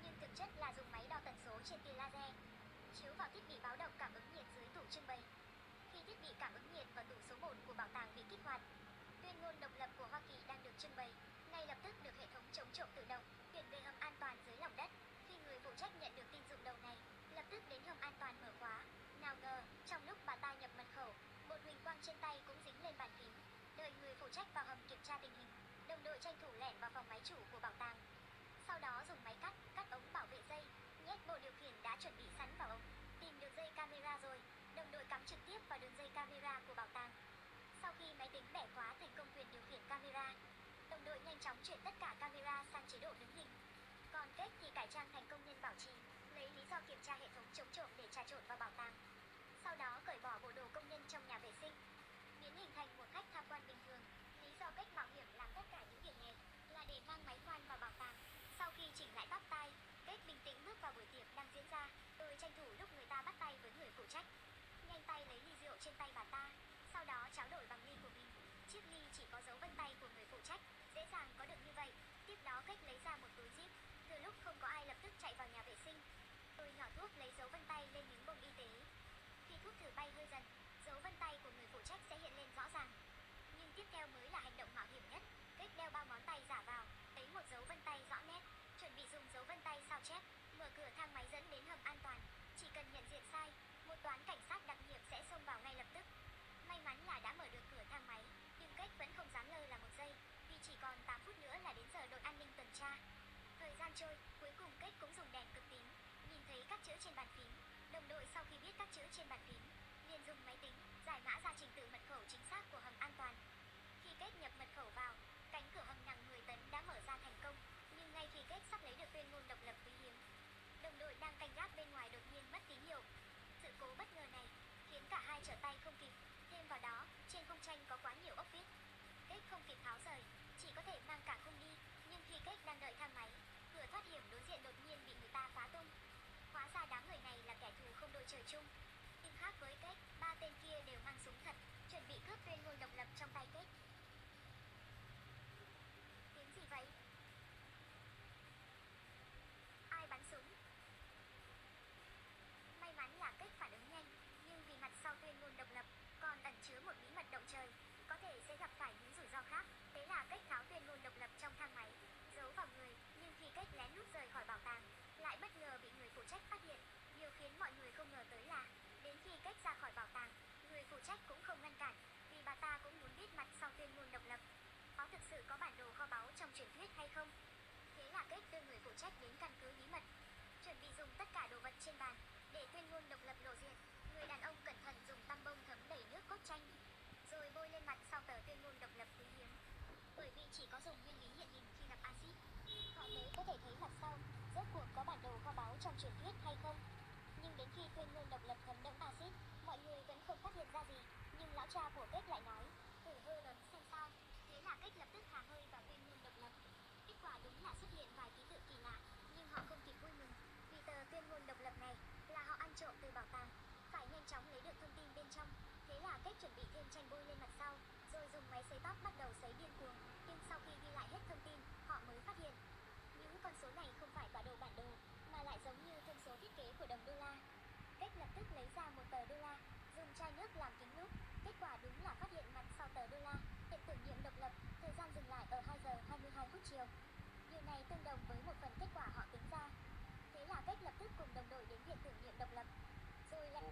S19: nhưng thực chất là dùng máy đo tần số trên tia laser, chiếu vào thiết bị báo động cảm ứng nhiệt dưới tủ trưng bày. Khi thiết bị cảm ứng nhiệt vào tủ số 1 của bảo tàng bị kích hoạt, tuyên ngôn độc lập của Hoa Kỳ đang được trưng bày, ngay lập tức được hệ thống chống trộm tự động chuyển về hầm an toàn dưới lòng đất. Khi người phụ trách nhận được tin rụng đầu này, lập tức đến hầm an toàn mở khóa. Nào ngờ, trong lúc bà ta nhập mật khẩu, một huỳnh quang trên tay cũng dính lên bàn phím. Đợi người phụ trách vào hầm kiểm tra tình hình, đồng đội tranh thủ lẻn vào phòng máy chủ của bảo tàng. Sau đó dùng máy cắt ống bảo vệ dây, nhét bộ điều khiển đã chuẩn bị sẵn vào ống. Tìm được dây camera rồi, đồng đội cắm trực tiếp vào đường dây camera của bảo tàng. Sau khi máy tính bẻ khóa thành công quyền điều khiển camera, đồng đội nhanh chóng chuyển tất cả camera sang chế độ đứng hình. Còn Kết thì cải trang thành công nhân bảo trì, lấy lý do kiểm tra hệ thống chống trộm để trà trộn vào bảo tàng. Sau đó cởi bỏ bộ đồ công nhân trong nhà vệ sinh, biến hình thành một khách tham quan bình thường. Lý do Kết mạo hiểm làm tất cả những việc này là để mang máy khoan vào bảo tàng. Sau khi chỉnh lại tóc tai, Kết bình tĩnh bước vào buổi tiệc đang diễn ra, rồi tranh thủ lúc người ta bắt tay với người phụ trách, nhanh tay lấy ly rượu trên tay bà ta, sau đó tráo đổi bằng ly của mình. Chiếc ly chỉ có dấu vân tay của người phụ trách, dễ dàng có được như vậy. Tiếp đó Kết lấy ra một túi zip, từ lúc không có ai lập tức chạy vào nhà vệ sinh, rồi nhỏ thuốc lấy dấu vân tay lên những bông y tế. Khi thuốc thử bay hơi dần, dấu vân tay của người phụ trách sẽ hiện lên rõ ràng. Nhưng tiếp theo mới là hành động mạo hiểm nhất. Kết đeo bao ngón tay giả vào, lấy một dấu vân tay rõ nét, chuẩn bị dùng dấu vân tay sao chép, mở cửa thang máy dẫn đến hầm an toàn. Chỉ cần nhận diện sai, một toán cảnh sát đặc nhiệm sẽ xông vào ngay lập tức. May mắn là đã mở được cửa thang máy, nhưng Kết vẫn không dám lơ là một giây, vì chỉ còn 8 phút nữa là đến giờ đội an ninh tuần tra. Thời gian trôi, cuối cùng Kết cũng dùng đèn cực tím, nhìn thấy các chữ trên bàn phím. Đồng đội sau khi biết các chữ trên bàn phím, liền dùng máy tính giải mã ra trình tự mật khẩu chính xác của hầm an toàn. Khi Kết nhập mật khẩu vào, cánh cửa hầm nặng 10 tấn đã mở ra thành công, nhưng ngay khi Kết sắp lấy được tuyên ngôn độc lập quý hiếm, đồng đội đang canh gác bên ngoài đột nhiên mất tín hiệu. Sự cố bất ngờ này khiến cả hai trở tay không kịp. Thêm vào đó, trên khung tranh có quá nhiều ốc vít, Kết không kịp tháo rời, chỉ có thể mang cả khung đi. Nhưng khi Kết đang đợi thang máy, cửa thoát hiểm đối diện đột nhiên bị người ta phá tung. Hóa ra đám người này là kẻ thù không đội trời chung. Nhưng khác với Kết, ba tên kia đều mang súng thật, chuẩn bị cướp tuyên ngôn độc lập trong tay Kết. Tiếng gì vậy? Ai bắn súng? May mắn là Kết phản ứng nhanh, nhưng vì mặt sau tuyên ngôn độc lập còn ẩn chứa một bí mật động trời, có thể sẽ gặp phải những rủi ro khác. Thế là Kết tháo tuyên ngôn độc lập trong thang máy, giấu vào người, nhưng khi Kết lén lút rời khỏi bảo tàng, lại bất ngờ bị người phụ trách phát hiện. Điều khiến mọi người không ngờ tới là, đến khi Kết ra khỏi bảo tàng, người phụ trách cũng không ngăn cản, vì bà ta cũng muốn biết mặt sau tuyên ngôn độc lập. Có thực sự có bản đồ kho báu trong truyền thuyết hay không? Thế là Kết đưa người phụ trách đến căn cứ bí mật, chuẩn bị dùng tất cả đồ vật trên bàn để tuyên ngôn độc lập lộ diện. Người đàn ông cẩn thận dùng tăm bông thấm đầy nước cốt chanh, rồi bôi lên mặt sau tờ tuyên ngôn độc lập quý hiếm. Bởi vì chỉ có dùng nguyên lý hiện hình khi nạp axit, họ mới có thể thấy mặt sau rốt cuộc có bản đồ kho báu trong truyền thuyết hay không. Nhưng đến khi tuyên ngôn độc lập thấm đẫm axit, mọi người vẫn không phát hiện ra gì. Nhưng lão cha của Kết lại nói, thử hơ lớn xem sao. Thế là Kết lập tức thả hơi vào tuyên ngôn độc lập. Kết quả đúng là xuất hiện vài ký tự kỳ lạ, nhưng họ không kịp vui mừng, vì tờ tuyên ngôn độc lập này là họ ăn trộm từ bảo tàng, phải nhanh chóng lấy được thông tin bên trong. Thế là Kết chuẩn bị thêm tranh bôi lên mặt sau, rồi dùng máy sấy tóc bắt đầu sấy điên cuồng. Nhưng sau khi ghi lại hết thông tin, họ mới phát hiện những con số này không phải là bản đồ, mà lại giống như thông số thiết kế của đồng đô la. Kết lập tức lấy ra một tờ đô la, dùng chai nước làm kính lúp. Kết quả đúng là phát hiện mặt sau tờ đô la hiện tưởng niệm độc lập, thời gian dừng lại ở 2 giờ 22 phút chiều. Điều này tương đồng với một phần kết quả họ tính ra. Thế là Kết lập tức cùng đồng đội đến viện tưởng niệm độc lập, rồi lại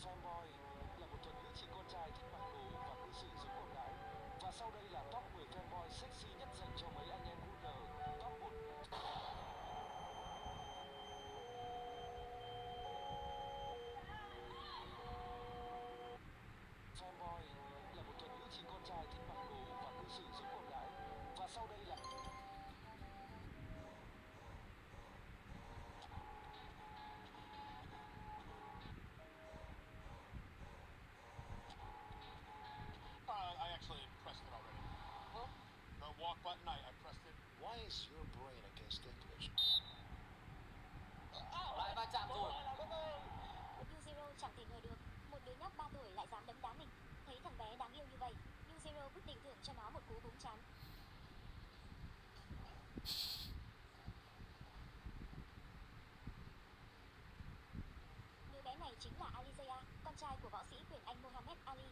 S18: Fanboy là một thuật ngữ chỉ con trai thích mặc đồ và cư xử giống con gái. Và sau đây là top 10 fanboy sexy nhất dành cho mấy anh em Gunner. Top 1. Fanboy là một thuật ngữ chỉ con trai thích mặc đồ và cư xử giống con gái. Và sau đây là
S20: I actually pressed it already. Huh? The walk button, I pressed it. Why is your brain against English?
S15: Lại va chạm rồi.
S19: Yuzero chẳng thể ngờ được, một đứa nhóc 3 tuổi lại dám đấm đá mình. Thấy thằng bé đáng yêu như vậy, Yuzero quyết định thưởng cho nó một cú búng trán. Đứa bé này chính là Alizea, con trai của võ sĩ quyền Anh Mohammed Ali.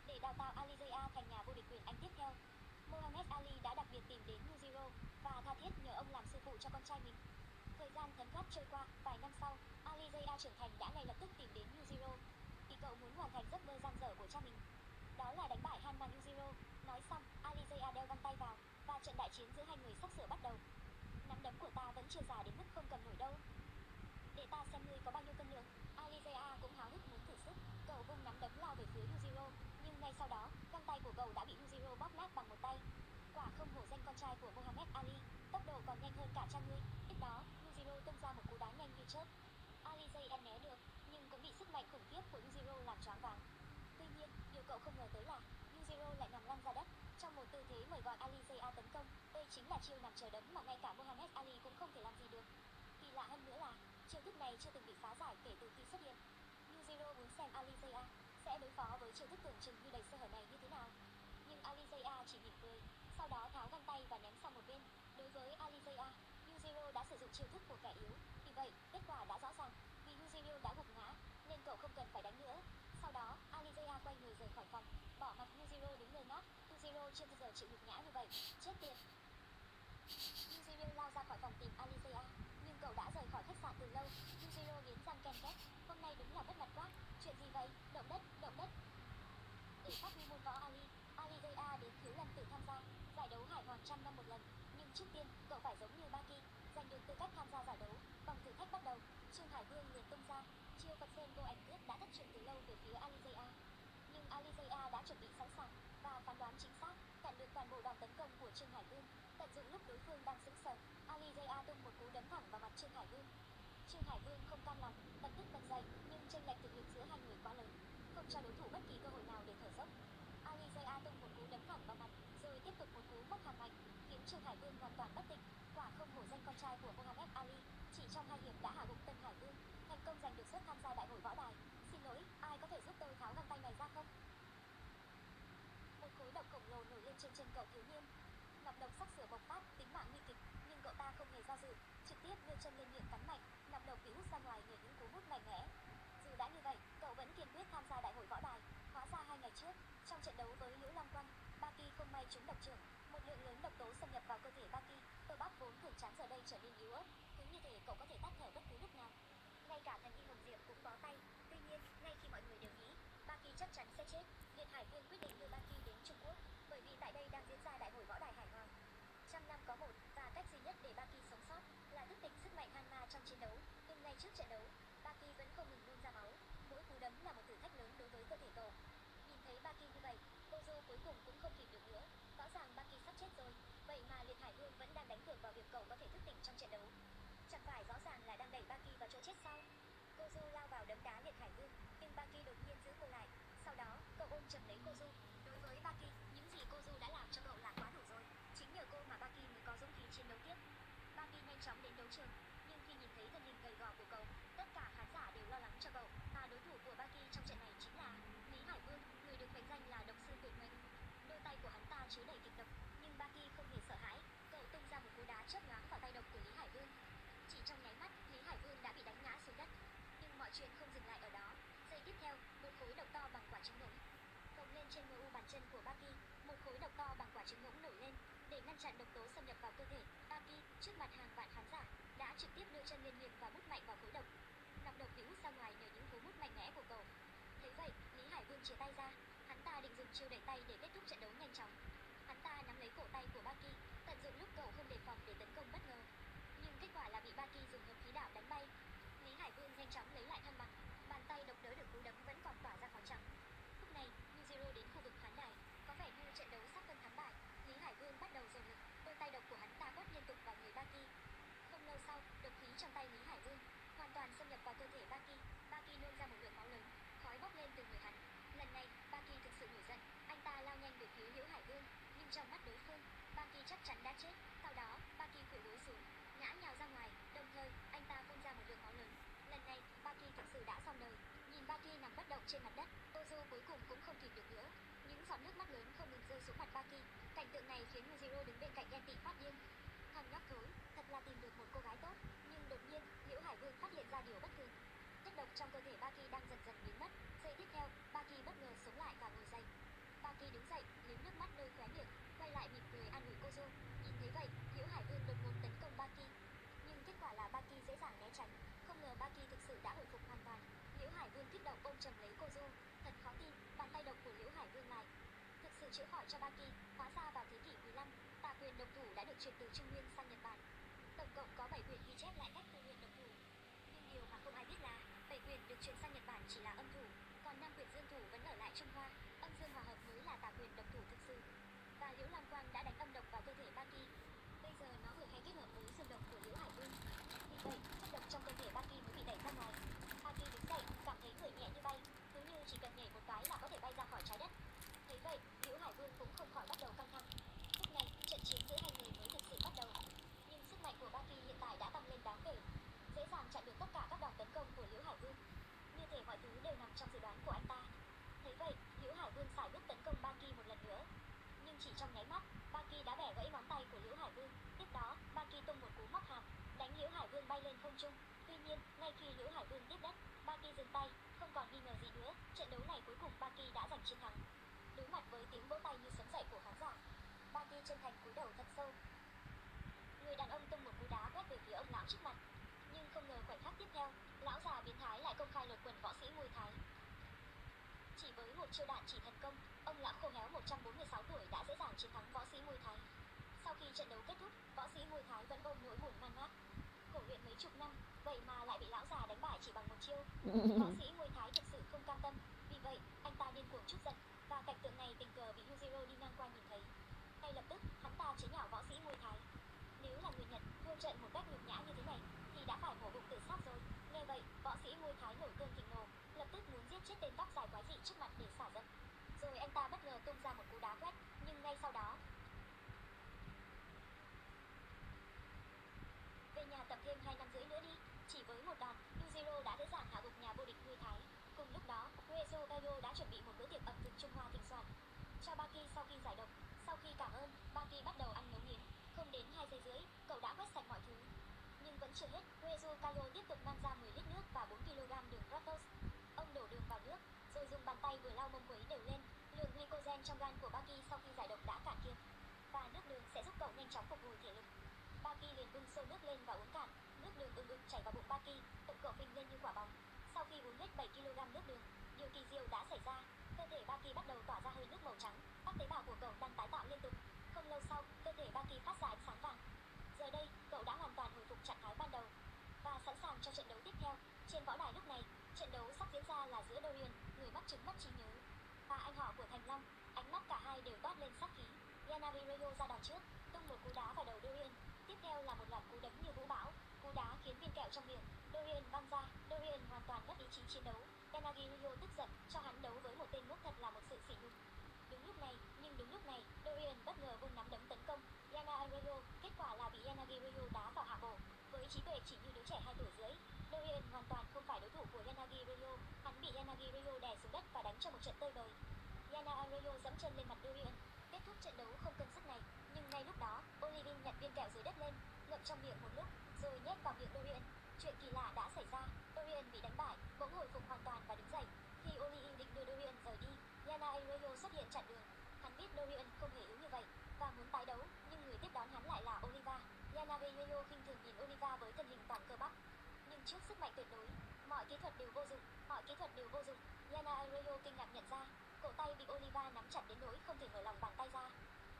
S19: Để đào tạo Alizea thành nhà vô địch quyền Anh tiếp theo, Mohammed Ali đã đặc biệt tìm đến Yuzero và tha thiết nhờ ông làm sư phụ cho con trai mình. Thời gian thấm thoát trôi qua, vài năm sau, Alizea trưởng thành đã ngay lập tức tìm đến Yuzero, vì cậu muốn hoàn thành giấc mơ dang dở của cha mình. Đó là đánh bại Hanman Yuzero. Nói xong, Alizea đeo găng tay vào, và trận đại chiến giữa hai người sắp sửa bắt đầu. Nắm đấm của ta vẫn chưa già đến mức không cầm nổi đâu. Để ta xem ngươi có bao nhiêu cân lượng. Alizea cũng háo hức muốn thử sức, cậu vung nắm đấm lao về phía Yuzero, nhưng ngay sau đó, găng tay của cậu đã bị Yuzero bóp nát bằng một tay. Quả không hổ danh con trai của Mohammed Ali, tốc độ còn nhanh hơn cả cha ngươi. Tiếp đó, Yuzero tung ra một cú đá nhanh như chớp. Alizea né được, nhưng cũng bị sức mạnh khủng khiếp của Yuzero làm choáng váng. Tuy nhiên, điều cậu không ngờ tới là Yuzero lại nằm lăn ra đất trong một tư thế mời gọi Alizea tấn công. Đây chính là chiêu nằm chờ đấm mà ngay cả Mohammed Ali cũng không thể làm gì được. Kỳ lạ hơn nữa là chiêu thức này chưa từng bị phá giải kể từ khi xuất hiện. Yuzero muốn xem Alizea sẽ đối phó với chiêu thức tưởng chừng như đầy sơ hở này như thế nào. Nhưng Alizea chỉ mỉm cười, sau đó tháo găng tay và ném sang một bên. Đối với Alizea, Yuzero đã sử dụng chiêu thức của kẻ yếu. Vì vậy, kết quả đã rõ ràng, vì Yuzero đã gục ngã, nên cậu không cần phải đánh nữa. Sau đó, Alizea quay người rời khỏi phòng, bỏ mặc Yuzero đứng ngơ ngác. Yuzero chưa bao giờ chịu nhục nhã như vậy, chết tiệt. Yuzero lao ra khỏi phòng tìm Alizea, nhưng cậu đã rời khỏi khách sạn từ lâu. Yuzero nghiến răng ken két, hôm nay đúng là mất mặt quá. Chuyện gì vậy? Động đất, động đất. để phát huy môn võ Ali. Alizea đến thiếu lần tự tham gia giải đấu hải hoàng trăm năm một lần, nhưng trước tiên cậu phải giống như Baki, giành được tư cách tham gia giải đấu. Vòng thử thách bắt đầu. Trương Hải Vương liền tung ra chiêu Phật Sơn vô ảnh quyết đã thất truyền từ lâu về phía Alizea, nhưng Alizea đã chuẩn bị sẵn sàng và phán đoán chính xác, chặn được toàn bộ đòn tấn công của Trương Hải Vương. Tận dụng lúc đối phương đang sững sờ, Alizea tung một cú đấm thẳng vào mặt Trương Hải Vương. Trương Hải Vương không cam lòng, lập tức bật dậy, nhưng chênh lệch thực lực giữa hai người quá lớn, không cho đối thủ bất kỳ cơ hội nào để thở dốc. Alizea tung một cú đấm thẳng vào mặt, rồi tiếp tục một cú móc hàm mạnh, khiến Trương Hải Vương hoàn toàn bất tỉnh. Quả không hổ danh con trai của Mohammed Ali, chỉ trong 2 hiệp đã hạ gục Tân Hải Vương, thành công giành được suất tham gia đại hội võ đài. Xin lỗi, ai có thể giúp tôi tháo găng tay này ra không? Một khối độc khổng lồ nổi lên trên chân cậu thiếu niên. Nọc độc sắc sửa bộc phát, tính mạng nguy kịch, nhưng cậu ta không hề do dự, trực tiếp đưa chân lên miệng cắn mạnh, nọc độc bị hút ra ngoài nhờ những cú hút mạnh mẽ. Dù đã như vậy, cậu vẫn kiên quyết tham gia đại hội võ đài. Hóa ra 2 ngày trước, trong trận đấu với Liễu Long Quang, Baki không may trúng độc trưởng, một lượng lớn độc tố xâm nhập vào cơ thể Baki, cơ bắp vốn cường tráng giờ đây trở nên yếu ớt, cứ như thể cậu có thể tắt thở bất cứ lúc nào. Ngay cả thần y Hồng Diệp cũng bó tay. Tuy nhiên, ngay khi mọi người đều nghĩ Baki chắc chắn sẽ chết, Liệt Hải Vương quyết định đưa Baki đến Trung Quốc, bởi vì tại đây đang diễn ra đại hội võ đài hải hoàng. 100 năm có một, và cách duy nhất để Baki sống sót là thức tỉnh sức mạnh Hanma trong chiến đấu. Nhưng ngay trước trận đấu, Baki vẫn không ngừng nôn ra máu, mỗi cú đấm là một thử thách lớn đối với cơ thể cậu. Nhìn thấy Baki như vậy, Gojo cuối cùng cũng không kìm được nữa. Rõ ràng Baki sắp chết rồi, vậy mà Liệt Hải Vương vẫn đang đánh cược vào việc cậu có thể thức tỉnh trong trận đấu. Chẳng phải rõ ràng là đang đẩy Baki vào chỗ chết sao? Gojo lao vào đấm đá Liệt Hải Vương, nhưng Baki đột nhiên giữ cô lại. Sau đó, cậu ôm chầm lấy Gojo. Đối với Baki, những gì Gojo đã làm cho cậu là quá đủ rồi. Chính nhờ cô mà Baki mới có dũng khí chiến đấu tiếp. Baki nhanh chóng đến đấu trường, nhưng khi nhìn thấy thân hình gầy gò của cậu, tất cả khán giả đều lo lắng cho cậu. Và đối thủ của Baki trong trận này chính là Lý Hải Vương, người được mệnh danh là độc sư tuyệt mệnh. Đôi tay của hắn ta chứa đầy kịch độc, nhưng Baki không hề sợ hãi. Cậu tung ra một cú đá chớp nhoáng vào tay độc của Lý Hải Vương. Chỉ trong nháy mắt, Lý Hải Vương đã bị đánh ngã xuống đất. Nhưng mọi chuyện không dừng lại ở đó. Giây tiếp theo, một khối độc to bằng quả trứng ngỗng phồng lên trên mu bàn chân của Baki. Một khối độc to bằng quả trứng ngỗng nổi lên để ngăn chặn độc tố xâm nhập vào cơ thể. Baki, trước mặt hàng vạn khán giả, đã trực tiếp đưa chân lên miệng và mút mạnh vào khối độc. Nọc độc bị hút ra ngoài nhờ những cú mút mạnh mẽ của cậu. Thấy vậy, Lý Hải Vương chia tay ra. Hắn ta định dùng chiêu đẩy tay để kết thúc trận đấu nhanh chóng. Hắn ta nắm lấy cổ tay của Baki, tận dụng lúc cậu không đề phòng để tấn công bất ngờ. Nhưng kết quả là bị Baki dùng hợp khí đạo đánh bay. Lý Hải Vương nhanh chóng lấy lại thăng bằng, bàn tay độc đỡ được cú đấm vẫn còn tỏa ra khói trắng. Lúc này, Yujiro đến khu vực khán đài, có vẻ như trận đấu sắp phân thắng bại. Lý Hải Vương bắt đầu dồn lực, đôi tay độc của hắn ta quất liên tục vào người Baki. Không lâu sau, độc khí trong tay Lý Hải Vương hoàn toàn xâm nhập vào cơ thể Baki. Baki nôn ra một lượng máu lớn, khói bốc lên từ người hắn. Lần này, Baki thực sự nổi giận, anh ta lao nhanh về phía Liễu Hải Vương, nhưng trong mắt đối phương, Baki chắc chắn đã chết. Sau đó, Baki khuỵu gối xuống, ngã nhào ra ngoài, đồng thời anh ta phun ra một lượng máu lớn. Lần này, Baki thực sự đã xong đời. Nhìn Baki nằm bất động trên mặt đất, Gojo cuối cùng cũng không kìm được nữa. Những giọt nước mắt lớn không ngừng rơi xuống mặt Baki. Cảnh tượng này khiến Yujiro đứng bên cạnh ghen tị phát điên. Thằng nhóc thối, thật là tìm được một cô gái tốt. Nhưng đột nhiên, Liễu Hải Vương phát hiện ra điều bất thường. Chất độc trong cơ thể Baki đang dần dần biến mất. Giây tiếp theo, Baki bất ngờ sống lại và ngồi dậy. Baki đứng dậy, liếm nước mắt nơi khóe miệng, quay lại mỉm cười an ủi Gojo. Nhìn thấy vậy, Liễu Hải Vương đột ngột tấn công Baki. Nhưng kết quả là Baki dễ dàng né tránh. Không ngờ Baki thực sự đã hồi phục hoàn toàn. Liễu Hải Vương kích động ôm chầm lấy Gojo. Thật khó tin, bàn tay độc của Liễu Hải Vương lại thực sự chữa khỏi cho Baki. Hóa ra vào thế kỷ 15, tà quyền độc thủ đã được chuyển từ Trung Nguyên sang Nhật Bản. Tổng cộng có 7 quyền ghi chép lại cách tu luyện độc thủ. Nhưng điều mà không ai biết là 7 quyền được chuyển sang Nhật Bản chỉ là âm thủ, còn 5 quyền dương thủ vẫn ở lại Trung Hoa. Âm dương hòa hợp mới là tà quyền độc thủ thực sự. Và Liễu Lam Quang đã đánh âm độc vào cơ thể Baki. Bây giờ nó vừa hay kết hợp với dương độc của Liễu Hải Vương. Vì vậy, chất độc trong cơ thể Baki mới bị đẩy ra ngoài. Baki đứng dậy, cảm thấy người nhẹ như bay, cứ như chỉ cần nhảy một cái là có thể bay ra khỏi trái đất. Thấy vậy, Liễu Hải Vương cũng không khỏi bắt đầu căng thẳng. Lúc này, trận chiến giữa hai người mới thực sự bắt đầu. Nhưng sức mạnh của Baki hiện tại đã tăng lên đáng kể, dễ dàng chặn được tất cả các đòn tấn công của Liễu Hải Vương. Như thể mọi thứ đều nằm trong dự đoán của anh ta. Thấy vậy, Liễu Hải Vương xài bước tấn công Baki một lần nữa. Nhưng chỉ trong nháy mắt, Baki đã bẻ gãy ngón tay của Liễu Hải Vương. Tiếp đó, Baki tung một cú móc hàm, đánh Liễu Hải Vương bay lên không trung. Tuy nhiên, ngay khi Liễu Hải Vương tiếp đất, Baki dừng tay, không còn nghi ngờ gì nữa. Trận đấu này cuối cùng Baki đã giành chiến thắng. Đối mặt với tiếng vỗ tay như sấm dậy của khán giả, Baki chân thành cúi đầu thật sâu. Người đàn ông tung một cú đá quét về phía ông lão trước mặt. Nhưng không ngờ khoảnh khắc tiếp theo, lão già biến thái lại công khai lột quần võ sĩ Muay Thái. Chỉ với một chiêu đạn chỉ thần công, ông lão khô héo 146 tuổi đã dễ dàng chiến thắng võ sĩ Mùi Thái. Sau khi trận đấu kết thúc, võ sĩ Mùi Thái vẫn ôm nỗi buồn man mác. Khổ luyện mấy chục năm, vậy mà lại bị lão già đánh bại chỉ bằng một chiêu. Võ sĩ Mùi Thái thực sự không cam tâm, vì vậy anh ta điên cuồng trút giận, và cảnh tượng này tình cờ bị Yujiro đi ngang qua nhìn thấy. Ngay lập tức, hắn ta chế nhạo võ sĩ Mùi Thái. Nếu là người Nhật, thua trận một cách nhục nhã như thế này, thì đã phải mổ bụng tự sát rồi. Nghe vậy, võ sĩ Mùi Thái nổi cơn thịnh nộ, lập tức muốn giết chết tên tóc dài quái dị trước mặt để xả giận. Rồi anh ta bất ngờ tung ra một cú đá quét, nhưng ngay sau đó, về nhà tập thêm 2 năm rưỡi nữa đi. Chỉ với một đòn, Yujiro đã dễ dàng hạ gục nhà vô địch Mùi Thái. Cùng lúc đó, Uezo Kayo đã chuẩn bị một bữa tiệc ẩm thực Trung Hoa thịnh soạn cho Baki sau khi giải độc. Sau khi cảm ơn, Baki bắt đầu ăn nấu nghiến. Không đến 2 giây rưỡi, cậu đã quét sạch mọi thứ. Nhưng vẫn chưa hết, Uezo Kayo tiếp tục mang ra 10 lít nước và 4 kg đường fructose. Ông đổ đường vào nước, rồi dùng bàn tay vừa lau mông quấy đều lên. Lượng glycogen trong gan của Baki sau khi giải độc đã cạn kiệt, và nước đường sẽ giúp cậu nhanh chóng phục hồi thể lực. Baki liền bưng xô nước lên và uống cạn. Nước đường ừng ực chảy vào bụng Baki, bụng cậu phình lên như quả bóng. Sau khi uống hết 7 kg nước đường, điều kỳ diệu đã xảy ra. Cơ thể Baki bắt đầu tỏa ra hơi nước màu trắng. Các tế bào của cậu đang tái tạo liên tục. Không lâu sau, cơ thể Baki phát ra ánh sáng vàng. Giờ đây, cậu đã hoàn toàn hồi phục trạng thái ban đầu và sẵn sàng cho trận đấu tiếp theo. Trên võ đài lúc này, trận đấu sắp diễn ra là giữa Dorian, người mắc chứng mất trí nhớ, và anh họ của Thành Long. Ánh mắt cả hai đều toát lên sát khí. Yanagi ra đòn trước, tung một cú đá vào đầu Dorian. Tiếp theo là một loạt cú đấm như vũ bão. Cú đá khiến viên kẹo trong miệng Dorian văng ra. Dorian hoàn toàn mất ý chí chiến đấu. Yanagi tức giận cho hắn đấu với một tên ngốc thật là một sự sỉ nhục. Đúng lúc này, Dorian bất ngờ vung nắm đấm tấn công Yanagi. Kết quả là bị Yanagi đá vào hạ bộ. Với trí tuệ chỉ như đứa trẻ 2 tuổi rưỡi, Dorian hoàn toàn không phải đối thủ của Yanagi. Hắn bị Yanagi đè xuống đất và đánh cho một trận tơi bời. Yanagi giẫm chân lên mặt Dorian. Kết thúc trận đấu không cân sức này, nhưng ngay lúc đó, Olivin nhặt viên kẹo dưới đất lên, ngậm trong miệng một lúc, rồi nhét vào miệng Dorian. Chuyện kỳ lạ đã xảy ra, Dorian bị đánh bại, bỗng hồi phục hoàn toàn và đứng dậy. Khi Olivin định đưa Dorian rời đi, Yanagi xuất hiện chặn đường. Hắn biết Dorian không hề yếu như vậy và muốn tái đấu, nhưng người tiếp đón hắn lại là Oliva. Yanagi khinh thường nhìn Oliva với thân hình toàn cơ bắp, nhưng trước sức mạnh tuyệt đối, mọi kỹ thuật đều vô dụng. Yanagi kinh ngạc nhận ra, cổ tay bị Oliva nắm chặt đến nỗi không thể mở lòng bàn tay ra.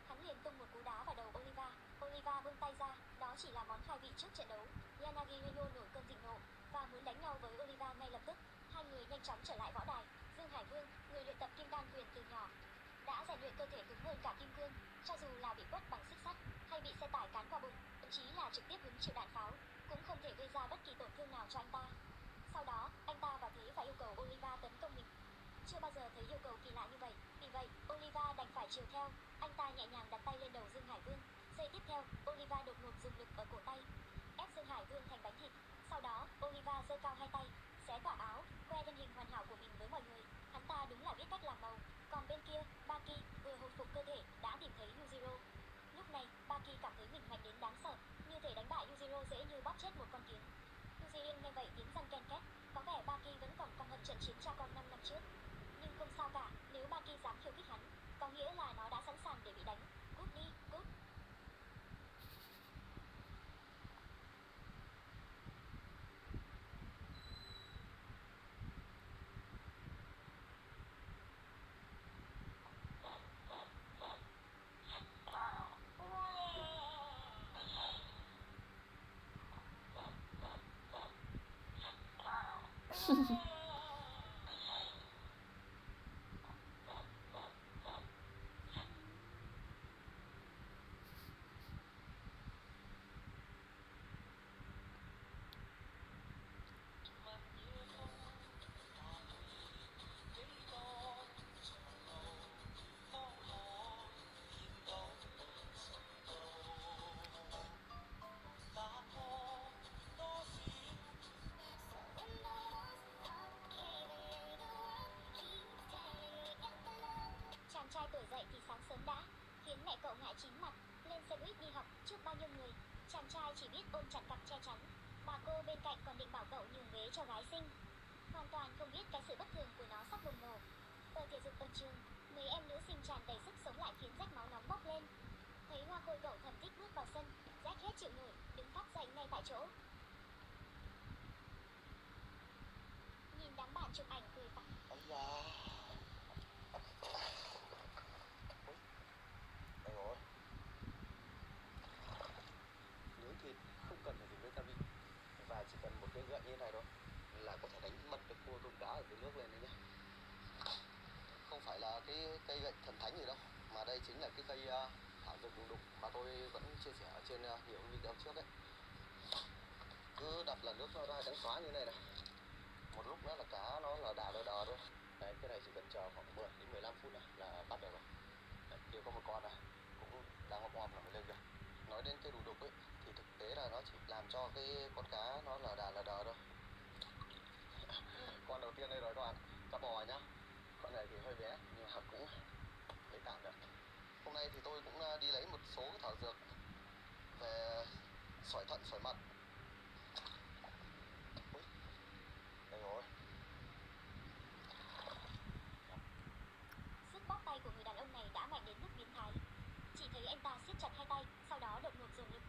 S19: Hắn liền tung một cú đá vào đầu Oliva. Oliva vươn tay ra, đó chỉ là món khai vị trước trận đấu. Yanagi nổi cơn thịnh nộ và muốn đánh nhau với Oliva ngay lập tức. Hai người nhanh chóng trở lại võ đài. Dương Hải Vương, người luyện tập kim đan quyền từ nhỏ, đã rèn luyện cơ thể cứng hơn cả kim cương. Cho dù là bị quất bằng xích sắt hay bị xe tải cán qua bụng, thậm chí là trực tiếp hứng chịu đạn pháo, cũng không thể gây ra bất kỳ tổn thương nào cho anh ta. Sau đó, anh ta vào thế và yêu cầu Oliva tấn công mình. Chưa bao giờ thấy yêu cầu kỳ lạ như vậy, vì vậy Oliva đành phải chiều theo. Anh ta nhẹ nhàng đặt tay lên đầu Dương Hải Vương. Giây tiếp theo, Oliva đột ngột dùng lực ở cổ tay, ép Dương Hải Vương thành bánh thịt. Sau đó, Oliva giơ cao hai tay, xé quả áo, khoe thân hình hoàn hảo của mình với mọi người. Hắn ta đúng là biết cách làm màu. Còn bên kia, Baki vừa hồi phục cơ thể đã tìm thấy Yujiro. Lúc này, Baki cảm thấy mình mạnh đến đáng sợ, như thể đánh bại Yujiro dễ như bóp chết một con kiến. Yujiro nghe vậy tiếng răng ken két, có vẻ Baki vẫn còn căm hận trận chiến cha con 5 năm trước. Nhưng không sao cả, nếu Baki dám khiêu khích hắn, có nghĩa là nó đã sẵn sàng để bị đánh. Cút đi, cút. Chàng trai tuổi dậy thì sáng sớm đã, khiến mẹ cậu ngại chín mặt. Lên xe buýt đi học trước bao nhiêu người, chàng trai chỉ biết ôm chặt cặp che chắn. Bà cô bên cạnh còn định bảo cậu nhường ghế cho gái xinh, hoàn toàn không biết cái sự bất thường của nó sắp bùng nổ. Ở thể dục ở trường, mấy em nữ sinh tràn đầy sức sống lại khiến rách máu nóng bốc lên. Thấy hoa khôi cậu thầm thích bước vào sân, rách hết chịu nổi, đứng phát dậy ngay tại chỗ. Nhìn đám bạn chụp ảnh cười phá.
S17: cái gậy như này rồi là có thể đánh bật được cua tôm cá ở dưới nước lên đấy nhá. Không phải là cái cây gậy thần thánh gì đâu, mà đây chính là cái cây thảo dược đùng đục mà tôi vẫn chia sẻ ở trên nhiều video trước đấy. Cứ đập là nước nó ra trắng xóa như này này. Một lúc nữa là cá nó là đà đờ đờ thôi. Đấy, cái này chỉ cần chờ khoảng 10 đến 15 phút nữa là bắt được rồi. Đấy, kia có một con này cũng đang ngọc ngọc là mới lên được. Nói đến cái đùng đục ấy thì thực tế là nó chỉ làm cho cái con cá nó là đà là đờ thôi. Con đầu tiên đây rồi các bạn, cá bò nhá. Con này thì hơi bé nhưng mà cũng lấy tạm được. Hôm nay thì tôi cũng đi lấy một số cái thảo dược về sỏi thận, sỏi mật. Ui, đây rồi.
S19: Sức bóp tay của người đàn ông này đã mạnh đến mức biến thái. Chỉ thấy anh ta siết chặt hai tay, sau đó đột ngột dồn lực.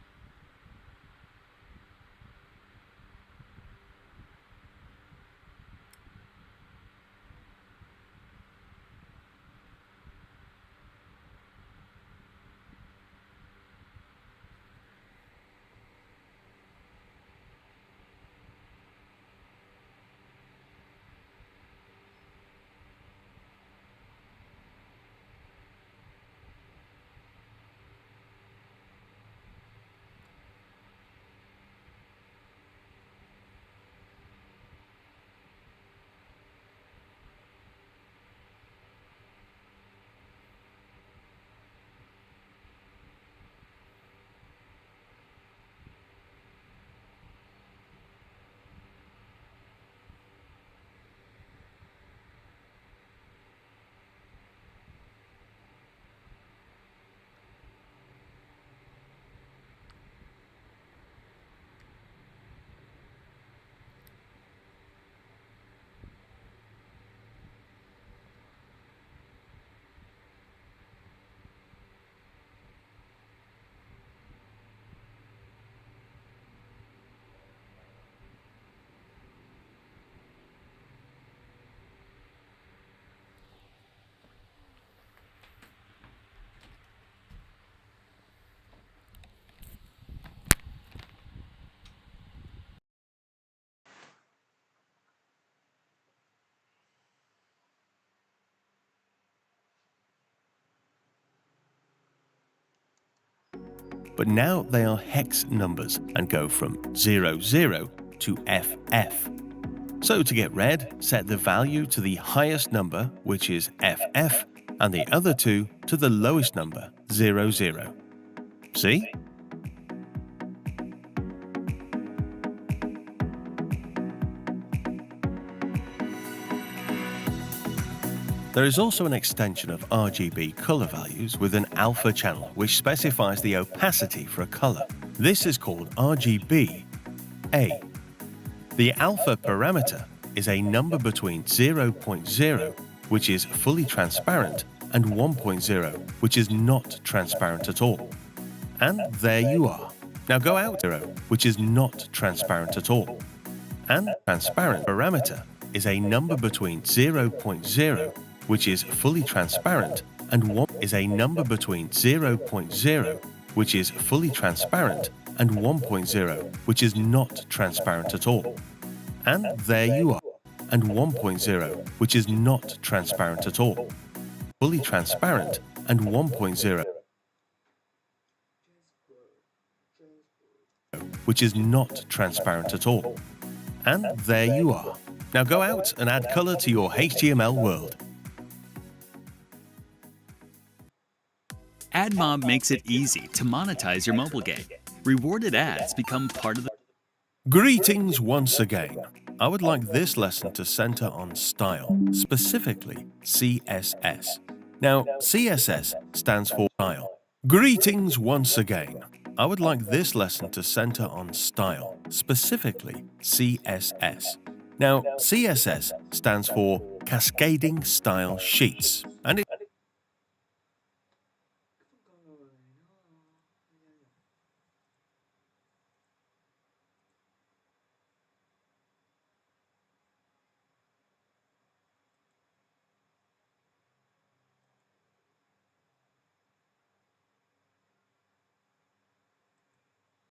S12: But now they are hex numbers and go from 00 to FF. So to get red, set the value to the highest number, which is FF, and the other two to the lowest number, 00. See? There is also an extension of RGB color values with an alpha channel which specifies the opacity for a color. This is called RGB A. The alpha parameter is a number between 0.0, which is fully transparent, and 1.0, which is not transparent at all. And there you are. Now go out 0, which is not transparent at all. And transparent parameter is a number between 0.0, which is fully transparent, and 1 is a number between 0.0, which is fully transparent, and 1.0, which is not transparent at all. And there you are. And 1.0, which is not transparent at all. Fully transparent, and 1.0, which is not transparent at all. And there you are. Now go out and add color to your HTML world.
S13: AdMob makes it easy to monetize your mobile game. Rewarded ads become part of the...
S12: Greetings once again. I would like this lesson to center on style, specifically CSS. Now, CSS stands for style. Greetings once again. I would like this lesson to center on style, specifically CSS. Now, CSS stands for Cascading Style Sheets, and